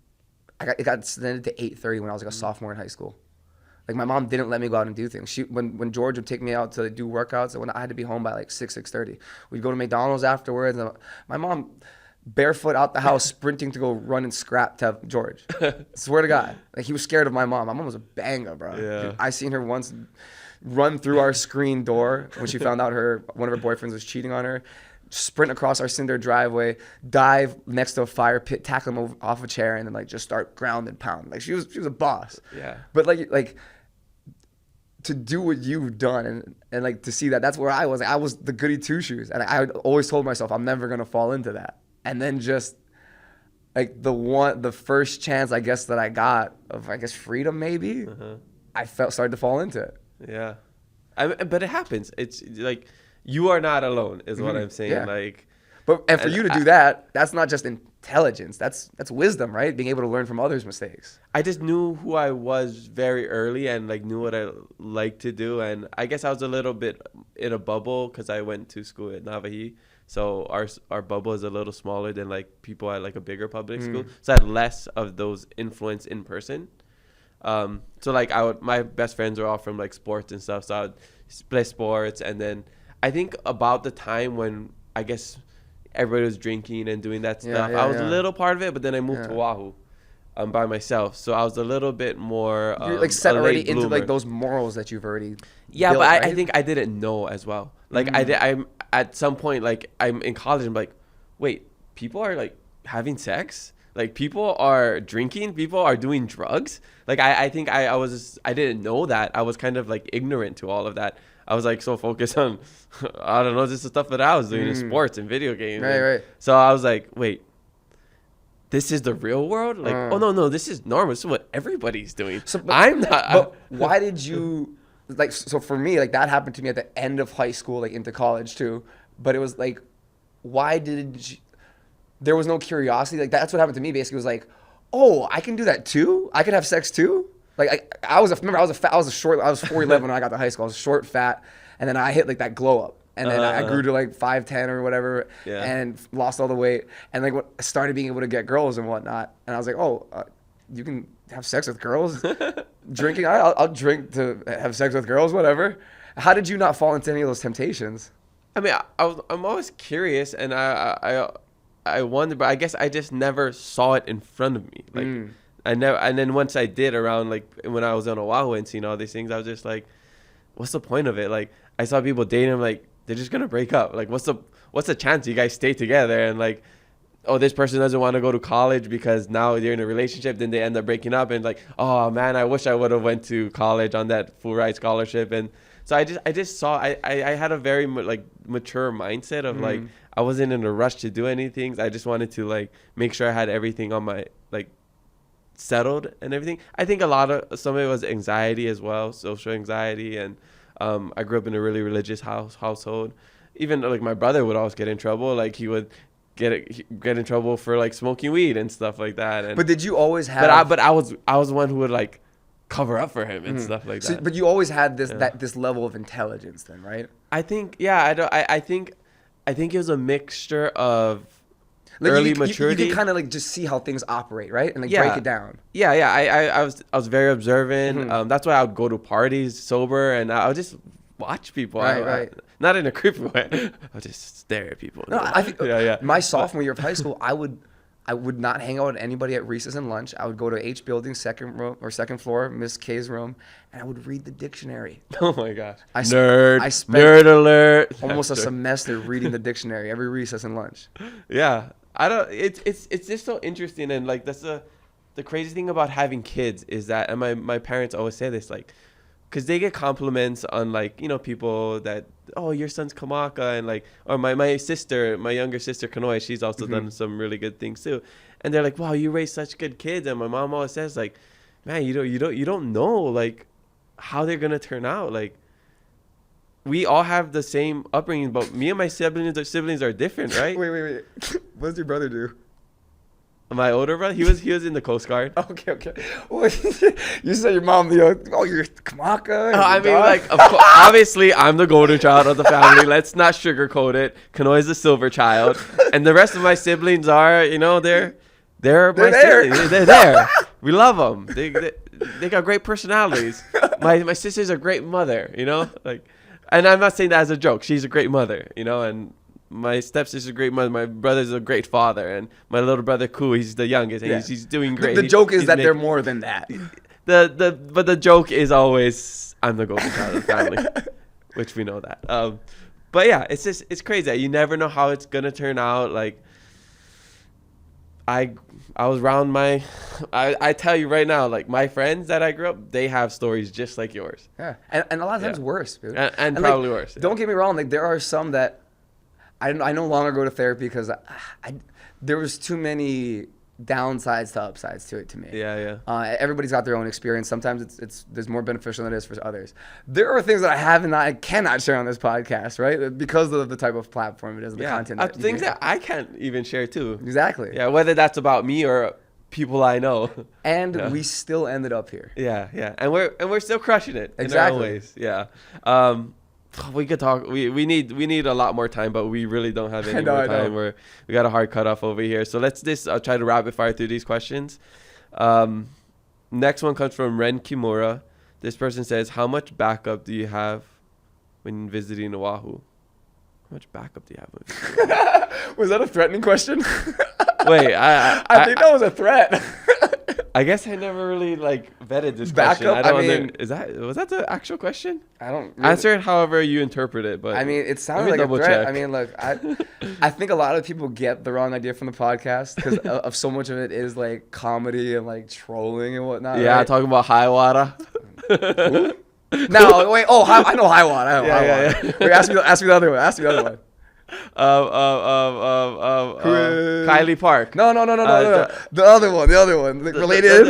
It got extended to 8:30 when I was like a sophomore in high school. Like my mom didn't let me go out and do things. When George would take me out to do workouts, when I had to be home by like 6:30, we'd go to McDonald's afterwards. And my mom, barefoot out the house, sprinting to go run and scrap to George. Swear to God, like he was scared of my mom. My mom was a banger, bro. Yeah. Dude, I seen her once run through our screen door when she found out one of her boyfriends was cheating on her. Sprint across our cinder driveway, dive next to a fire pit, tackle him off a chair, and then like just start ground and pound. Like she was a boss. Yeah. But like to do what you've done and like to see that's where I was. Like, I was the goody two shoes, and I always told myself I'm never gonna fall into that. And then just like the first chance I guess that I got of freedom maybe, I started to fall into it. Yeah, but it happens. It's like. You are not alone, is what I'm saying. Yeah. Like, and for you to do that, that's not just intelligence. That's wisdom, right? Being able to learn from others' mistakes. I just knew who I was very early and like knew what I liked to do. And I guess I was a little bit in a bubble because I went to school at Hawaiʻi. So our bubble is a little smaller than like people at like a bigger public school. So I had less of those influence in person. So like my best friends were all from like sports and stuff. So I would play sports, and then I think about the time when I guess everybody was drinking and doing that stuff. I was a little part of it, but then I moved to Oahu by myself. So I was a little bit more you're like set already into like those morals that you've already built, but right? I think I didn't know as well. Like I'm at some point, like I'm in college, I'm like, wait, people are like having sex? Like people are drinking, people are doing drugs? Like I think I didn't know that. I was kind of like ignorant to all of that. I was like so focused on, I don't know, just the stuff that I was doing in sports and video games. Right. So I was like, wait, this is the real world? Like, oh no, this is normal. This is what everybody's doing. I'm not. But why did you, like, so for me, like that happened to me at the end of high school, like into college too. But it was like, why did you, there was no curiosity. Like that's what happened to me basically. It was like, oh, I can do that too? I can have sex too? Like I was 4'11" when I got to high school. I was short, fat, and then I hit like that glow up. And then I grew to like 5'10" or whatever, and lost all the weight. And like I started being able to get girls and whatnot. And I was like, oh, you can have sex with girls? Drinking? I'll drink to have sex with girls, whatever. How did you not fall into any of those temptations? I mean, I'm always curious, and I wonder, but I guess I just never saw it in front of me. Like I never, and then once I did around like when I was on Oahu and seeing all these things, I was just like, what's the point of it? Like I saw people dating, I'm like, they're just gonna break up. Like what's the chance you guys stay together? And like, oh, this person doesn't want to go to college because now they're in a relationship, then they end up breaking up, and like, oh man, I wish I would have went to college on that full ride scholarship. And so I just saw I had a very like mature mindset of like I wasn't in a rush to do anything. I just wanted to like make sure I had everything on my like settled and everything. I think some of it was anxiety as well, social anxiety, and I grew up in a really religious household. Even like my brother would always get in trouble. Like he would get in trouble for like smoking weed and stuff like that. And, but did you always have? But I was the one who would like cover up for him and stuff like that. But you always had this level of intelligence, then, right? I think I think it was a mixture of like early maturity. You can kind of like just see how things operate, right, and like break it down. Yeah. I was very observant. That's why I would go to parties sober, and I would just watch people. Right. Not in a creepy way. I would just stare at people. No, I think my sophomore year of high school, I would not hang out with anybody at recess and lunch. I would go to H building, second floor, Miss K's room, and I would read the dictionary. Oh my gosh. I spent nerd alert. Almost a semester reading the dictionary every recess and lunch. Yeah. It's just so interesting, and like that's the crazy thing about having kids is that, and my parents always say this, like, because they get compliments on like, you know, people that, oh, your son's Kamaka, and like, or my younger sister Kanoe, she's also done some really good things too, and they're like, wow, you raised such good kids. And my mom always says like, man, you don't know like how they're gonna turn out. Like we all have the same upbringing, but me and my siblings are different, right? Wait. What does your brother do? My older brother, he was in the Coast Guard. Okay. Well, you said your mom, you're Kamaka. I mean, like, of course, obviously, I'm the golden child of the family. Let's not sugarcoat it. Kanoe's the silver child, and the rest of my siblings are, you know, they're my siblings. They're there. We love them. They got great personalities. My sister's a great mother, you know, like, and I'm not saying that as a joke. She's a great mother, you know, and my stepsister's a great mother. My brother's a great father, and my little brother Ku, he's the youngest, and he's doing great. The joke is that they're more than that. But the joke is always I'm the golden child of the family, which we know that. But yeah, it's crazy. You never know how it's gonna turn out. Like I was around I tell you right now, like my friends that I grew up, they have stories just like yours. Yeah, and a lot of times worse, dude. And probably like, worse. Yeah. Don't get me wrong. Like there are some that I no longer go to therapy because there was too many downsides to upsides to it to me. Yeah. Everybody's got their own experience. Sometimes there's more beneficial than it is for others. There are things that I cannot share on this podcast, right? Because of the type of platform it is, the content. Things that I can't even share too. Exactly. Yeah, whether that's about me or people I know. And we still ended up here. Yeah. And we're still crushing it in our own ways. Yeah. We could talk. We need a lot more time, but we really don't have any more time. We got a hard cutoff over here. So let's try to rapid fire through these questions. Next one comes from Ren Kimura. This person says, "How much backup do you have when visiting Oahu?" How much backup do you have when visiting Oahu? Was that a threatening question? Wait, I think that was a threat. I guess I never really like vetted this backup, question. Was that the actual question? I don't really, answer it however you interpret it. But I mean, it sounds like a threat. Check. I mean, look, I think a lot of people get the wrong idea from the podcast because of so much of it is like comedy and like trolling and whatnot. Yeah, right? Talking about high water. No, wait. Oh, I know high water. Yeah. Wait, ask me the other one. Kylie Park. No. The other one. Related.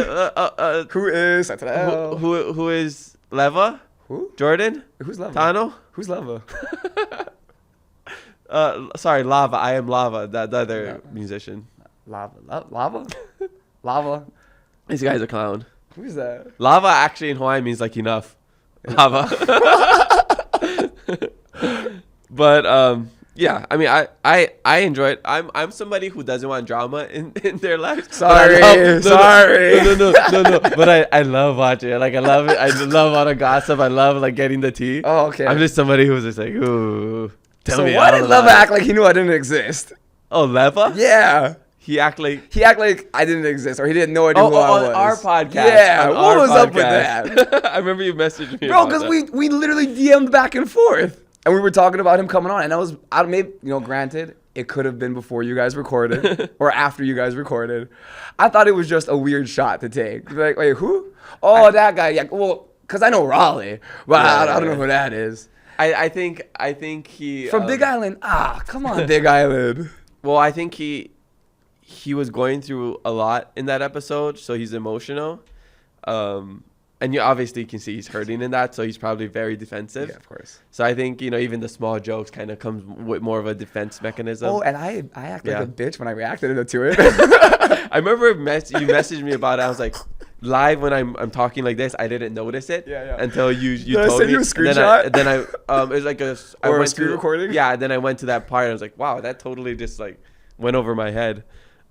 Who is? Who is Leva? Who? Jordan? Who's Leva? Tano? Who's Leva? Sorry, Lava. I am Lava. The other musician. Lava. This guy's a clown. Who's that? But yeah, I mean, I enjoy it. I'm somebody who doesn't want drama in their life. Sorry. No. But I love watching it. Like I love it. I love all the gossip. I love like getting the tea. Oh, okay. I'm just somebody who's just like, ooh. Tell me. So why did Leva act like he knew I didn't exist? Oh, Leva? Yeah. He act like I didn't exist, or he didn't know I knew who I was. On our podcast. Yeah, what was up with podcast. that? I remember you messaged me. Bro, because we literally DM'd back and forth. And we were talking about him coming on. And granted, it could have been before you guys recorded or after you guys recorded. I thought it was just a weird shot to take. Like, wait, who? Oh, that guy. Yeah, well, because I know Raleigh, but I don't know who that is. I think he... From Big Island? Come on, Big Island. Well, I think he was going through a lot in that episode, so he's emotional. And you obviously can see he's hurting in that, so he's probably very defensive. Yeah, of course. So I think, even the small jokes kind of comes with more of a defense mechanism. Oh, and I act like a bitch when I reacted to it. I remember you messaged me about it. I was like, live when I'm talking like this, I didn't notice it until you told me. I sent you a screenshot? And then I it was like a screen recording? Yeah, and then I went to that part and I was like, wow, that totally just like went over my head.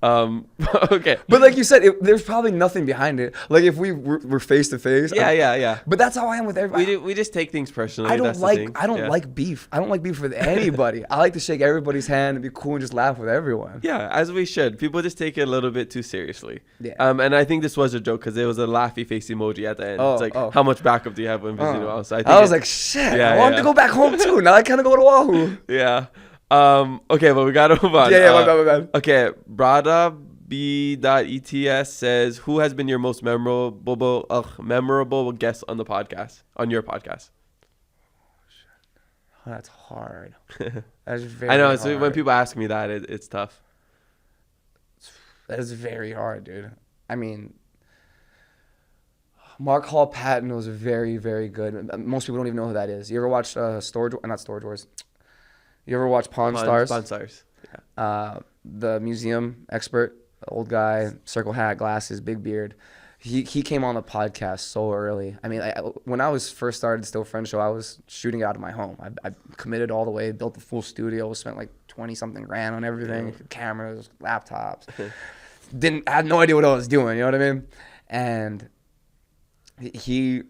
Okay. But like you said, there's probably nothing behind it. Like if we were face to face. Yeah. But that's how I am with everybody. We just take things personally. I don't like beef. I don't like beef with anybody. I like to shake everybody's hand and be cool and just laugh with everyone. Yeah, as we should. People just take it a little bit too seriously. Yeah. And I think this was a joke because there was a laughy face emoji at the end. It's like, how much backup do you have when visiting Oahu? So I was like, shit. I wanted to go back home too. Now I kind of go to Oahu. Yeah. Okay, but we gotta move on. Yeah, my bad. Okay, Brada B.ETS says, who has been your most memorable guest on your podcast? Oh, that's hard. That's very I know. hard. So when people ask me that, it's tough. That is very hard, dude. I mean, Mark Hall Patton was very, very good. Most people don't even know who that is. You ever watched not Storage Wars? You ever watch Pawn Stars? Pawn Stars. Yeah. The museum expert, old guy, circle hat, glasses, big beard. He came on the podcast so early. I mean, when I was first started Still Friends Show, I was shooting out of my home. I committed all the way, built a full studio, spent like 20-something grand on everything, cameras, laptops. Had no idea what I was doing, you know what I mean? And to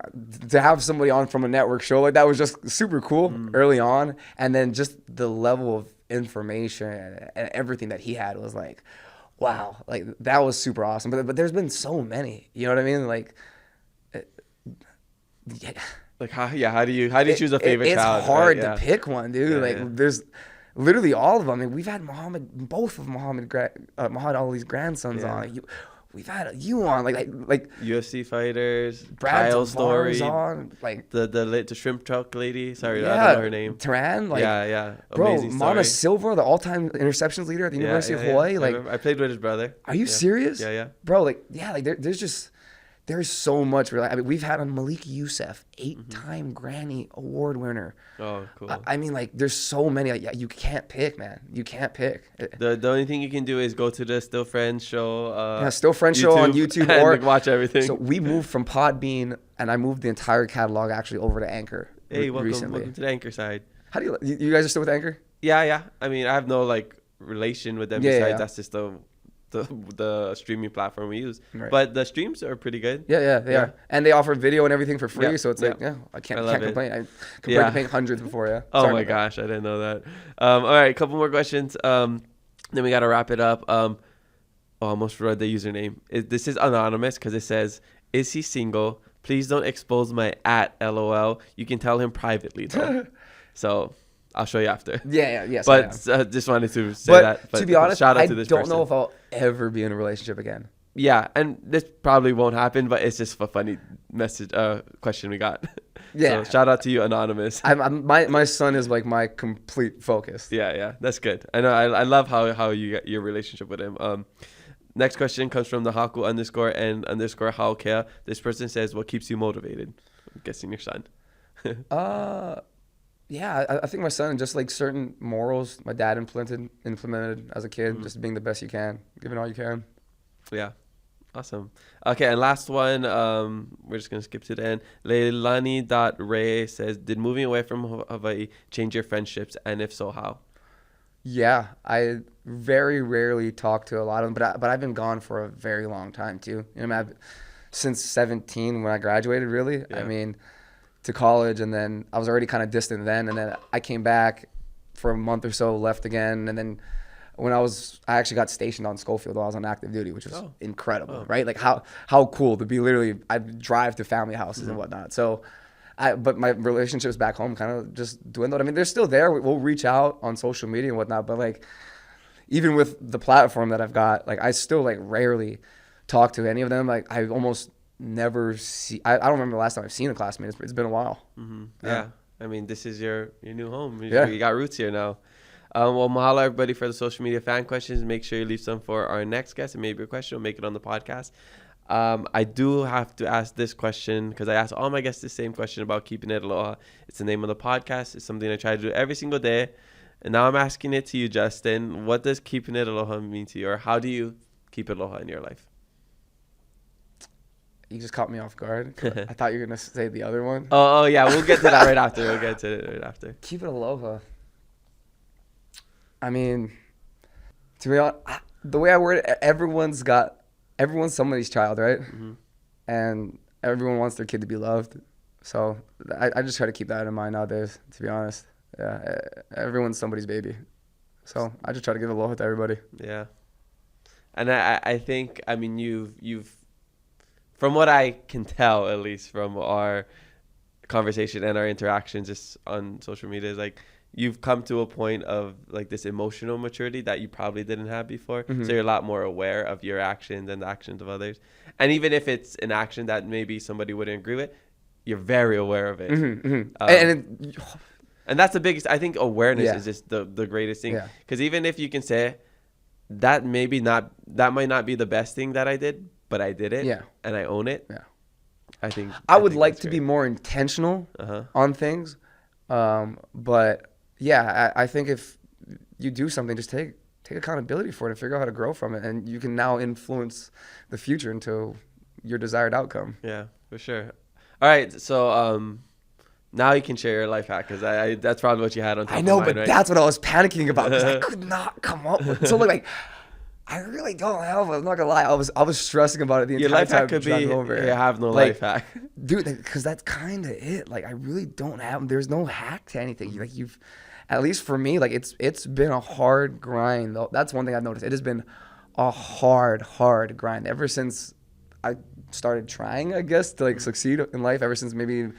have somebody on from a network show like that was just super cool early on. And then just the level of information and everything that he had was like, wow, like that was super awesome. But there's been so many, you know what I mean? Like, yeah. Like how do you choose a favorite child? It's hard to pick one, dude. There's literally all of them. I mean, we've had both of Muhammad Ali's grandsons on. We've had you on, like UFC fighters, Brad Kyle Story, on, like the shrimp truck lady. Sorry, I don't know her name. Taran, yeah, bro, amazing Mana story. Silva, the all-time interceptions leader at the University of Hawaii. Like, I played with his brother. Are you serious? Yeah. Bro, there's so much. I mean, we've had on Malik Youssef, 8-time Grammy Award winner. Oh, cool. I mean, like, there's so many. Like, you can't pick, man. You can't pick. The only thing you can do is go to the Still Friends show. Still Friends show on YouTube, and or watch everything. So we moved from Podbean, and I moved the entire catalog actually over to Anchor. Hey, recently. Welcome to the Anchor side. How do you guys are still with Anchor? Yeah. I mean, I have no like relation with them besides that's just the streaming platform we use. Right. But the streams are pretty good. Yeah, they are. And they offer video and everything for free, so it's like, I can't complain. I compared to paying hundreds before, Oh my gosh, I didn't know that. All right, a couple more questions. Then we got to wrap it up. I almost read the username. This is anonymous because it says, is he single? Please don't expose my @LOL. You can tell him privately though. So I'll show you after. Yes. But just wanted to say that. But to be honest, shout out I to this don't person. know if I'll ever be in a relationship again. Yeah, and this probably won't happen, but it's just a funny question we got. Yeah. So shout out to you, anonymous. My son is like my complete focus. Yeah, that's good. I know. I love how you get your relationship with him. Next question comes from the Haku _and_ Haokea. This person says, what keeps you motivated? I'm guessing your son. Yeah, I think my son, just like certain morals my dad implemented as a kid, just being the best you can, giving all you can. Yeah. Awesome. Okay, and last one. We're just gonna skip to the end. Leilani.ray says, "Did moving away from Hawaii change your friendships, and if so, how?" Yeah, I very rarely talk to a lot of them, but I've been gone for a very long time too. You know, since 17 when I graduated, really. Yeah. I mean, to college, and then I was already kind of distant then, and then I came back for a month or so, left again, and then when I actually got stationed on Schofield while I was on active duty, which was incredible, right? Like how cool to be literally, I drive to family houses and whatnot. So, but my relationships back home kind of just dwindled. I mean, they're still there. We'll reach out on social media and whatnot, but like, even with the platform that I've got, like I still like rarely talk to any of them. Like I almost never see, I don't remember the last time I've seen a classmate. It's been a while. Mm-hmm. Yeah. I mean, this is your new home. Yeah. You got roots here now. Well, mahalo everybody for the social media fan questions. Make sure you leave some for our next guest, and maybe a question will make it on the podcast. I do have to ask this question because I ask all my guests the same question about keeping it aloha. It's the name of the podcast. It's something I try to do every single day. And now I'm asking it to you, Justin. What does keeping it aloha mean to you, or how do you keep it aloha in your life? You just caught me off guard. I thought you were going to say the other one. Oh, yeah. We'll get to that right after. Keep it aloha. I mean, to be honest, the way I word it, everyone's somebody's child, right? Mm-hmm. And everyone wants their kid to be loved. So I just try to keep that in mind nowadays, to be honest. Yeah, everyone's somebody's baby. So I just try to give aloha to everybody. Yeah. And I think, I mean, you've, from what I can tell, at least from our conversation and our interactions just on social media, is like, you've come to a point of like this emotional maturity that you probably didn't have before. Mm-hmm. So you're a lot more aware of your actions and the actions of others. And even if it's an action that maybe somebody wouldn't agree with, you're very aware of it. Mm-hmm, mm-hmm. And that's the biggest, I think awareness is just the greatest thing. Because even if you can say that might not be the best thing that I did, but I did it and I own it. Yeah. I would like to be more intentional on things. But yeah, I think if you do something, just take accountability for it and figure out how to grow from it. And you can now influence the future into your desired outcome. Yeah, for sure. All right. So, now you can share your life hack because that's probably what you had on top of mind, but right? That's what I was panicking about because I could not come up with something like, I really don't have. I'm not gonna lie. I was stressing about it the entire time. Your life hack could be you have no life hack, dude. Because that's kind of it. Like I really don't have. There's no hack to anything. Like at least for me, like it's been a hard grind. Though that's one thing I've noticed. It has been a hard grind ever since I started trying, I guess, to like succeed in life. Ever since maybe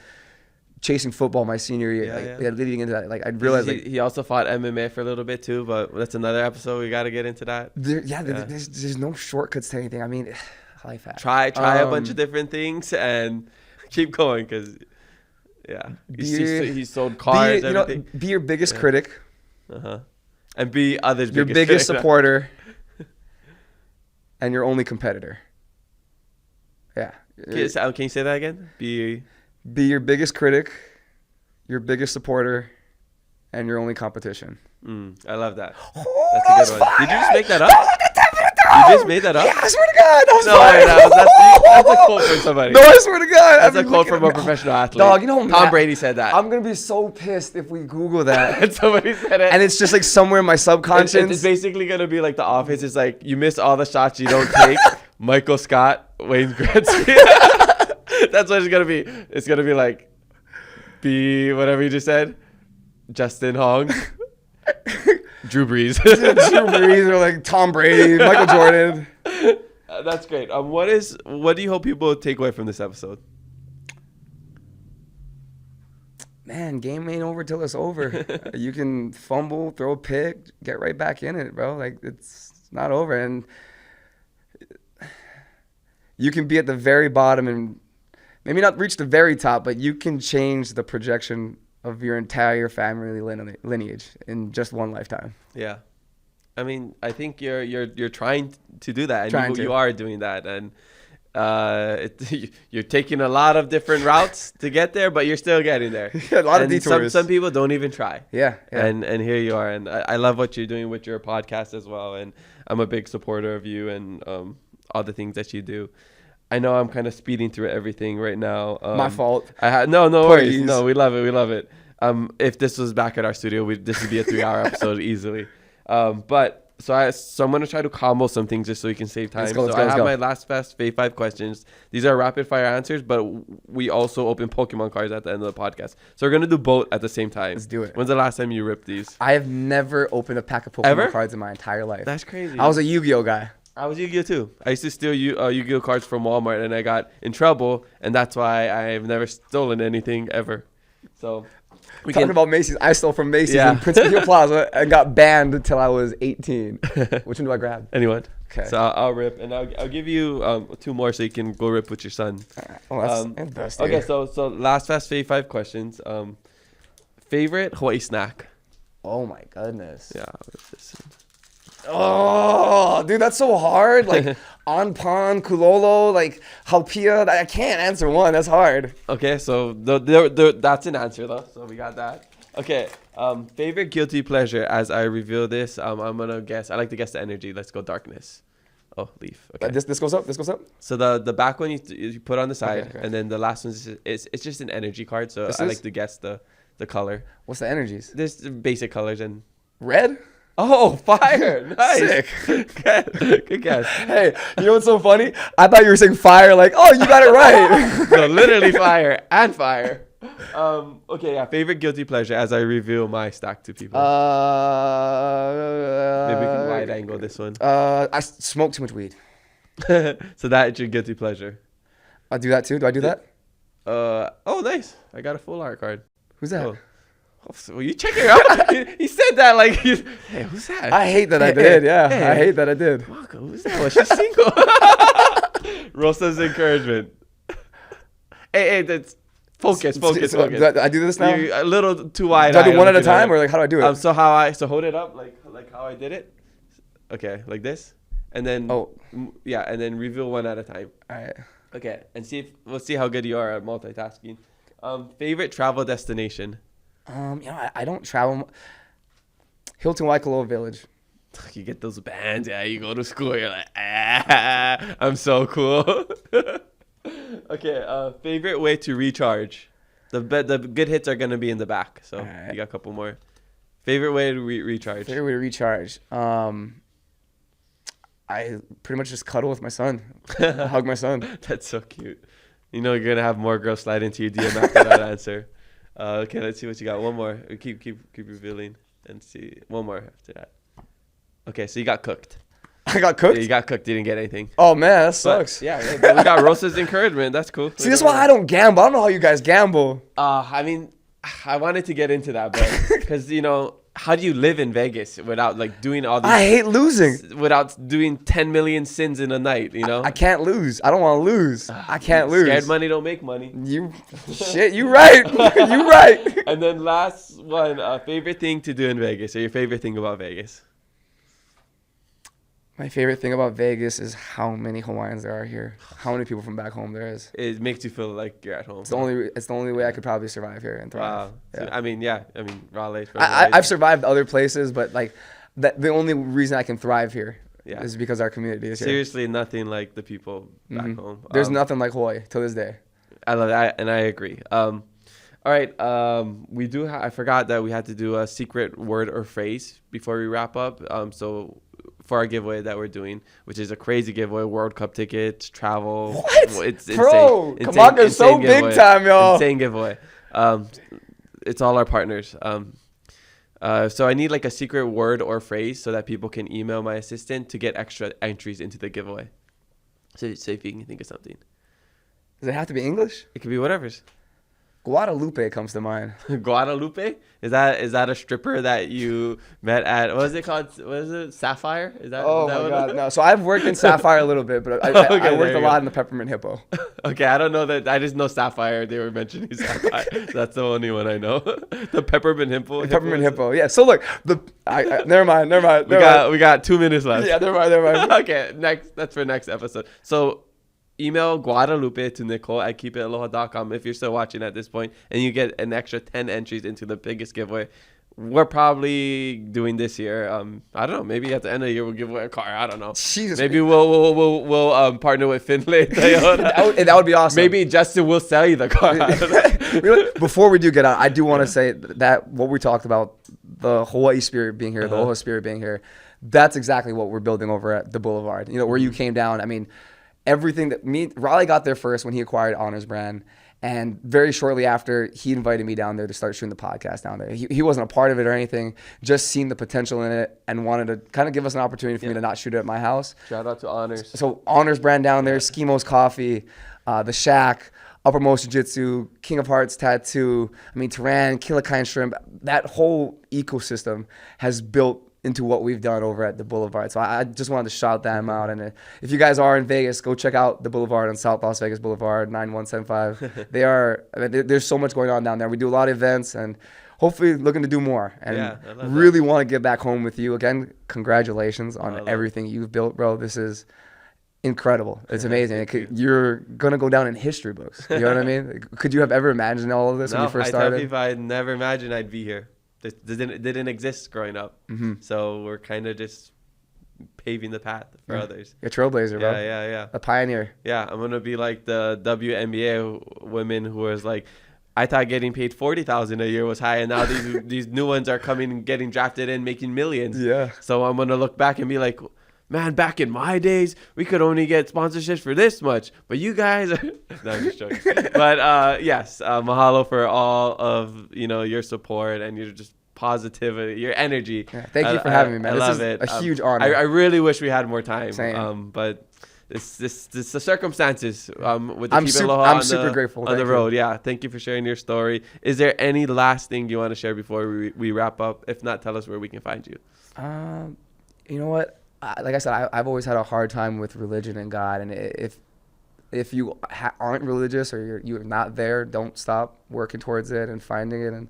chasing football my senior year, leading into that, like I realized he also fought MMA for a little bit too, but that's another episode. We got to get into that. There's no shortcuts to anything. I mean, life hack. Try a bunch of different things and keep going because he sold cars. Be your biggest critic. And be others' your biggest supporter, and your only competitor. Yeah. Can you say that again? Be your biggest critic, your biggest supporter, and your only competition. I love that. That's a good one. Did you just make that up? You just made that up? Yeah, I swear to God. That's a quote from somebody. No, I swear to God. That's a quote from a professional athlete. Dog, you know Tom Brady said that. I'm going to be so pissed if we Google that. And somebody said it. And it's just like somewhere in my subconscious. It's basically going to be like The Office. It's like, you miss all the shots you don't take. Michael Scott, Wayne Gretzky. That's what it's going to be. It's going to be like, be whatever you just said. Justin Hong. Drew Brees. Drew Brees or like Tom Brady, Michael Jordan. That's great. What do you hope people take away from this episode? Man, game ain't over till it's over. You can fumble, throw a pick, get right back in it, bro. Like it's not over. And you can be at the very bottom and maybe not reach the very top, but you can change the projection of your entire family lineage in just one lifetime. Yeah. I mean, I think you're trying to do that, and you are doing that, and you're taking a lot of different routes to get there, but you're still getting there. A lot of detours. Some people don't even try. Yeah. And here you are, and I love what you're doing with your podcast as well, and I'm a big supporter of you and all the things that you do. I know I'm kind of speeding through everything right now. My fault. No worries. Please. No, we love it. If this was back at our studio, this would be a 3-hour episode easily. So I'm gonna try to combo some things just so we can save time. I have my last fast fave 5 questions. These are rapid fire answers, but we also open Pokemon cards at the end of the podcast. So we're gonna do both at the same time. Let's do it. When's the last time you ripped these? I have never opened a pack of Pokemon cards in my entire life. That's crazy. I was a Yu-Gi-Oh guy. I was Yu-Gi-Oh too. I used to steal Yu-Gi-Oh cards from Walmart, and I got in trouble, and that's why I've never stolen anything ever. So. Talking about Macy's, I stole from Macy's in Prince Hill Plaza and got banned until I was 18. Which one do I grab? Anyone. Okay. So I'll rip, and I'll give you 2 more so you can go rip with your son. Oh, that's interesting. Okay, so last fast fave 5 questions. Favorite Hawai'i snack? Oh my goodness. Yeah. I'll rip this in. Oh, dude, that's so hard. Like anpan, kulolo, like haupia. I can't answer one. That's hard. Okay, so that's an answer though. So we got that. Okay. Favorite guilty pleasure. As I reveal this, I'm gonna guess. I like to guess the energy. Let's go darkness. Oh, leaf. Okay. This goes up. This goes up. So the back one you put on the side, Okay. and then the last one it's just an energy card. So I like to guess the color. What's the energies? There's basic colors and Red. oh, fire! Nice. Sick. Good guess. Hey, you know what's so funny? I thought you were saying fire. Like, oh, you got it right. No, literally fire and fire. Okay, yeah. Favorite guilty pleasure as I reveal my stack to people. Maybe we can wide angle this one. I smoke too much weed. So that's your guilty pleasure. I do that too. Do I do that? Oh, nice. I got a full art card. Who's that? Oh. Well, you check it out. He said that like, hey, who's that? I hate that I did. Yeah, hey. I hate that I did. Marco, who's that? Was she single? Rosa's encouragement. Hey, that's focus. Do I do this now? You're a little too wide. Do I do one at a time, or like how do I do it? So hold it up like how I did it. Okay, like this, and then and then reveal one at a time. All right. Okay, and we'll see how good you are at multitasking. Favorite travel destination. I don't travel. Hilton Waikoloa Village. You get those bands, yeah. You go to school, you're like, I'm so cool. Okay, favorite way to recharge. The good hits are gonna be in the back, so right. You got a couple more. Favorite way to recharge. Favorite way to recharge. I pretty much just cuddle with my son, hug my son. That's so cute. You know you're gonna have more girls slide into your DM after that answer. Okay, let's see what you got. One more. Keep revealing and see. One more after that. Okay, so you got cooked. I got cooked? Yeah, you got cooked. You didn't get anything. Oh, man, that sucks. But, yeah, we got Rosa's encouragement. That's cool. See, that's why I don't gamble. I don't know how you guys gamble. I mean, I wanted to get into that, but because, how do you live in Vegas without like doing all these? I hate losing. Without doing 10 million sins in a night, I can't lose. I don't want to lose. I can't lose. Scared money don't make money. You right. You right. And then last one, favorite thing to do in Vegas, or your favorite thing about Vegas? My favorite thing about Vegas is how many Hawaiians there are here. How many people from back home there is. It makes you feel like you're at home. It's the only way I could probably survive here and thrive. Wow. Yeah. I mean, Raleigh. I've survived other places, but like the only reason I can thrive here is because our community is here. Seriously, nothing like the people back home. There's nothing like Hawaii till this day. I love that, and I agree. All right. We do. I forgot that we had to do a secret word or phrase before we wrap up. So for our giveaway that we're doing, which is a crazy giveaway, World Cup tickets, travel. What? It's Bro, insane. Kamaka's so giveaway. big time, y'all. Insane giveaway. It's all our partners. So I need like a secret word or phrase so that people can email my assistant to get extra entries into the giveaway. So if you can think of something. Does it have to be English? It could be whatever's. Guadalupe comes to mind. Guadalupe? Is that a stripper that you met at, what is it called? What is it? Sapphire? Is that? Oh is that my what God, no. So I've worked in Sapphire a little bit, but I worked a lot in the Peppermint Hippo. Okay, I don't know that. I just know Sapphire. They were mentioning Sapphire. That's the only one I know. The Peppermint Hippo. The Peppermint Hippo. Yeah. So look, never mind. We got 2 minutes left. Yeah, never mind. Okay, that's for next episode. So email Guadalupe to Nicole@keepitaloha.com if you're still watching at this point, and you get an extra 10 entries into the biggest giveaway. we're probably doing this year. I don't know. Maybe at the end of the year we'll give away a car. I don't know. Jesus. Maybe we'll partner with Finlay Toyota. that would be awesome. Maybe Justin will sell you the car. Before we do get out, I do want to say that what we talked about, the Hawaii spirit being here, the Aloha spirit being here, that's exactly what we're building over at the Boulevard. You know, where you came down. I mean, everything that Raleigh got there first when he acquired Honors Brand. And very shortly after, he invited me down there to start shooting the podcast down there. He wasn't a part of it or anything, just seen the potential in it and wanted to kind of give us an opportunity for me to not shoot it at my house. Shout out to Honors. So Honors Brand down there, Skimo's Coffee, The Shack, Uppermost Jiu-Jitsu, King of Hearts Tattoo, Turan, Kilakine Shrimp. That whole ecosystem has built into what we've done over at the Boulevard. So I just wanted to shout them out. And if you guys are in Vegas, go check out the Boulevard on South Las Vegas Boulevard, 9175. There's so much going on down there. We do a lot of events and hopefully looking to do more. And really want to get back home with you. Again, congratulations on everything you've built, bro. This is incredible. It's amazing. You're going to go down in history books. You know what I mean? Could you have ever imagined all of this when you first started? I tell people I'd never imagined I'd be here. Didn't exist growing up. So we're kind of just paving the path for others. You're a trailblazer, bro. Yeah. A pioneer. Yeah, I'm going to be like the WNBA women who was like, I thought getting paid $40,000 a year was high, and now these new ones are coming and getting drafted in, making millions. Yeah. So I'm going to look back and be like, man, back in my days, we could only get sponsorships for this much. But you guys are... No, I'm just joking. But yes, mahalo for all of, your support and your just positivity, your energy. Yeah, thank you for having me, man. I love it. A huge honor. I really wish we had more time. Same. But it's the circumstances with the I'm Keep It Aloha I'm super grateful. On the road. Yeah, thank you for sharing your story. Is there any last thing you want to share before we wrap up? If not, tell us where we can find you. You know what? Like I said, I've always had a hard time with religion and God. And if you aren't religious or you're not there, don't stop working towards it and finding it. And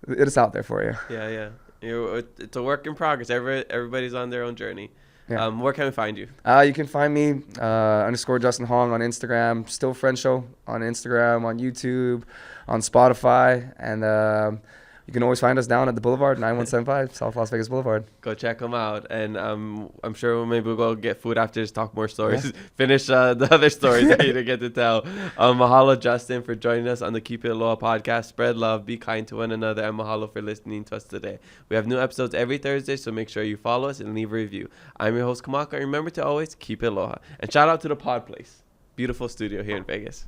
it's out there for you. Yeah. It's a work in progress. Everybody's on their own journey. Yeah. Where can we find you? You can find me _ Justin Hong on Instagram, Still Friend Show on Instagram, on YouTube, on Spotify, and you can always find us down at the Boulevard, 9175 South Las Vegas Boulevard. Go check them out, and I'm sure maybe we'll go get food after this, talk more stories, finish the other stories that you didn't get to tell. Mahalo, Justin, for joining us on the Keep It Aloha podcast. Spread love, be kind to one another, and mahalo for listening to us today. We have new episodes every Thursday, so make sure you follow us and leave a review. I'm your host, Kamaka, and remember to always keep it aloha. And shout out to the Pod Place. Beautiful studio here in Vegas.